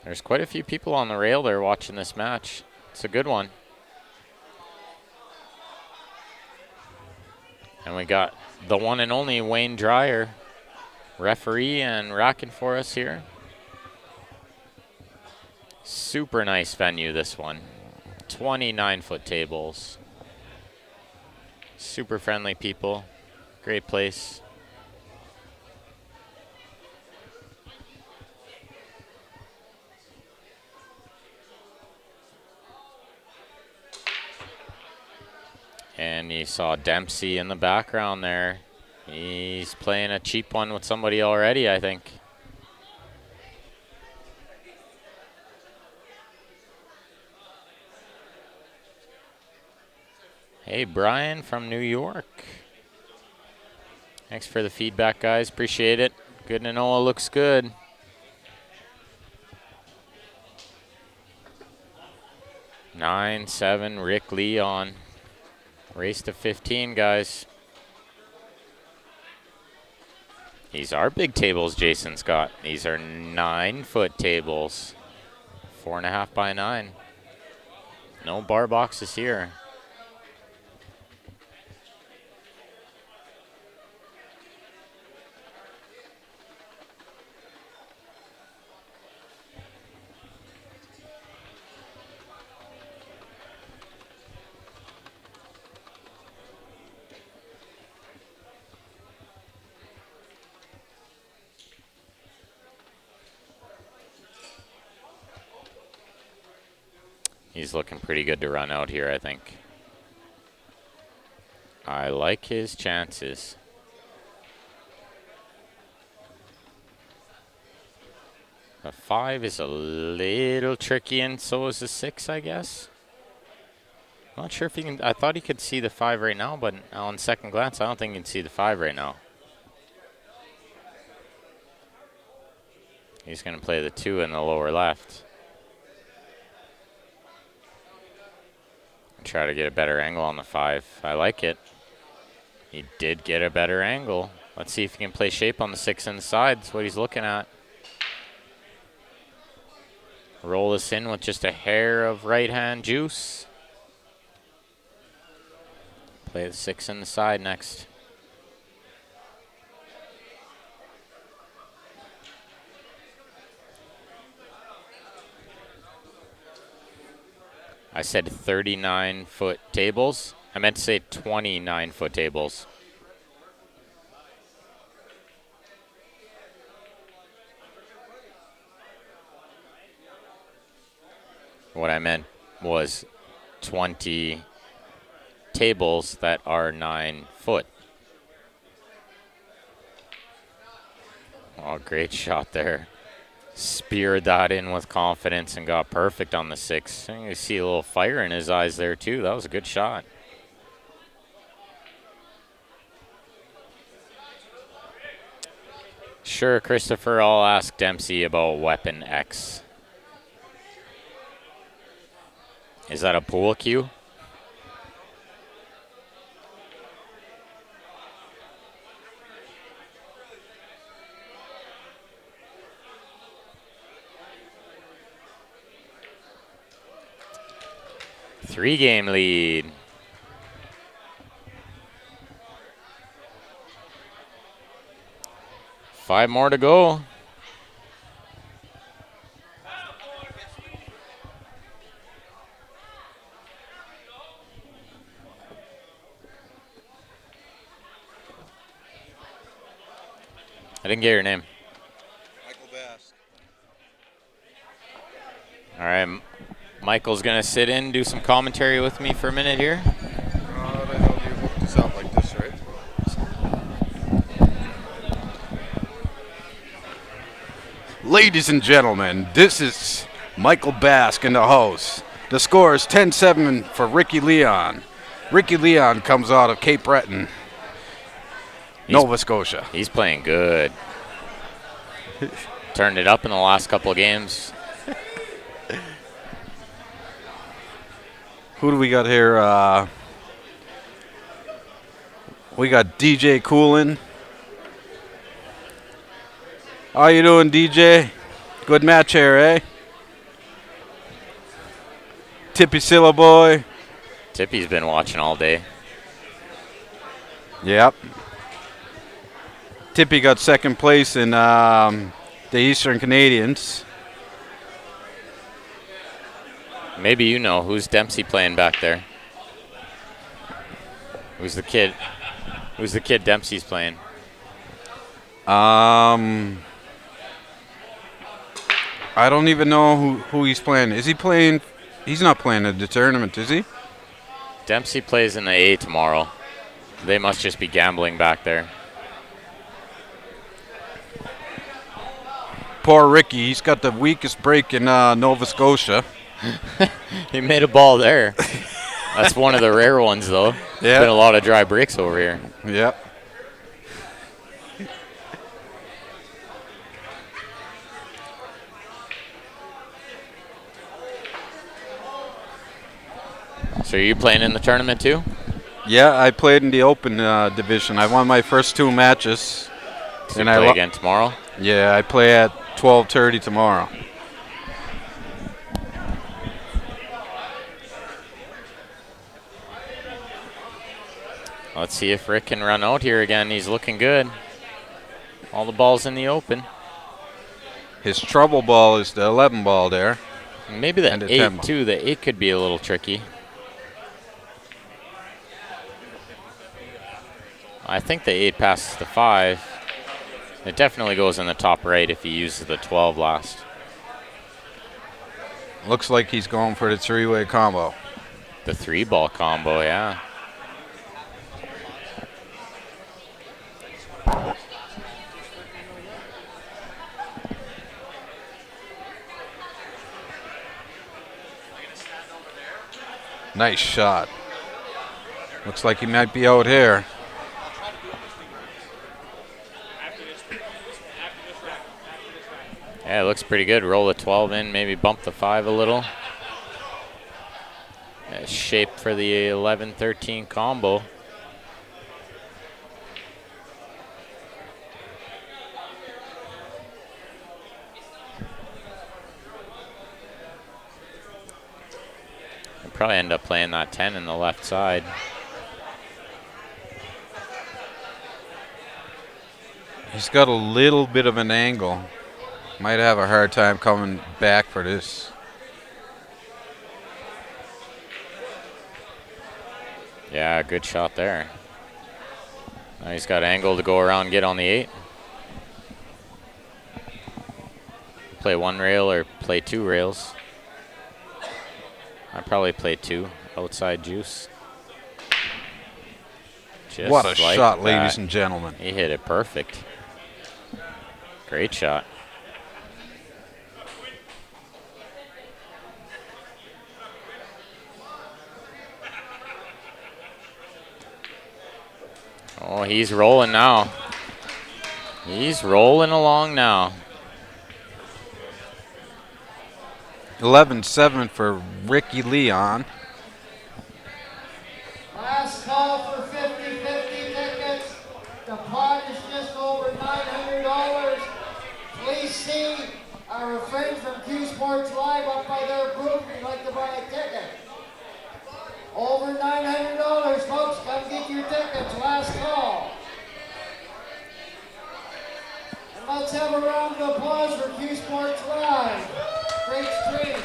S3: There's quite a few people on the rail there watching this match. It's a good one. And we got the one and only Wayne Dreyer, referee and racking for us here. Super nice venue, this one. 29-foot tables. Super friendly people. Great place. And you saw Dempsey in the background there. He's playing a cheap one with somebody already, I think. Hey, Brian from New York. Thanks for the feedback, guys. Appreciate it. Good to know it looks good. Nine, 7, Rick Lee on. Race to 15, guys. These are big tables Jason's got. These are 9-foot tables. 4.5 by 9. No bar boxes here. He's looking pretty good to run out here, I think. I like his chances. The 5 is a little tricky, and so is the 6, I guess. Not sure if he can. I thought he could see the 5 right now, but on second glance, I don't think he can see the 5 right now. He's going to play the 2 in the lower left. Try to get a better angle on the 5. I like it. He did get a better angle. Let's see if he can play shape on the 6 inside. That's what he's looking at. Roll this in with just a hair of right-hand juice. Play the 6 in the side next. I said 39-foot tables. I meant to say 29-foot tables. What I meant was 20 tables that are 9 foot. Oh, great shot there. Speared that in with confidence and got perfect on the 6. And you see a little fire in his eyes there too. That was a good shot. Sure, Christopher, I'll ask Dempsey about Weapon X. Is that a pool cue? 3-game lead. Five more to go. I didn't get your name.
S8: Michael Bass.
S3: All right, Michael's gonna sit in, do some commentary with me for a minute here.
S8: How the hell do you hook this up like this, right? Ladies and gentlemen, this is Michael Bask in the house. The score is 10-7 for Ricky Leon. Ricky Leon comes out of Cape Breton, Nova Scotia.
S3: He's playing good. Turned it up in the last couple of games.
S8: Who do we got here? We got DJ Coolin. How you doing, DJ? Good match here, eh? Tippy Silla boy.
S3: Tippy's been watching all day.
S8: Yep. Tippy got second place in the Eastern Canadians.
S3: Maybe you know, who's Dempsey playing back there? Who's the kid? Who's the kid Dempsey's playing?
S8: I don't even know who he's playing. Is he playing? He's not playing at the tournament, is he?
S3: Dempsey plays in the A tomorrow. They must just be gambling back there.
S8: Poor Ricky. He's got the weakest break in Nova Scotia.
S3: He made a ball there. That's one of the rare ones, though.
S8: Yeah.
S3: Been a lot of dry breaks over here.
S8: Yep.
S3: So are you playing in the tournament too?
S8: Yeah, I played in the Open division. I won my first 2 matches.
S3: So you play again tomorrow?
S8: Yeah, I play at 12:30 tomorrow.
S3: Let's see if Rick can run out here again. He's looking good. All the balls in the open.
S8: His trouble ball is the 11 ball there.
S3: Maybe the
S8: And the
S3: 8
S8: 10 ball.
S3: too. The 8 could be a little tricky. I think the 8 passes the 5. It definitely goes in the top right if he uses the 12 last.
S8: Looks like he's going for the 3-way combo.
S3: The 3-ball combo, yeah.
S8: Nice shot. Looks like he might be out here.
S3: Yeah, it looks pretty good. Roll the 12 in, maybe bump the 5 a little. Yeah, shape for the 11-13 combo. I'll probably end up playing that 10 in the left side.
S8: He's got a little bit of an angle. Might have a hard time coming back for this.
S3: Yeah, good shot there. Now he's got angle to go around and get on the 8. Play 1 rail or play 2 rails. I'd probably play 2. Outside juice. Just
S8: What a
S3: like
S8: shot,
S3: that.
S8: ladies and gentlemen.
S3: He hit it perfect. Great shot. Oh, he's rolling now. He's rolling along now.
S8: 11-7 for Ricky Leon.
S9: Last call for 50-50 tickets. The pot is just over $900. Please see our friends from Q Sports Live up by their booth if you'd like to buy a ticket. Over $900, folks. Come get your tickets. Last call. And let's have a round of applause for Q Sports Live. Great stream.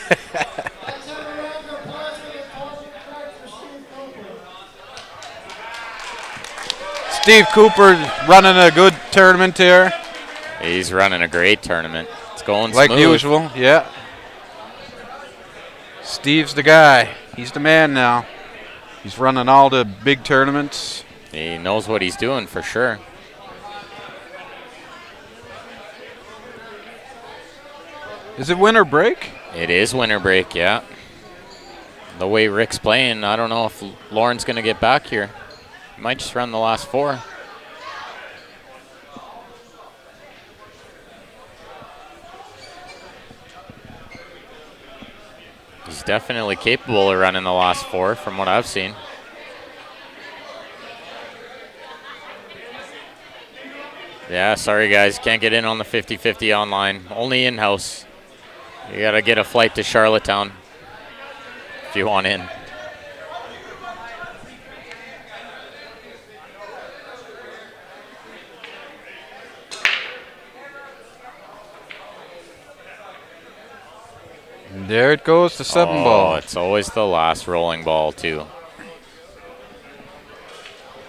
S9: Let's have a round of applause for the closing remarks for Steve Cooper.
S8: Steve Cooper running a good tournament here.
S3: He's running a great tournament. It's going
S8: Like
S3: smooth.
S8: usual, yeah. Steve's the guy. He's the man now. He's running all the big tournaments.
S3: He knows what he's doing for sure.
S8: Is it winter break?
S3: It is winter break, yeah. The way Rick's playing, I don't know if Lorne's going to get back here. He might just run the last 4. He's definitely capable of running the last 4 from what I've seen. Yeah, sorry guys, can't get in on the 50-50 online. Only in-house. You gotta get a flight to Charlottetown if you want in.
S8: And there it goes, the 7
S3: Oh,
S8: ball.
S3: it's always the last rolling ball too.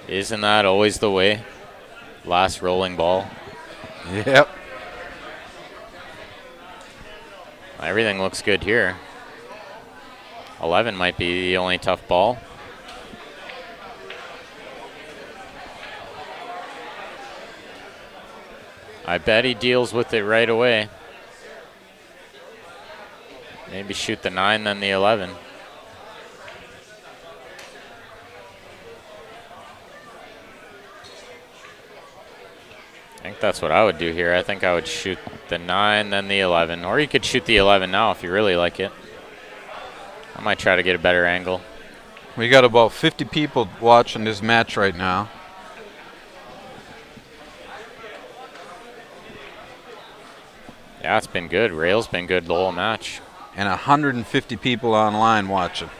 S3: Isn't that always the way? Last rolling ball.
S8: Yep.
S3: Everything looks good here. 11 might be the only tough ball. I bet he deals with it right away. Maybe shoot the 9, then the 11. I think that's what I would do here. I think I would shoot the 9, then the 11. Or you could shoot the 11 now if you really like it. I might try to get a better angle.
S8: We got about 50 people watching this match right now.
S3: Yeah, it's been good. Rail's been good the whole match.
S8: And 150 people online watching.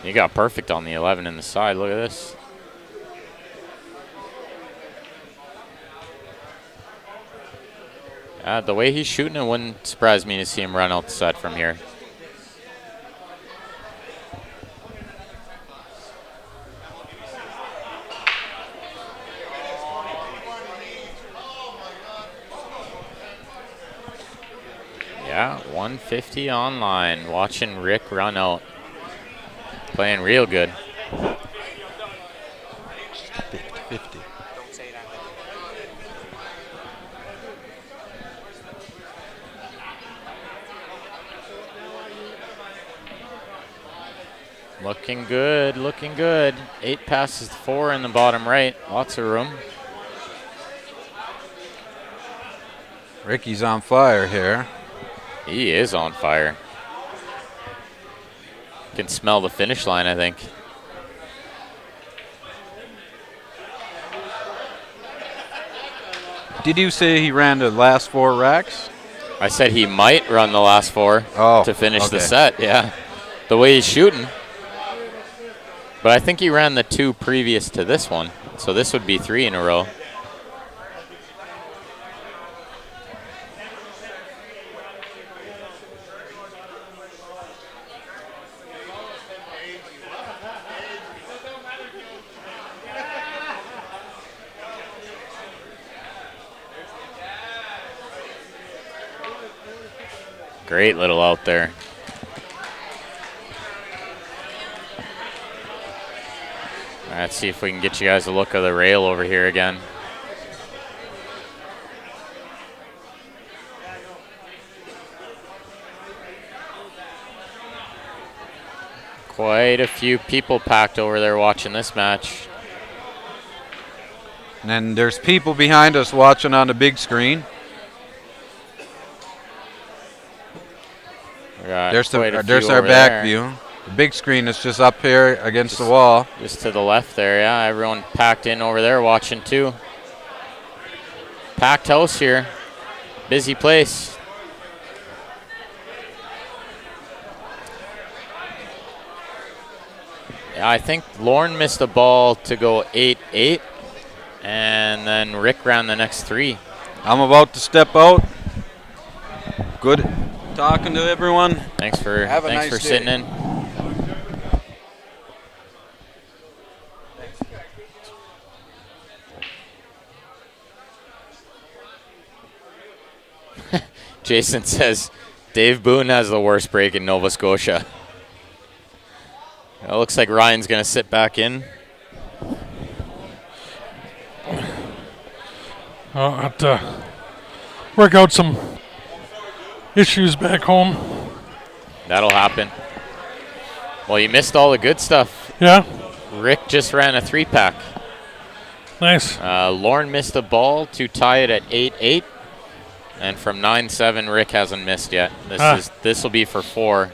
S3: You got perfect on the 11 in the side. Look at this. The way he's shooting, it wouldn't surprise me to see him run out the set from here. Yeah, 150 online. Watching Rick run out. Playing real good.
S8: 50.
S3: Looking good, looking good. 8 passes to 4 in the bottom right. Lots of room.
S8: Ricky's on fire here.
S3: He is on fire. Can smell the finish line, I think.
S8: Did you say he ran the last 4 racks?
S3: I said he might run the last 4 to finish the set, yeah. The way he's shooting. But I think he ran the 2 previous to this one. So this would be 3 in a row. Great little out there. Let's see if we can get you guys a look of the rail over here again. Quite a few people packed over there watching this match.
S8: And then there's people behind us watching on the big screen. There's our back view. The big screen is just up here against the wall.
S3: Just to the left there, yeah. Everyone packed in over there watching too. Packed house here. Busy place. Yeah, I think Lorne missed a ball to go 8-8, and then Rick ran the next 3.
S8: I'm about to step out. Good talking to everyone.
S3: Thanks for
S8: Have a nice day.
S3: sitting in. Jason says Dave Boone has the worst break in Nova Scotia. It looks like Ryan's going to sit back in.
S4: I'll have to work out some issues back home.
S3: That'll happen. Well, you missed all the good stuff.
S4: Yeah.
S3: Rick just ran a 3-pack.
S4: Nice.
S3: Lorne missed a ball to tie it at 8-8. And from 9-7, Rick hasn't missed yet. This will be for 4.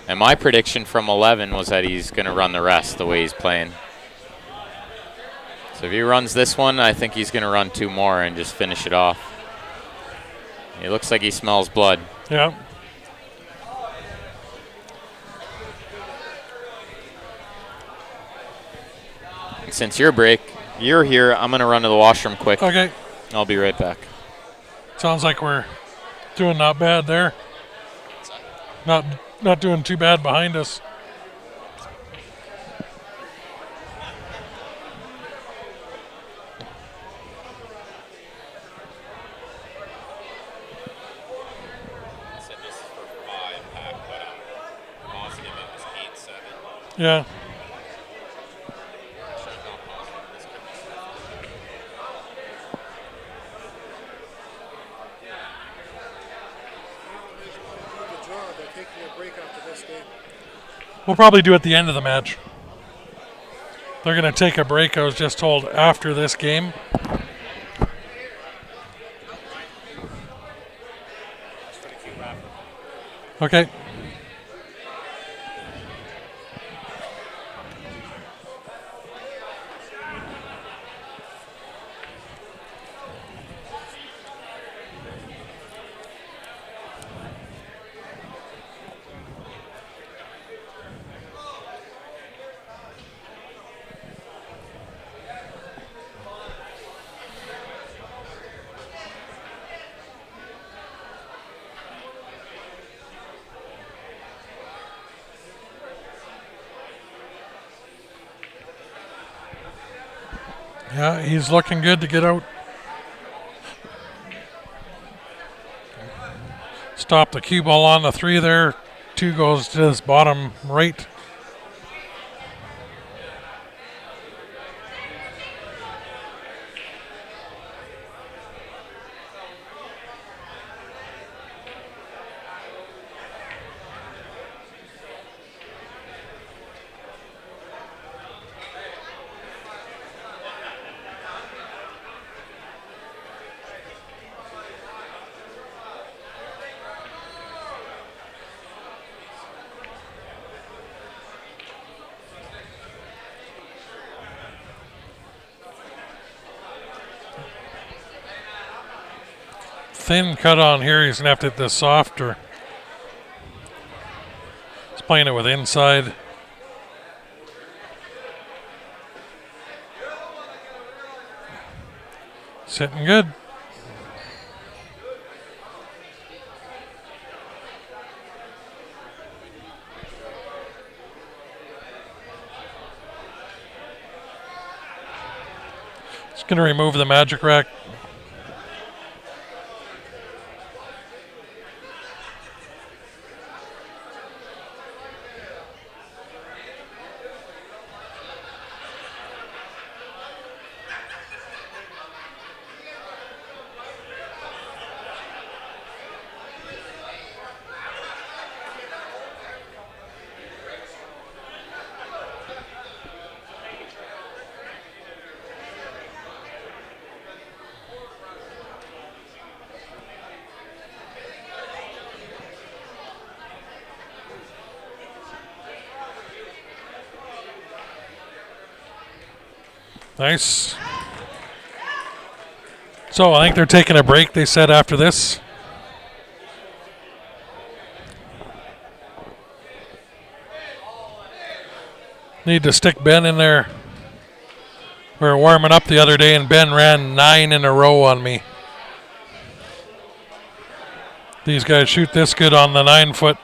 S3: And my prediction from 11 was that he's going to run the rest the way he's playing. So if he runs this one, I think he's going to run 2 more and just finish it off. It looks like he smells blood.
S4: Yeah.
S3: Since you're here, I'm going to run to the washroom quick.
S4: Okay.
S3: I'll be right back.
S4: Sounds like we're doing not bad there. Not doing too bad behind us. Yeah. We'll probably do it at the end of the match. They're going to take a break, I was just told, after this game. Okay. Yeah, he's looking good to get out. Stop the cue ball on the 3 there. 2 goes to his bottom right. Thin cut on here. He's going to have to hit this softer. He's playing it with inside. Sitting good. Just going to remove the magic rack. Nice. So I think they're taking a break, they said, after this. Need to stick Ben in there. We were warming up the other day and Ben ran 9 in a row on me. These guys shoot this good on the 9-foot.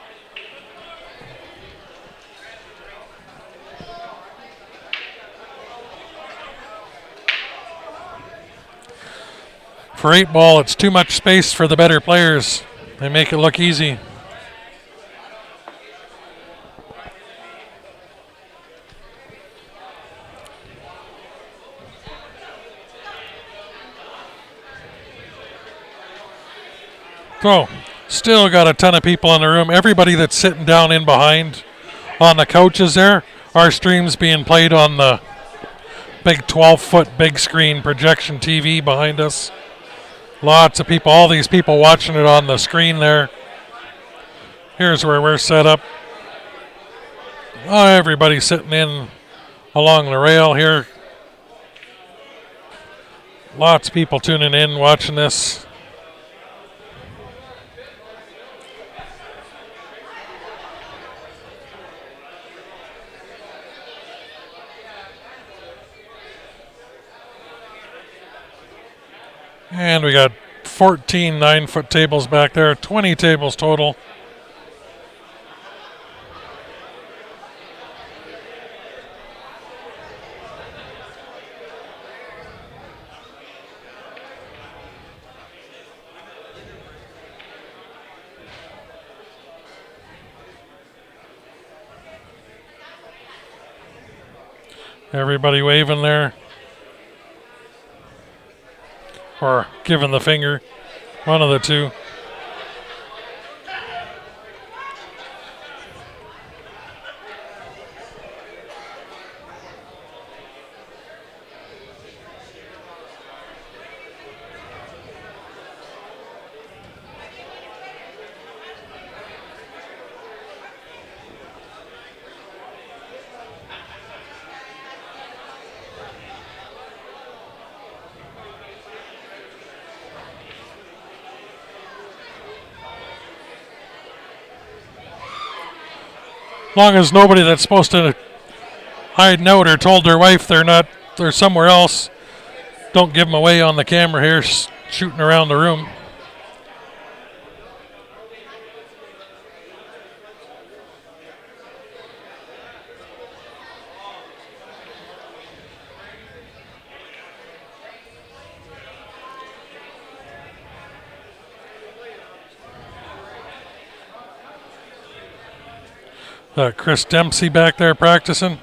S4: For 8-ball, it's too much space for the better players. They make it look easy. So, still got a ton of people in the room. Everybody that's sitting down in behind on the couches there, our stream's being played on the big 12-foot big screen projection TV behind us. Lots of people, all these people watching it on the screen there. Here's where we're set up. Oh, everybody's sitting in along the rail here. Lots of people tuning in, watching this. And we got 14 9-foot tables back there, 20 tables total. Everybody waving there. Or giving the finger. One of the two. Long as nobody that's supposed to hide out or told their wife they're somewhere else, don't give them away on the camera here shooting around the room. Chris Dempsey back there practicing.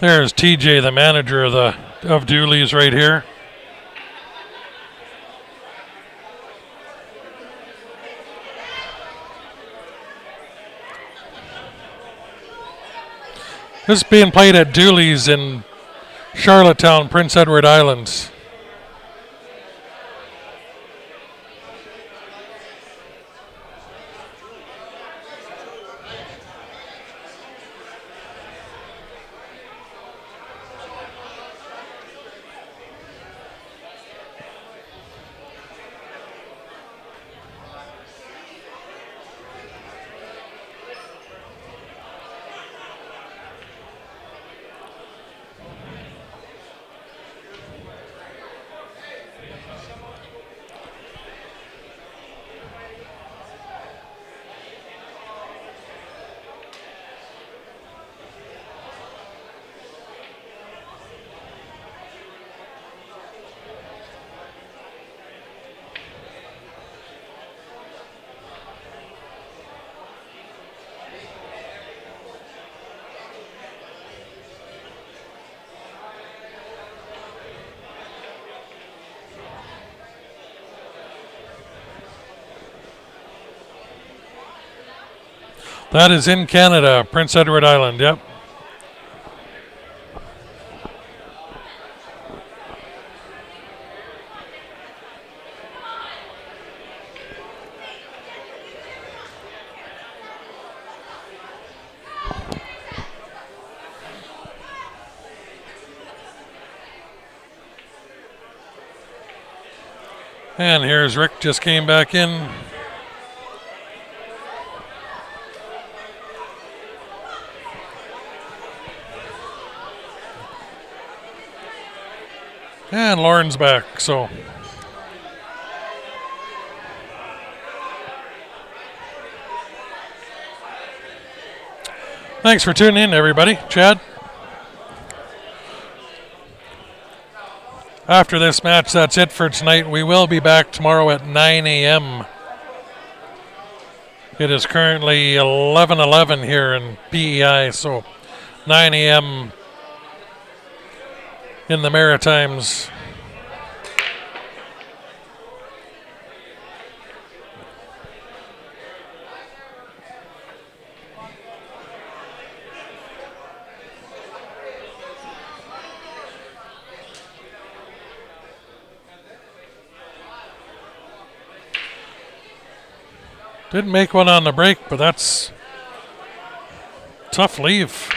S4: There's TJ, the manager of Dooley's right here. This is being played at Dooley's in Charlottetown, Prince Edward Islands. That is in Canada, Prince Edward Island, yep. And here's Rick, just came back in. And Lorne's back, so. Thanks for tuning in, everybody. Chad? After this match, that's it for tonight. We will be back tomorrow at 9 a.m. It is currently 11:11 here in PEI, so 9 a.m. in the Maritimes. Didn't make one on the break, but that's tough leave.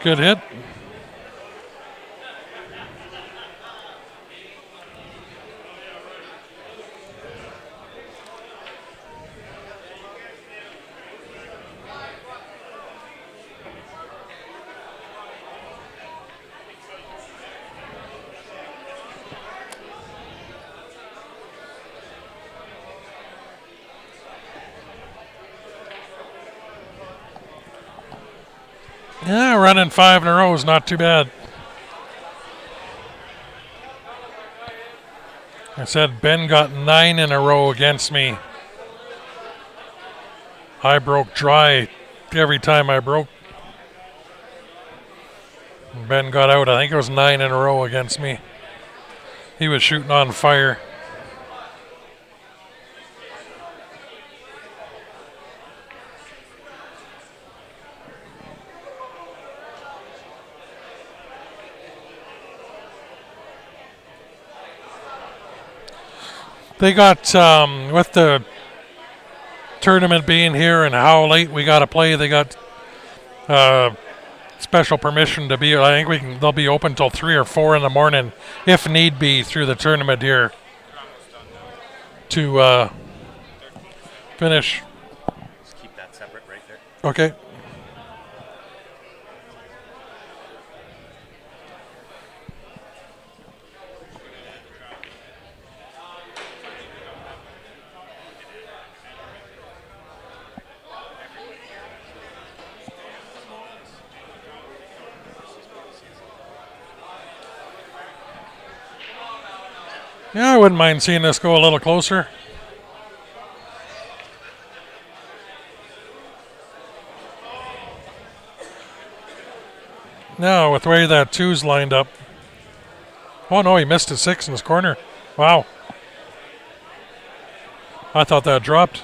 S4: Good hit. Yeah, running 5 in a row is not too bad. I said Ben got 9 in a row against me. I broke dry every time I broke. Ben got out. I think it was 9 in a row against me. He was shooting on fire. They got, with the tournament being here and how late we got to play, they got special permission to be, I think they'll be open till 3 or 4 in the morning, if need be, through the tournament here to finish.
S5: Just keep that separate right there.
S4: Okay. Yeah, I wouldn't mind seeing this go a little closer. Now, with the way that 2's lined up. Oh, no, he missed his 6 in his corner. Wow. I thought that dropped.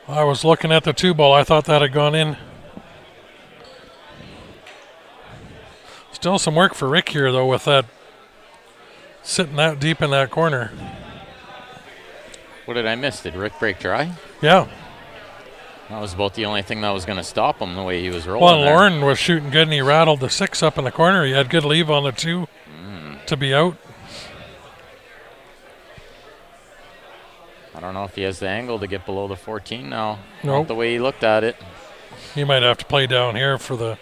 S4: I was looking at the 2 ball. I thought that had gone in. Still some work for Rick here, though, with that sitting that deep in that corner.
S3: What did I miss? Did Rick break dry?
S4: Yeah.
S3: That was about the only thing that was going to stop him, the way he was rolling.
S4: Well,
S3: there.
S4: Lorne was shooting good, and he rattled the 6 up in the corner. He had good leave on the 2 to be out.
S3: I don't know if he has the angle to get below the 14 now.
S4: Nope.
S3: Not the way he looked at it.
S4: He might have to play down here for the...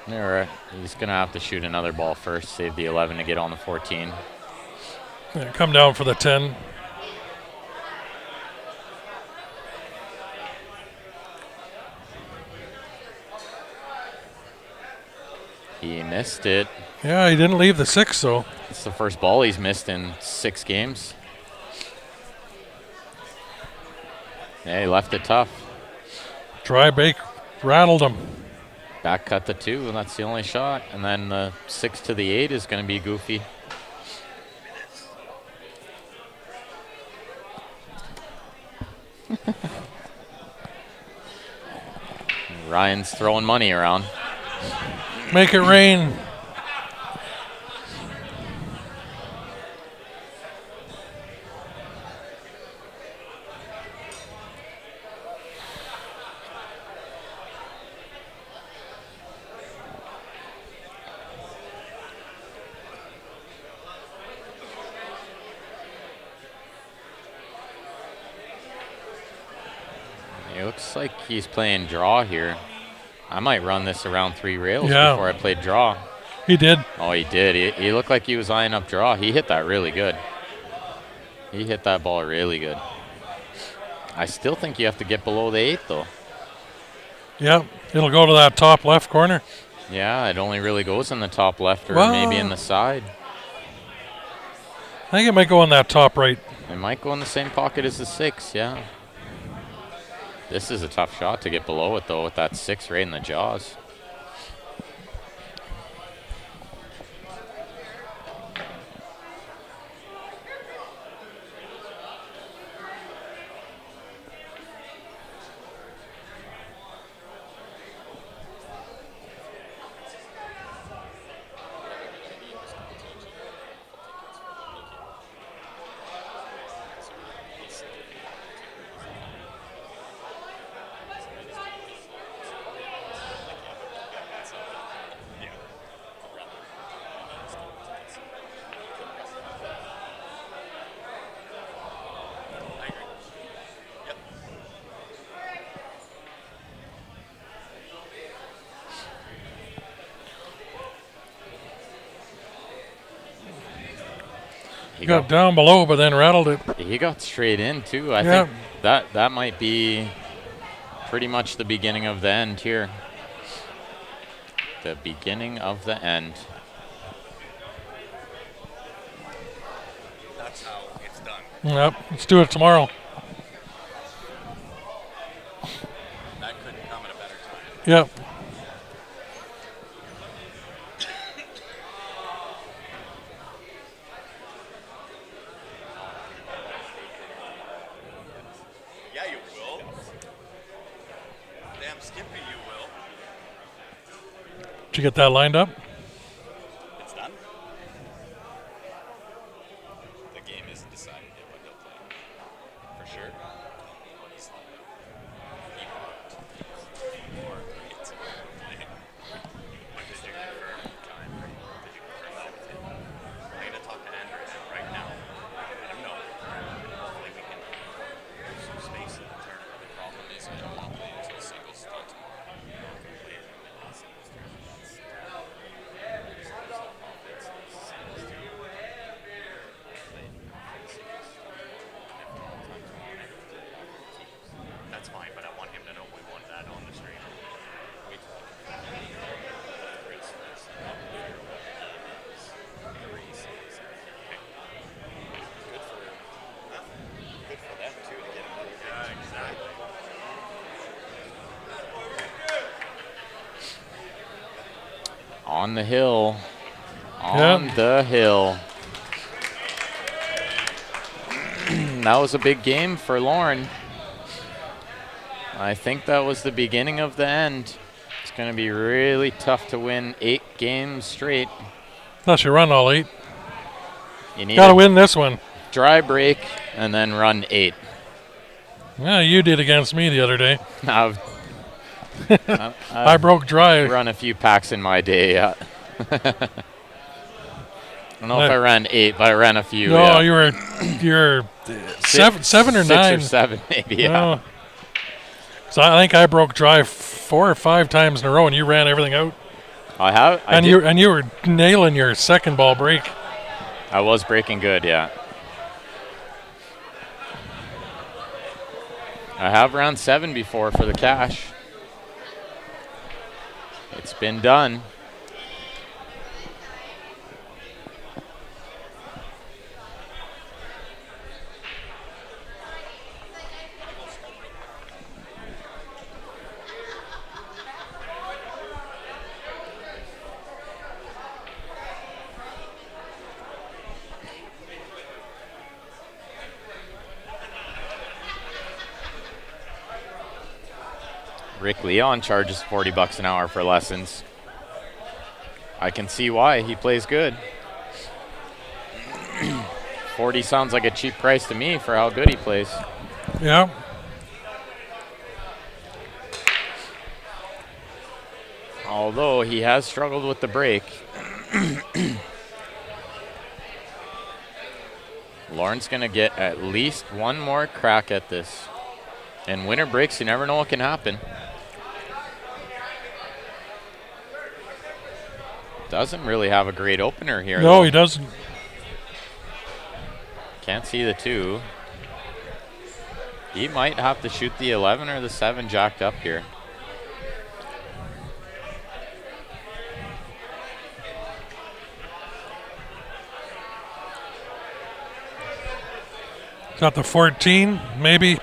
S3: He's going to have to shoot another ball first, save the 11 to get on the 14.
S4: Yeah, come down for the 10.
S3: He missed it.
S4: Yeah, he didn't leave the 6, though.
S3: It's the first ball he's missed in 6 games. Yeah, he left it tough.
S4: Dry bake rattled him.
S3: Back cut the 2, and that's the only shot. And then the 6 to the 8 is going to be goofy. Ryan's throwing money around.
S4: Make it rain.
S3: It looks like he's playing draw here. I might run this around 3 rails before I played draw.
S4: He did.
S3: Oh, he did. He looked like he was eyeing up draw. He hit that really good. He hit that ball really good. I still think you have to get below the 8, though.
S4: Yep, it'll go to that top left corner.
S3: Yeah, it only really goes in the top left or
S4: Well,
S3: maybe in the side.
S4: I think it might go in that top right.
S3: It might go in the same pocket as the 6, yeah. This is a tough shot to get below it, though, with that 6 right in the jaws.
S4: He got down below, but then rattled it.
S3: He got straight in, too. I think that might be pretty much the beginning of the end here. The beginning of the end.
S5: That's how it's done.
S4: Yep, let's do it tomorrow.
S5: That couldn't come at a better time.
S4: Yep.
S5: Yeah, you will. Damn Skippy, you will.
S4: Did you get that lined up?
S5: It's done. The game isn't decided yet, but they'll play. For sure. I'm going to talk to Andrew right now. Let him know. Hopefully we can do some space in the tournament. The problem is I don't want to play until singles start tomorrow. I can play it in the singles tournament. That's fine, but I want him to know we won that on the stream. We Good for them too to get another game. Yeah, exactly.
S3: On the hill. On the hill. That was a big game for Lorne. I think that was the beginning of the end. It's going to be really tough to win 8 games straight.
S4: Unless you run all 8.
S3: You need
S4: Got to win this one.
S3: Dry break and then run 8.
S4: Yeah, you did against me the other day.
S3: I've
S4: I broke dry.
S3: Run a few packs in my day, yeah. I don't know if I ran 8, but I ran a few.
S4: No,
S3: yeah.
S4: you're seven or 9.
S3: 6 or 7, maybe, yeah.
S4: No. So I think I broke dry 4 or 5 times in a row, and you ran everything out. You were nailing your second ball break.
S3: I was breaking good, yeah. I have round 7 before for the cash. It's been done. Rick Leon charges $40 an hour for lessons. I can see why. He plays good. 40 sounds like a cheap price to me for how good he plays.
S4: Yeah.
S3: Although he has struggled with the break. Lorne's going to get at least one more crack at this. And winner breaks, you never know what can happen. Doesn't really have a great opener here.
S4: No, he doesn't.
S3: Can't see the 2. He might have to shoot the 11 or the 7 jacked up here.
S4: Got the 14, maybe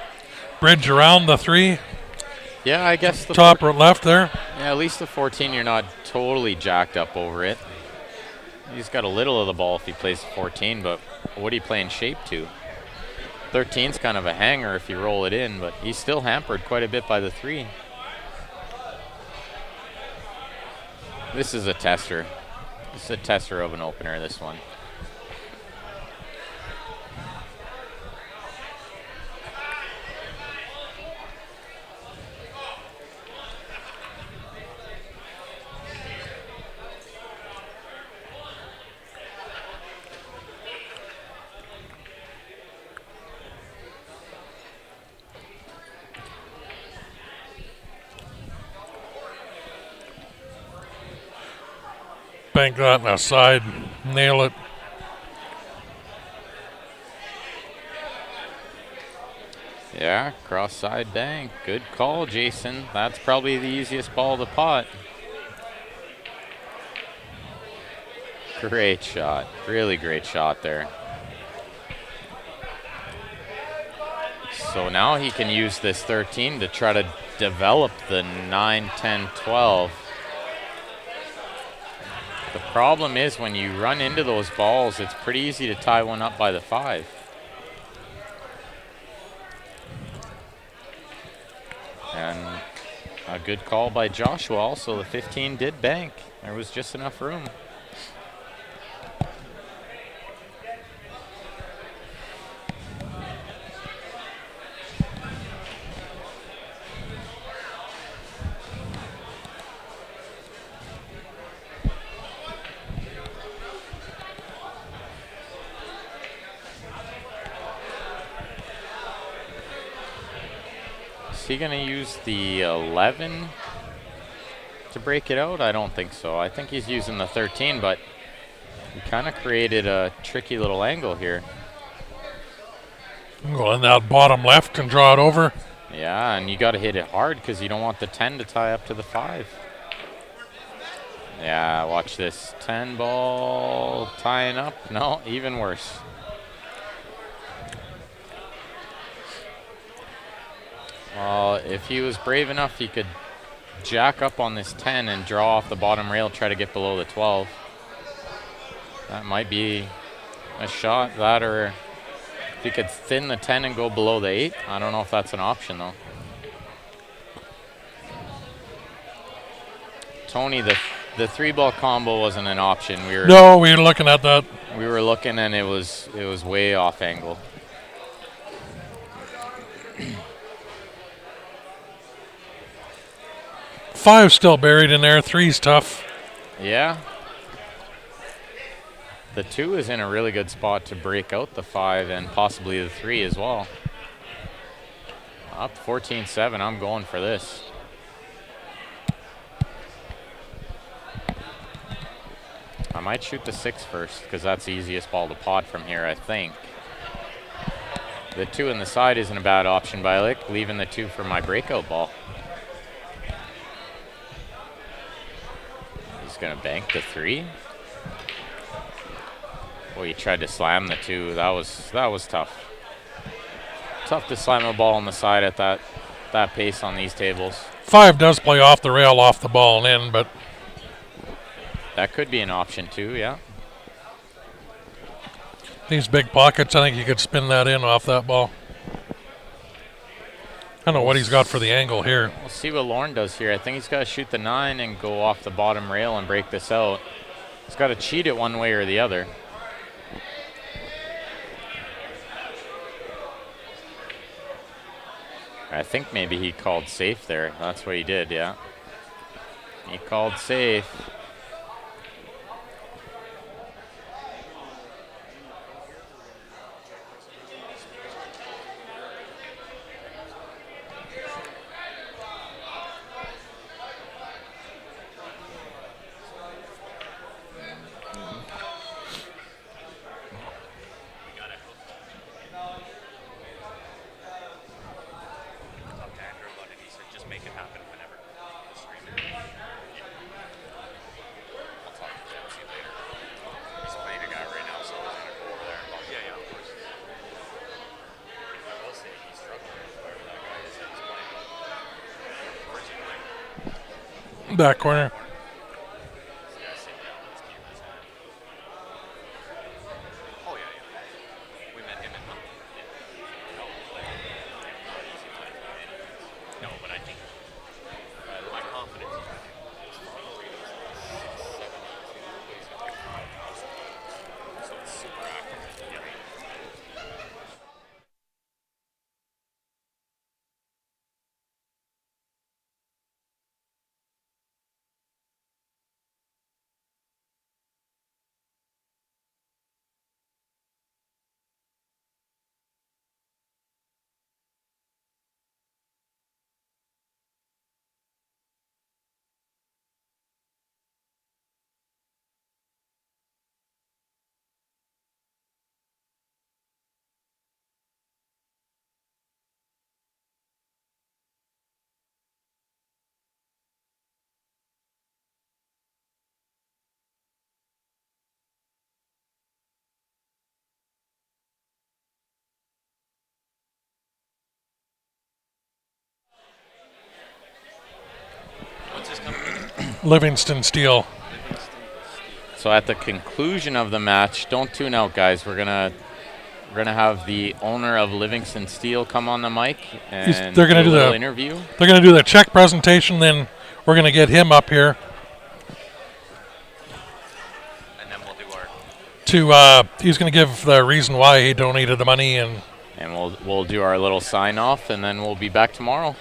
S4: bridge around the 3.
S3: Yeah, I guess the
S4: top left there.
S3: Yeah, at least the 14, you're not totally jacked up over it. He's got a little of the ball if he plays the 14, but what are you playing shape to? 13's kind of a hanger if you roll it in, but he's still hampered quite a bit by the 3. This is a tester. This is a tester of an opener, this one.
S4: Bank that on the side, nail it.
S3: Yeah, cross side bank. Good call, Jason. That's probably the easiest ball of the pot. Great shot. Really great shot there. So now he can use this 13 to try to develop the 9, 10, 12. The problem is when you run into those balls, it's pretty easy to tie one up by the 5. And a good call by Joshua also. The 15 did bank. There was just enough room. Is he going to use the 11 to break it out? I don't think so. I think he's using the 13, but he kind of created a tricky little angle here.
S4: Go in that bottom left and draw it over.
S3: Yeah, and you got to hit it hard because you don't want the 10 to tie up to the 5. Yeah, watch this. 10 ball tying up. No, even worse. Well, if he was brave enough, he could jack up on this 10 and draw off the bottom rail, try to get below the 12. That might be a shot. That, or if he could thin the 10 and go below the 8. I don't know if that's an option, though. Tony, the 3-ball combo wasn't an option.
S4: No, we were looking at that.
S3: We were looking, and it was way off angle.
S4: Five's still buried in there. 3's tough.
S3: Yeah. The 2 is in a really good spot to break out the 5 and possibly the 3 as well. Up 14-7. I'm going for this. I might shoot the 6 first because that's the easiest ball to pot from here, I think. The 2 in the side isn't a bad option, but I like leaving the 2 for my breakout ball. He's going to bank the 3. Well, he tried to slam the 2. That was tough. Tough to slam a ball on the side at that pace on these tables.
S4: 5 does play off the rail, off the ball and in, but
S3: that could be an option too, yeah.
S4: These big pockets, I think you could spin that in off that ball. I don't know what he's got for the angle here.
S3: We'll see what Lorne does here. I think he's got to shoot the 9 and go off the bottom rail and break this out. He's got to cheat it one way or the other. I think maybe he called safe there. That's what he did, yeah. He called safe.
S4: Back corner. Livingston Steel.
S3: So at the conclusion of the match, don't tune out, guys. We're gonna have the owner of Livingston Steel come on the mic and
S4: they're gonna do
S3: a
S4: the
S3: interview.
S4: They're gonna do the check presentation. Then we're gonna get him up here
S5: And then we'll do our.
S4: to. He's gonna give the reason why he donated the money and
S3: we'll do our little sign off, and then we'll be back tomorrow.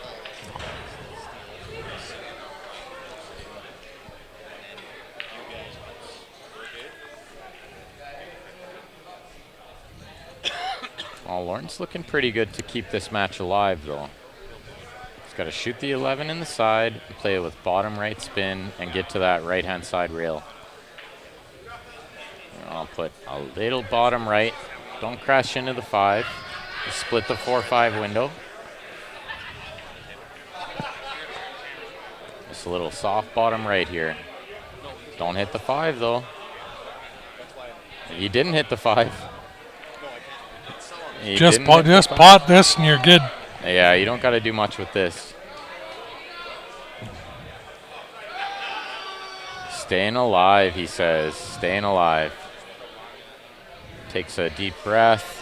S3: Well, Lorne's looking pretty good to keep this match alive, though. He's got to shoot the 11 in the side, play it with bottom right spin, and get to that right-hand side rail. And I'll put a little bottom right. Don't crash into the 5. Split the 4-5 window. Just a little soft bottom right here. Don't hit the 5, though. He didn't hit the 5.
S4: Just pot this and you're good.
S3: Yeah, you don't got to do much with this. Staying alive, he says. Staying alive. Takes a deep breath.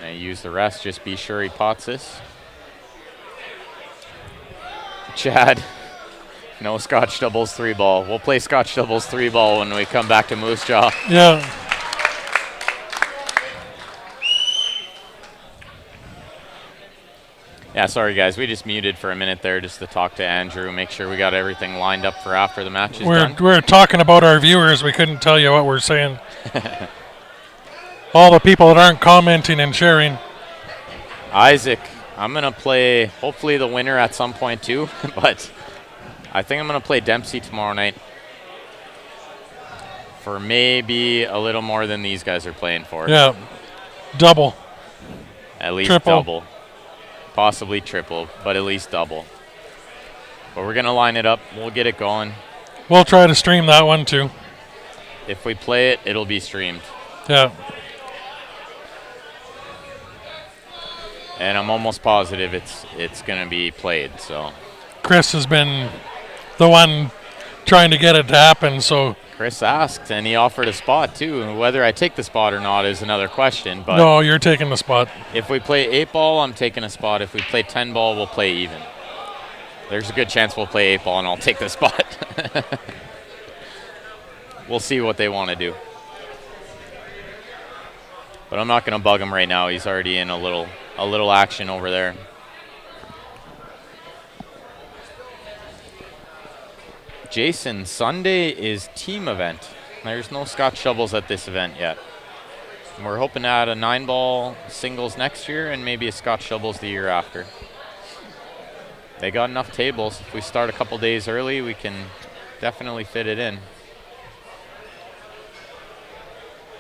S3: And use the rest. Just be sure he pots this. Chad. No Scotch doubles 3-ball. We'll play Scotch doubles 3-ball when we come back to Moose Jaw.
S4: Yeah.
S3: Yeah, sorry guys, we just muted for a minute there just to talk to Andrew, make sure we got everything lined up for after the match is done.
S4: We're talking about our viewers. We couldn't tell you what we're saying. All the people that aren't commenting and sharing.
S3: Isaac, I'm going to play hopefully the winner at some point too, but I think I'm going to play Dempsey tomorrow night for maybe a little more than these guys are playing for.
S4: Yeah, double.
S3: At least
S4: triple.
S3: Double. Possibly triple, but at least double. But we're going to line it up. We'll get it going.
S4: We'll try to stream that one too.
S3: If we play it, it'll be streamed.
S4: Yeah.
S3: And I'm almost positive it's going to be played. So
S4: Chris has been the one trying to get it to happen, so
S3: Chris asked, and he offered a spot too. Whether I take the spot or not is another question. But
S4: No, you're taking the spot.
S3: if we play 8-ball, I'm taking a spot. If we play 10-ball, we'll play even. There's a good chance we'll play 8-ball, and I'll take the spot. We'll see what they want to do. But I'm not going to bug him right now. He's already in a little action over there. Jason, Sunday is team event. There's no Scotch shovels at this event yet. We're hoping to add a 9-ball singles next year and maybe a Scotch shovels the year after. They got enough tables. If we start a couple days early, we can definitely fit it in.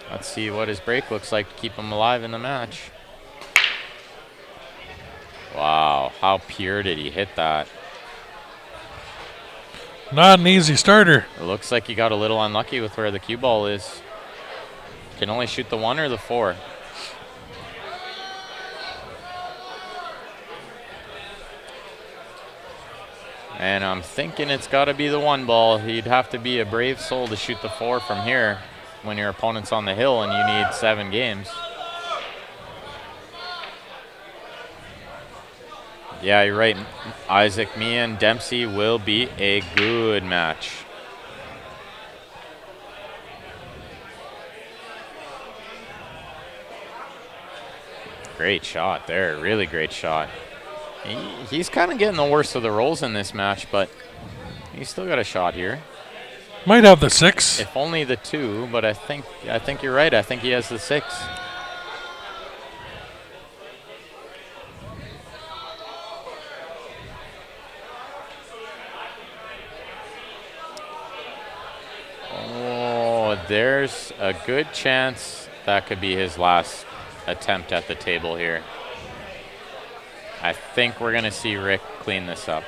S3: Let's see what his break looks like to keep him alive in the match. Wow, how pure did he hit that?
S4: Not an easy starter.
S3: It looks like he got a little unlucky with where the cue ball is. Can only shoot the 1 or the 4. And I'm thinking it's got to be the 1 ball. He'd have to be a brave soul to shoot the 4 from here when your opponent's on the hill and you need 7 games. Yeah, you're right. Isaac, me, and Dempsey will be a good match. Great shot there. Really great shot. He's kind of getting the worst of the rolls in this match, but he's still got a shot here.
S4: Might have the 6.
S3: If only the 2, but I think you're right. I think he has the 6. Oh, there's a good chance that could be his last attempt at the table here. I think we're going to see Rick clean this up.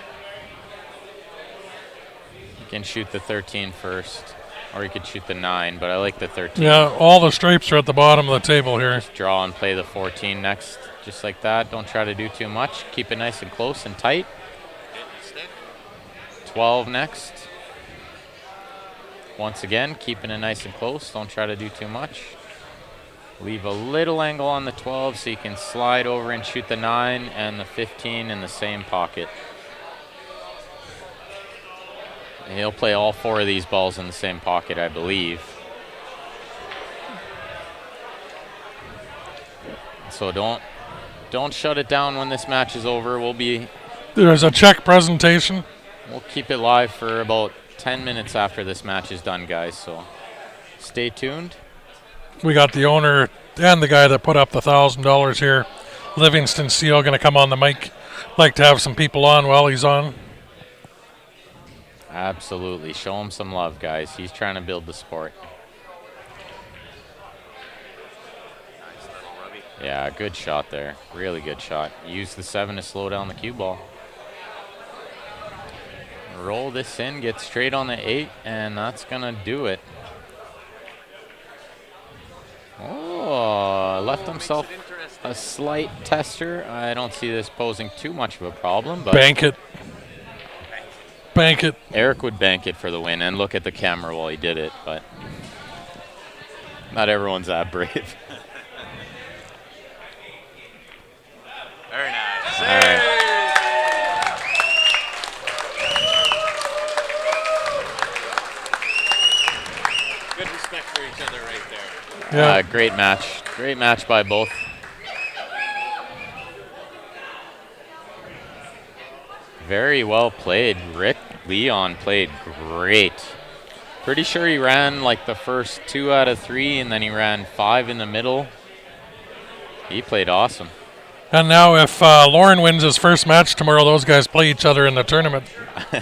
S3: He can shoot the 13 first, or he could shoot the 9, but I like the 13.
S4: Yeah, all the stripes are at the bottom of the table here.
S3: Just draw and play the 14 next, just like that. Don't try to do too much. Keep it nice and close and tight. 12 next. Once again, keeping it nice and close. Don't try to do too much. Leave a little angle on the 12 so you can slide over and shoot the 9 and the 15 in the same pocket. And he'll play all 4 of these balls in the same pocket, I believe. So don't shut it down when this match is over.
S4: There's a check presentation.
S3: We'll keep it live for about 10 minutes after this match is done, guys. So stay tuned.
S4: We got the owner and the guy that put up the $1,000 here, Livingston Steel, going to come on the mic. Like to have some people on while he's on.
S3: Absolutely. Show him some love, guys. He's trying to build the sport. Yeah, good shot there. Really good shot. Use the 7 to slow down the cue ball. Roll this in, get straight on the 8, and that's going to do it. Oh, left himself a slight tester. I don't see this posing too much of a problem, but
S4: bank it. Bank it.
S3: Eric would bank it for the win and look at the camera while he did it, but not everyone's that brave.
S5: Very nice.
S3: All right.
S6: Good respect for each other right there.
S4: Yeah.
S3: Great match. Great match by both. Very well played. Rick Leon played great. Pretty sure he ran like the first 2 out of 3, and then he ran 5 in the middle. He played awesome.
S4: And now if Lorne wins his first match tomorrow, those guys play each other in the tournament.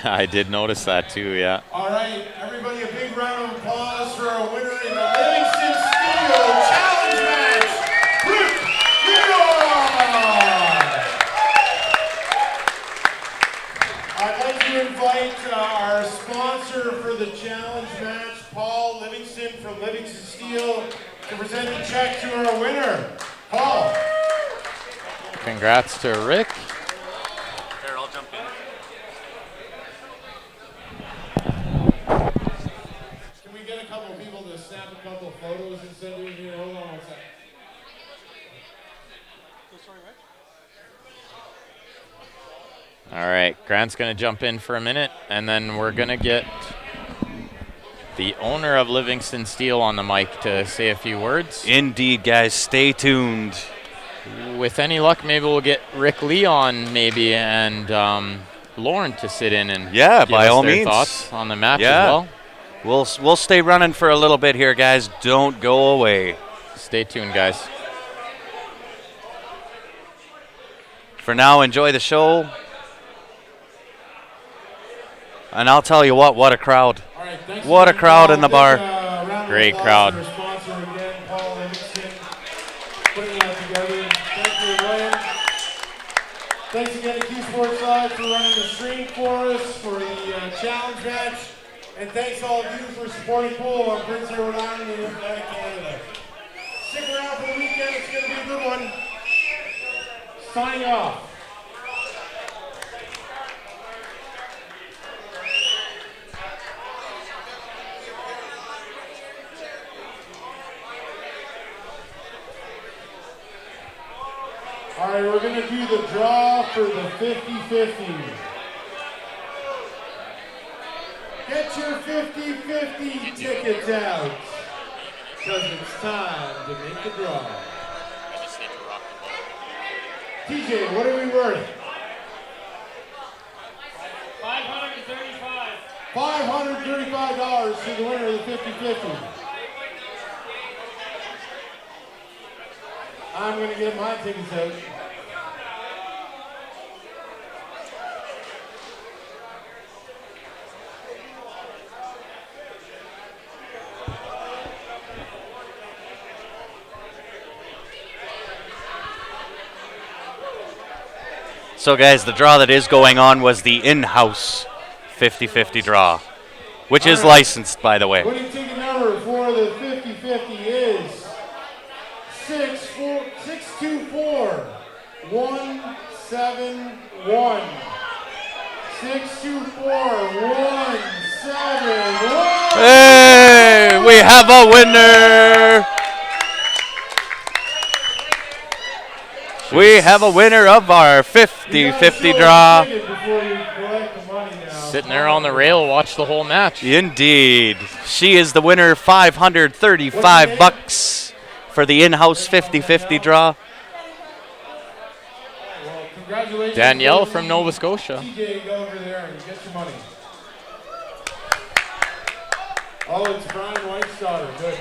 S3: I did notice that too, yeah.
S1: All right, everybody, a big round of applause for our winner in the Livingston Steel Challenge match, Rick Leon! I'd like to invite our sponsor for the challenge match, Paul Livingston from Livingston Steel, to present the check to our winner. Paul.
S3: Congrats to Rick.
S5: There, I'll jump in.
S1: Can we get a snap a couple of photos and send it in here? Hold on one second.
S3: All right, Grant's going to jump in for a minute, and then we're going to get the owner of Livingston Steel on the mic to say a few words.
S5: Indeed, guys, stay tuned.
S3: With any luck, maybe we'll get Rick Leon maybe and Lorne to sit in and give
S5: by
S3: us
S5: all
S3: their
S5: means.
S3: thoughts on the match as well.
S5: We'll stay running for a little bit here, guys. Don't go away.
S3: Stay tuned, guys.
S5: For now, enjoy the show. And I'll tell you what a crowd.
S1: All right, thanks
S5: What a
S1: again,
S5: crowd
S1: Paul.
S5: in the
S1: Big,
S5: bar.
S1: round of
S3: Great
S1: applause
S3: crowd.
S1: for our sponsor again, Paul Livingston, putting that together. Thank you, Ryan. Thanks again to Q Sports Live for running the stream for us for the challenge match. And thanks all of you for supporting Pool on Prince Edward Island and Atlantic Canada. Stick around for the weekend. It's going to be a good one. Signing off. All right, we're going to do the draw for the 50-50. Get your 50-50 tickets out, because it's time to make the draw. TJ, what are we worth?
S6: $535.
S1: $535 to the winner of the 50-50. I'm going to get my tickets out.
S5: So, guys, the draw that is going on was the in-house 50-50 draw, which is licensed, by the way.
S1: Winning ticket number for the 50-50 is 624-171. 624-171.
S5: Hey, we have a winner. We have a winner of our 50-50 draw.
S3: Sitting there on the rail, watch the whole match.
S5: Indeed. She is the winner, $535 for the in-house 50-50 draw.
S1: Well, congratulations.
S3: Danielle from Nova Scotia.
S1: TJ, go over there and get your money. Oh, it's Brian White's daughter. Good.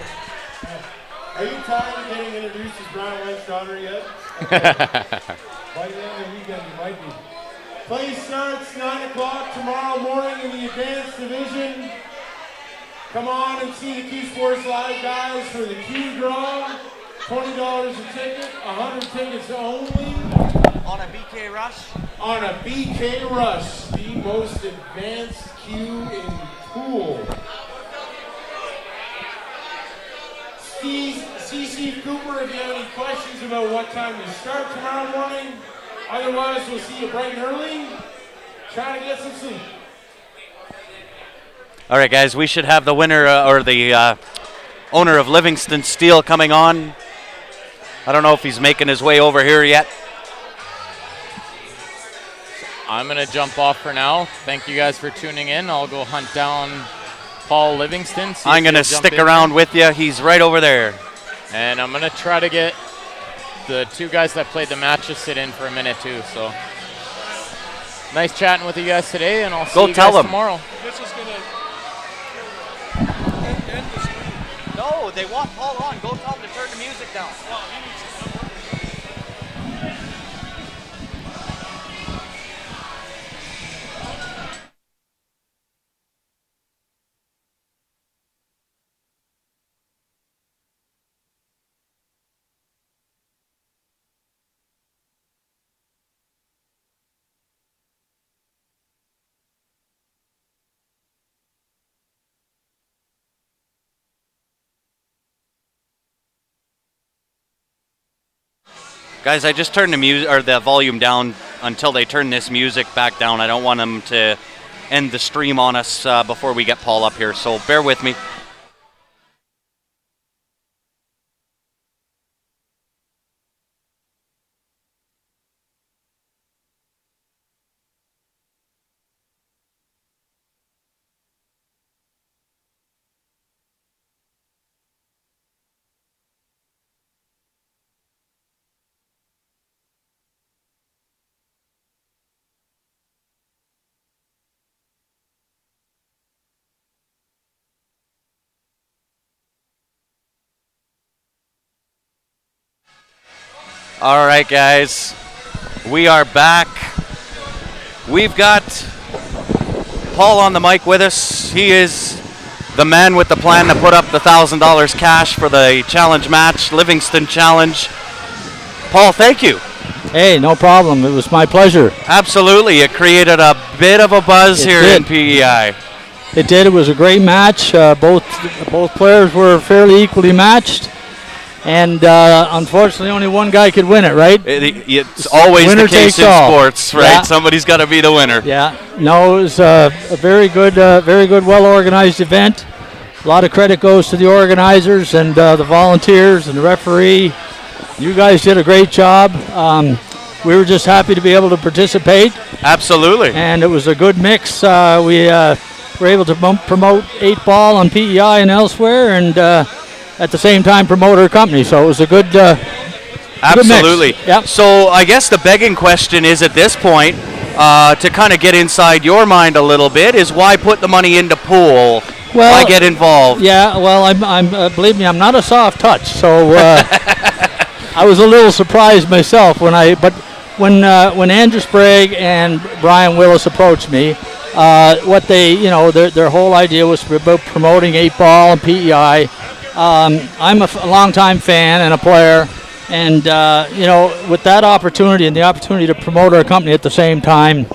S1: Are you tired of getting introduced as Brian White's daughter yet? Okay. By the end of the weekend, you might be. Play starts 9 o'clock tomorrow morning in the advanced division. Come on and see the Q Sports Live guys for the Q draw. $20 a ticket, 100 tickets only.
S5: On a BK Rush?
S1: On a BK Rush, the most advanced Q in pool. CC Cooper, if you have any questions about what time we start tomorrow morning. Otherwise, we'll see you bright and early. Try to get some sleep.
S5: All right, guys, we should have the winner or the owner of Livingston Steel coming on. I don't know if he's making his way over here yet.
S3: I'm going to jump off for now. Thank you guys for tuning in. I'll go hunt down Paul Livingston.
S5: I'm going to stick around with you. He's right over there.
S3: And I'm going to try to get the two guys that played the match to sit in for a minute too. So nice chatting with you guys today, and I'll see you guys tomorrow.
S6: This is going to end the stream.
S5: No, they want Paul on. Go tell him to turn the music down.
S6: Well, he needs to come up.
S5: Guys, I just turned the music or the volume down until they turn this music back down. I don't want them to end the stream on us before we get Paul up here, so bear with me. All right, guys. We are back. We've got Paul on the mic with us. He is the man with the plan to put up the $1,000 cash for the challenge match, Livingston Challenge. Paul, thank you.
S10: Hey, no problem. It was my pleasure.
S5: Absolutely. It created a bit of a buzz here in PEI.
S10: It did. It was a great match. Both players were fairly equally matched. And unfortunately, only one guy could win it, right?
S5: It's always
S10: winner
S5: the case in sports, right?
S10: Yeah.
S5: Somebody's got to be the winner.
S10: Yeah. No, it was a very good, well-organized event. A lot of credit goes to the organizers and the volunteers and the referee. You guys did a great job. We were just happy to be able to participate.
S5: Absolutely.
S10: And it was a good mix. We were able to promote 8-ball on PEI and elsewhere, and at the same time promote our company. So it was a good
S5: Absolutely.
S10: Good mix. Yep.
S5: So I guess the begging question is at this point, to kind of get inside your mind a little bit, is why put the money into pool? Why get involved?
S10: Yeah, well, I'm believe me, I'm not a soft touch. So I was a little surprised myself when Andrew Sprague and Brian Willis approached me. What they, their whole idea was about promoting 8-ball and PEI. I'm a longtime fan and a player, and with that opportunity and the opportunity to promote our company at the same time,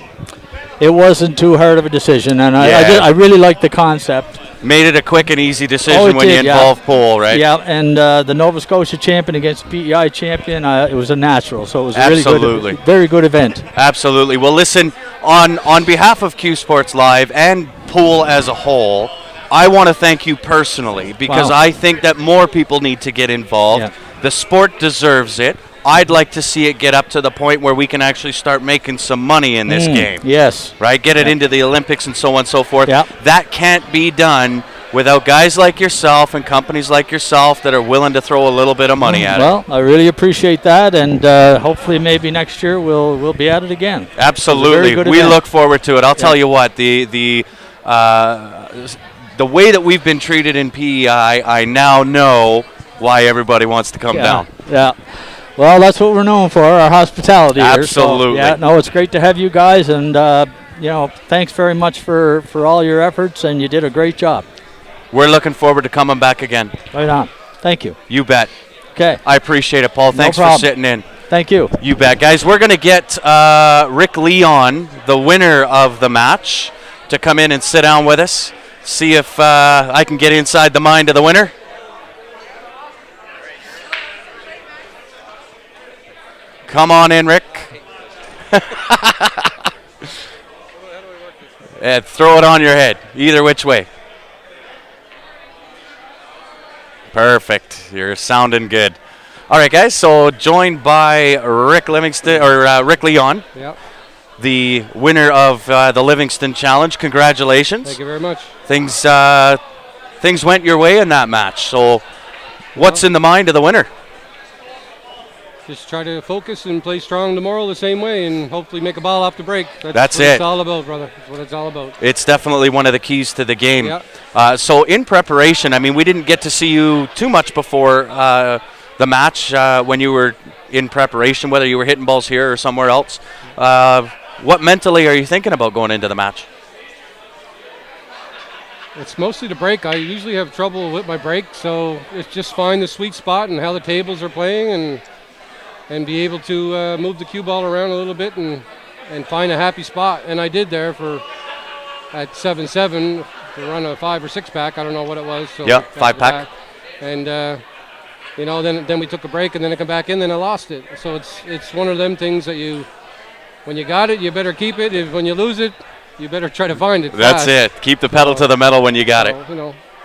S10: it wasn't too hard of a decision, and I really liked the concept.
S5: Made it a quick and easy decision when you involve pool, right?
S10: Yeah, and the Nova Scotia champion against PEI champion, it was a natural, so it was a
S5: Absolutely.
S10: very good event.
S5: Absolutely. Well, listen, on behalf of Q Sports Live and pool as a whole, I want to thank you personally because I think that more people need to get involved.
S10: Yeah.
S5: The sport deserves it. I'd like to see it get up to the point where we can actually start making some money in this game.
S10: Yes.
S5: Right? Get it into the Olympics and so on and so forth.
S10: Yeah.
S5: That can't be done without guys like yourself and companies like yourself that are willing to throw a little bit of money at it.
S10: Well, I really appreciate that, and hopefully maybe next year we'll be at it again.
S5: Absolutely. We look forward to it. I'll tell you what, the way that we've been treated in PEI, I now know why everybody wants to come down.
S10: Yeah. Well, that's what we're known for, our hospitality.
S5: Absolutely.
S10: Here, so, it's great to have you guys, and thanks very much for all your efforts, and you did a great job.
S5: We're looking forward to coming back again.
S10: Right on. Thank you.
S5: You bet.
S10: Okay.
S5: I appreciate it, Paul. Thanks for sitting in.
S10: Thank you.
S5: You bet. Guys, we're going to get Rick Leon, the winner of the match, to come in and sit down with us. See if I can get inside the mind of the winner. Come on in, Rick. And throw it on your head, either which way. Perfect. You're sounding good. All right, guys. So joined by Rick Livingston or Rick Leon, the winner of the Livingston Challenge. Congratulations.
S11: Thank you very much.
S5: Things went your way in that match. So, what's in the mind of the winner?
S11: Just try to focus and play strong tomorrow the same way, and hopefully make a ball off the break.
S5: That's
S11: what
S5: it.
S11: It's all about, brother. That's what it's all about.
S5: It's definitely one of the keys to the game.
S11: Yeah.
S5: So in preparation, I mean, we didn't get to see you too much before the match when you were in preparation, whether you were hitting balls here or somewhere else. What mentally are you thinking about going into the match?
S11: It's mostly the break. I usually have trouble with my break, so it's just find the sweet spot and how the tables are playing and be able to move the cue ball around a little bit and find a happy spot. And I did there at 7-7 to run a 5 or 6 pack. I don't know what it was. So
S5: 5 pack.
S11: And then we took a break and then I come back in, then I lost it. So it's one of them things that when you got it, you better keep it. When you lose it, you better try to find it.
S5: That's it. Keep the pedal to the metal when you got it.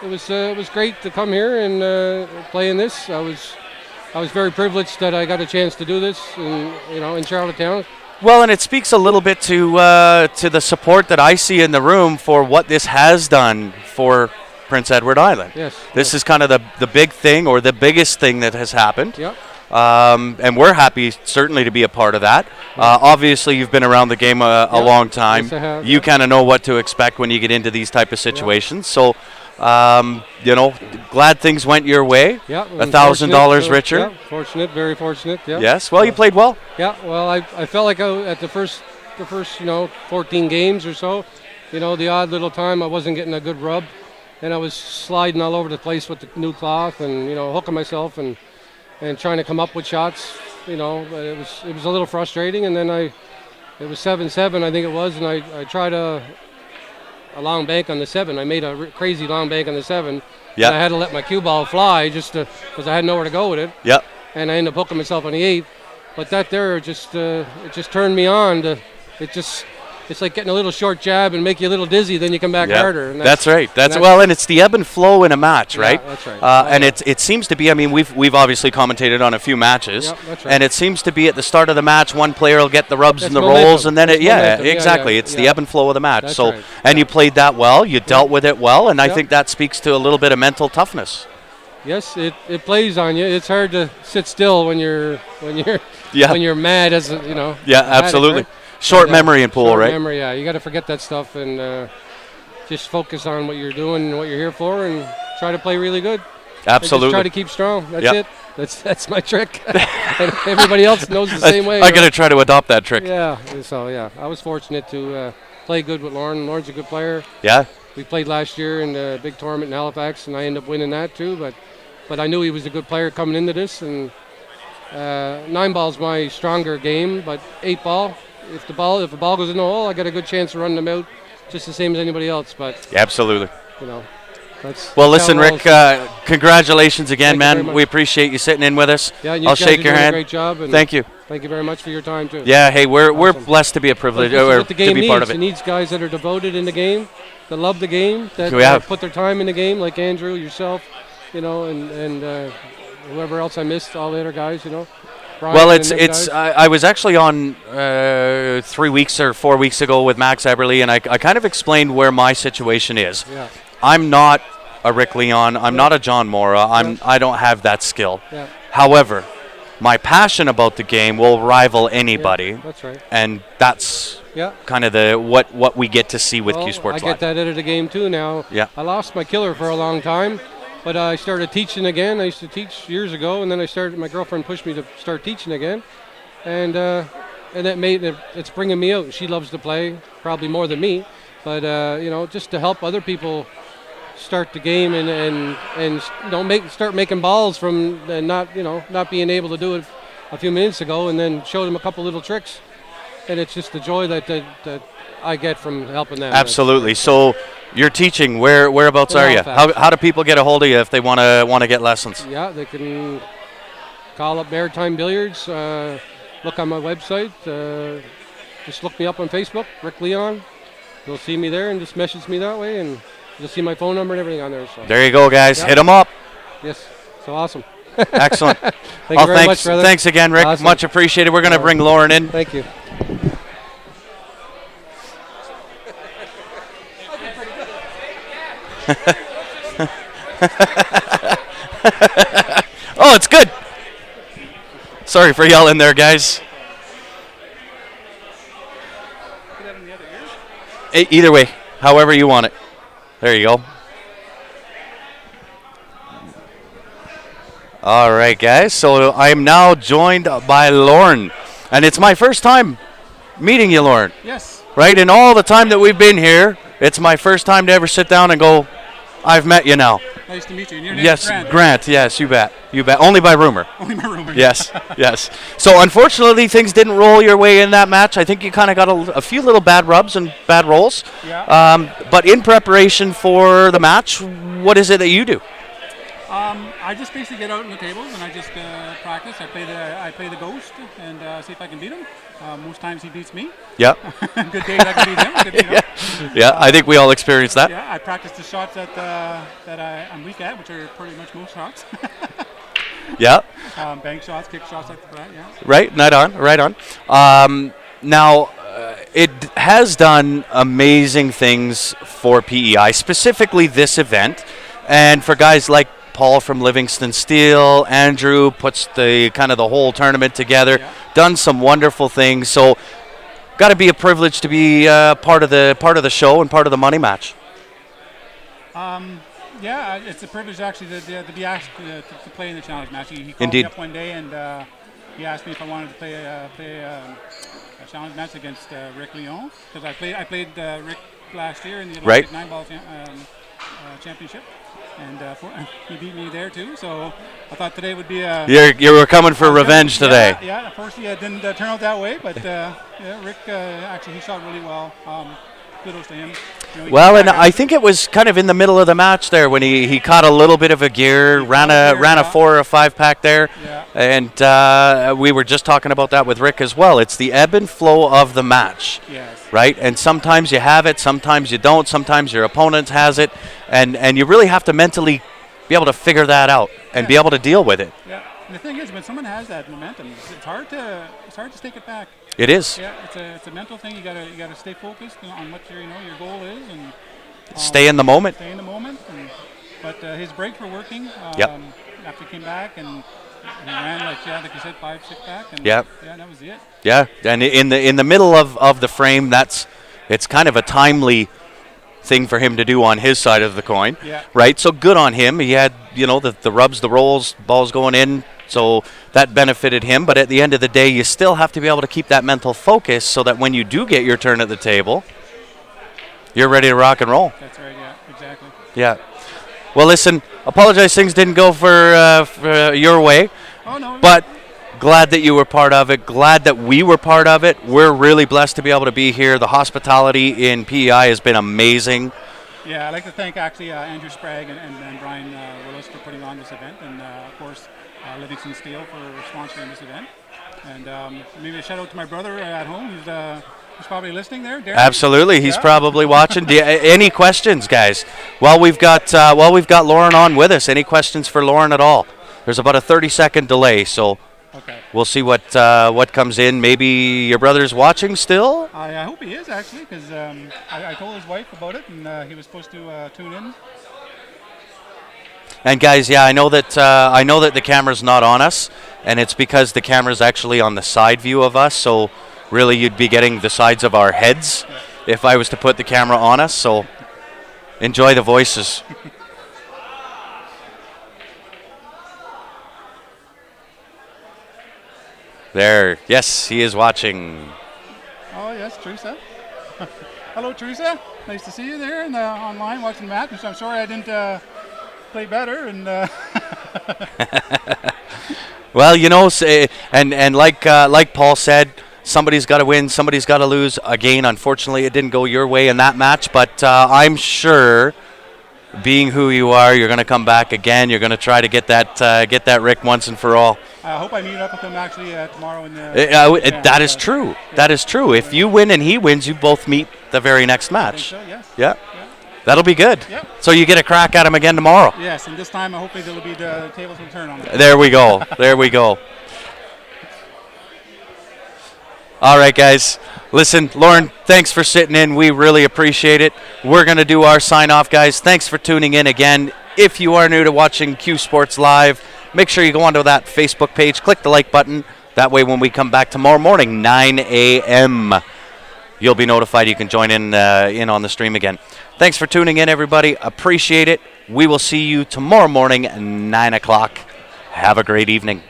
S11: It was great to come here and play in this. I was very privileged that I got a chance to do this, in Charlottetown.
S5: Well, and it speaks a little bit to the support that I see in the room for what this has done for Prince Edward Island.
S11: Yes.
S5: This is kind of the big thing or the biggest thing that has happened.
S11: Yep.
S5: And we're happy certainly to be a part of that. Obviously, you've been around the game a long time.
S11: Yes, I have.
S5: You kind of know what to expect when you get into these type of situations. So You know, glad things went your way.
S11: Yeah.
S5: $1,000 richer.
S11: Yeah, fortunate, very fortunate. Yeah.
S5: Yes. Well, you played well.
S11: Yeah. Well, I felt like at the first 14 games or so, the odd little time I wasn't getting a good rub, and I was sliding all over the place with the new cloth and hooking myself and trying to come up with shots. But it was a little frustrating, and then it was 7-7 I think it was, and I tried a long bank on the 7. I made a crazy long bank on the 7.
S5: Yeah.
S11: And I had to let my cue ball fly just because I had nowhere to go with it.
S5: Yep.
S11: And I ended up hooking myself on the 8. But that there it just turned me on. It's like getting a little short jab and make you a little dizzy, then you come back harder. And
S5: that's right. And it's the ebb and flow in a match, right?
S11: Yeah, that's right.
S5: And it seems to be. I mean, we've obviously commentated on a few matches,
S11: that's right.
S5: and it seems to be at the start of the match, one player will get the rubs and the
S11: momentum.
S5: rolls, and then
S11: Momentum.
S5: It's the ebb and flow of the match.
S11: That's
S5: so,
S11: right.
S5: and you played that well. You dealt with it well, and I think that speaks to a little bit of mental toughness.
S11: Yes, it plays on you. It's hard to sit still when you're
S5: Yeah.
S11: when you're mad as
S5: Yeah,
S11: addict,
S5: absolutely.
S11: right?
S5: Short memory in pool,
S11: short
S5: right?
S11: Memory, yeah. You got to forget that stuff and just focus on what you're doing and what you're here for, and try to play really good.
S5: Absolutely.
S11: And just try to keep strong. That's
S5: Yep.
S11: it. That's my trick. And everybody else knows the same way.
S5: I got to try to adopt that trick.
S11: Yeah. So I was fortunate to play good with Lorne. Lorne's a good player.
S5: Yeah.
S11: We played last year in a big tournament in Halifax, and I ended up winning that too. But I knew he was a good player coming into this, and 9 ball's my stronger game, but 8 ball. If the ball goes in the hole, I got a good chance of running them out, just the same as anybody else. But
S5: Absolutely.
S11: that's.
S5: Well, listen,
S11: how it
S5: Rick.
S11: rolls.
S5: Congratulations again,
S11: Thank you very
S5: man.
S11: much.
S5: We appreciate you sitting in with us.
S11: Yeah, and you
S5: I'll
S11: guys
S5: shake
S11: are
S5: your
S11: doing
S5: hand.
S11: a great job. And
S5: Thank you.
S11: Thank you very much for your time too.
S5: Yeah. Hey, we're
S11: Awesome.
S5: blessed to be a privilege
S11: This is
S5: or
S11: what the
S5: to
S11: game
S5: be
S11: needs.
S5: part of
S11: It
S5: it.
S11: needs guys that are devoted in the game, that love the game, that
S5: Yeah.
S11: put their time in the game, like Andrew, yourself, and whoever else I missed, all the other guys, Brian
S5: Well,
S11: and them
S5: it's.
S11: guys.
S5: I was actually on 3 weeks or 4 weeks ago with Max Eberly, and I kind of explained where my situation is.
S11: Yeah.
S5: I'm not a Rick Leon. I'm not a John Mora. I don't have that skill.
S11: Yeah.
S5: However, my passion about the game will rival anybody.
S11: Yeah, that's right.
S5: And that's
S11: Yeah.
S5: kind of the what we get to see with
S11: Well,
S5: Q Sports
S11: I
S5: Live.
S11: get that out of the game too now.
S5: Yeah.
S11: I lost my killer for a long time, but I started teaching again. I used to teach years ago, and then my girlfriend pushed me to start teaching again, and that made it's bringing me out. She loves to play, probably more than me, but just to help other people start the game and start making balls from not being able to do it a few minutes ago, and then show them a couple little tricks, and it's just the joy that I get from helping them.
S5: Absolutely. So you're teaching. Whereabouts
S11: In
S5: are you?
S11: Halifax.
S5: How do people get a hold of you if they want to get lessons?
S11: Yeah, they can call up Maritime Billiards, look on my website, just look me up on Facebook, Rick Leon. You'll see me there and just message me that way, and you'll see my phone number and everything on there. So.
S5: There you go, guys.
S11: Yeah.
S5: Hit them up.
S11: Yes, so awesome.
S5: Excellent.
S11: Thank you very much, brother.
S5: Thanks again, Rick.
S11: Awesome.
S5: Much appreciated. We're going to bring Lauren in.
S11: Thank you.
S5: Oh, it's good. Sorry for yelling there, guys. Either way, however you want it. There you go. All right, guys. So I'm now joined by Lorne, and it's my first time meeting you, Lorne.
S12: Yes.
S5: Right? In all the time that we've been here, it's my first time to ever sit down and go, I've met you now.
S12: Nice to meet you. And your name
S5: Yes,
S12: is Grant.
S5: Grant. Yes, you bet. You bet. Only by rumor.
S12: Only by rumor.
S5: Yes, yes. So unfortunately, things didn't roll your way in that match. I think you kind of got a few little bad rubs and bad rolls.
S12: Yeah.
S5: But in preparation for the match, what is it that you do?
S12: I just basically get out on the tables and I just practice. I play the ghost and see if I can beat him. Most times he beats me.
S5: Yeah.
S12: Good days I can beat him. Good,
S5: Yeah, I think we all experienced that.
S12: Yeah, I practice the shots that I'm weak at, which are pretty much most shots.
S5: Yeah.
S12: Bank shots, kick shots like that. Yeah.
S5: Right. Right on. Now, it has done amazing things for PEI, specifically this event, and for guys like Paul from Livingston Steel, Andrew puts the whole tournament together, done some wonderful things. So, got to be a privilege to be part of the show and part of the money match.
S12: Yeah, it's a privilege actually to be asked to play in the challenge match. He called
S5: Indeed.
S12: me up one day and he asked me if I wanted to play a challenge match against Rick Leon, because I played Rick last year in the Olympic 9-ball championship, and he beat me there too. So I thought today would be a.
S5: You were coming for revenge today.
S12: Yeah. Unfortunately, it didn't turn out that way, but Rick actually he shot really well. Kudos to him.
S5: Well, and I think it was kind of in the middle of the match there when he caught a little bit of a gear, ran a 4 or a 5 pack there, and we were just talking about that with Rick as well. It's the ebb and flow of the match, right? And sometimes you have it, sometimes you don't, sometimes your opponent has it, and you really have to mentally be able to figure that out and be able to deal with it.
S12: Yeah, and the thing is, when someone has that momentum, it's hard to take it back.
S5: It is.
S12: Yeah, it's a mental thing. You gotta stay focused on what your goal is and
S5: stay in the moment.
S12: Stay in the moment. But his breaks were working. After he came back and he ran like you said, 5, 6 back. And that was it.
S5: Yeah, and in the middle of the frame, it's kind of a timely thing for him to do on his side of the coin, right? So good on him. He had the rubs, the rolls, balls going in. So that benefited him, but at the end of the day, you still have to be able to keep that mental focus so that when you do get your turn at the table, you're ready to rock and roll.
S12: That's right, yeah, exactly.
S5: Yeah. Well, listen, apologize things didn't go for your way, but glad that you were part of it, glad that we were part of it. We're really blessed to be able to be here. The hospitality in PEI has been amazing.
S12: Yeah, I'd like to thank actually Andrew Sprague and Brian Willis for putting on this event, and of course, Livingston Steel for sponsoring this event. And maybe a shout out to my brother at home. He's probably listening there. Darren?
S5: Absolutely, he's probably watching. Any questions, guys? While we've got Lorne on with us, any questions for Lorne at all? There's about a 30-second delay, so we'll see what comes in. Maybe your brother's watching still.
S12: I hope he is actually, because I told his wife about it, and he was supposed to tune in.
S5: And guys, I know that the camera's not on us, and it's because the camera's actually on the side view of us. So really, you'd be getting the sides of our heads if I was to put the camera on us. So enjoy the voices. There, yes, he is watching.
S12: Oh yes, Teresa. Hello, Teresa. Nice to see you there and online watching the match. I'm sorry I didn't. Play better and
S5: well, and like Paul said, somebody's got to win, somebody's got to lose. Again, unfortunately, it didn't go your way in that match, but I'm sure, being who you are, you're going to come back again. You're going to try to get that Rick once and for all.
S12: I hope I meet up with him actually tomorrow.
S5: That is true. Yeah. That is true. If you win and he wins, you both meet the very next match.
S12: I think so, yes.
S5: Yeah. That'll be good.
S12: Yep.
S5: So you get a crack at him again tomorrow.
S12: Yes, and this time hopefully there'll be the tables will turn on him.
S5: There we go. There we go. All right, guys. Listen, Lorne, thanks for sitting in. We really appreciate it. We're going to do our sign-off, guys. Thanks for tuning in again. If you are new to watching Q Sports Live, make sure you go onto that Facebook page, click the like button. That way when we come back tomorrow morning, 9 a.m., you'll be notified. You can join in on the stream again. Thanks for tuning in, everybody. Appreciate it. We will see you tomorrow morning at 9 o'clock. Have a great evening.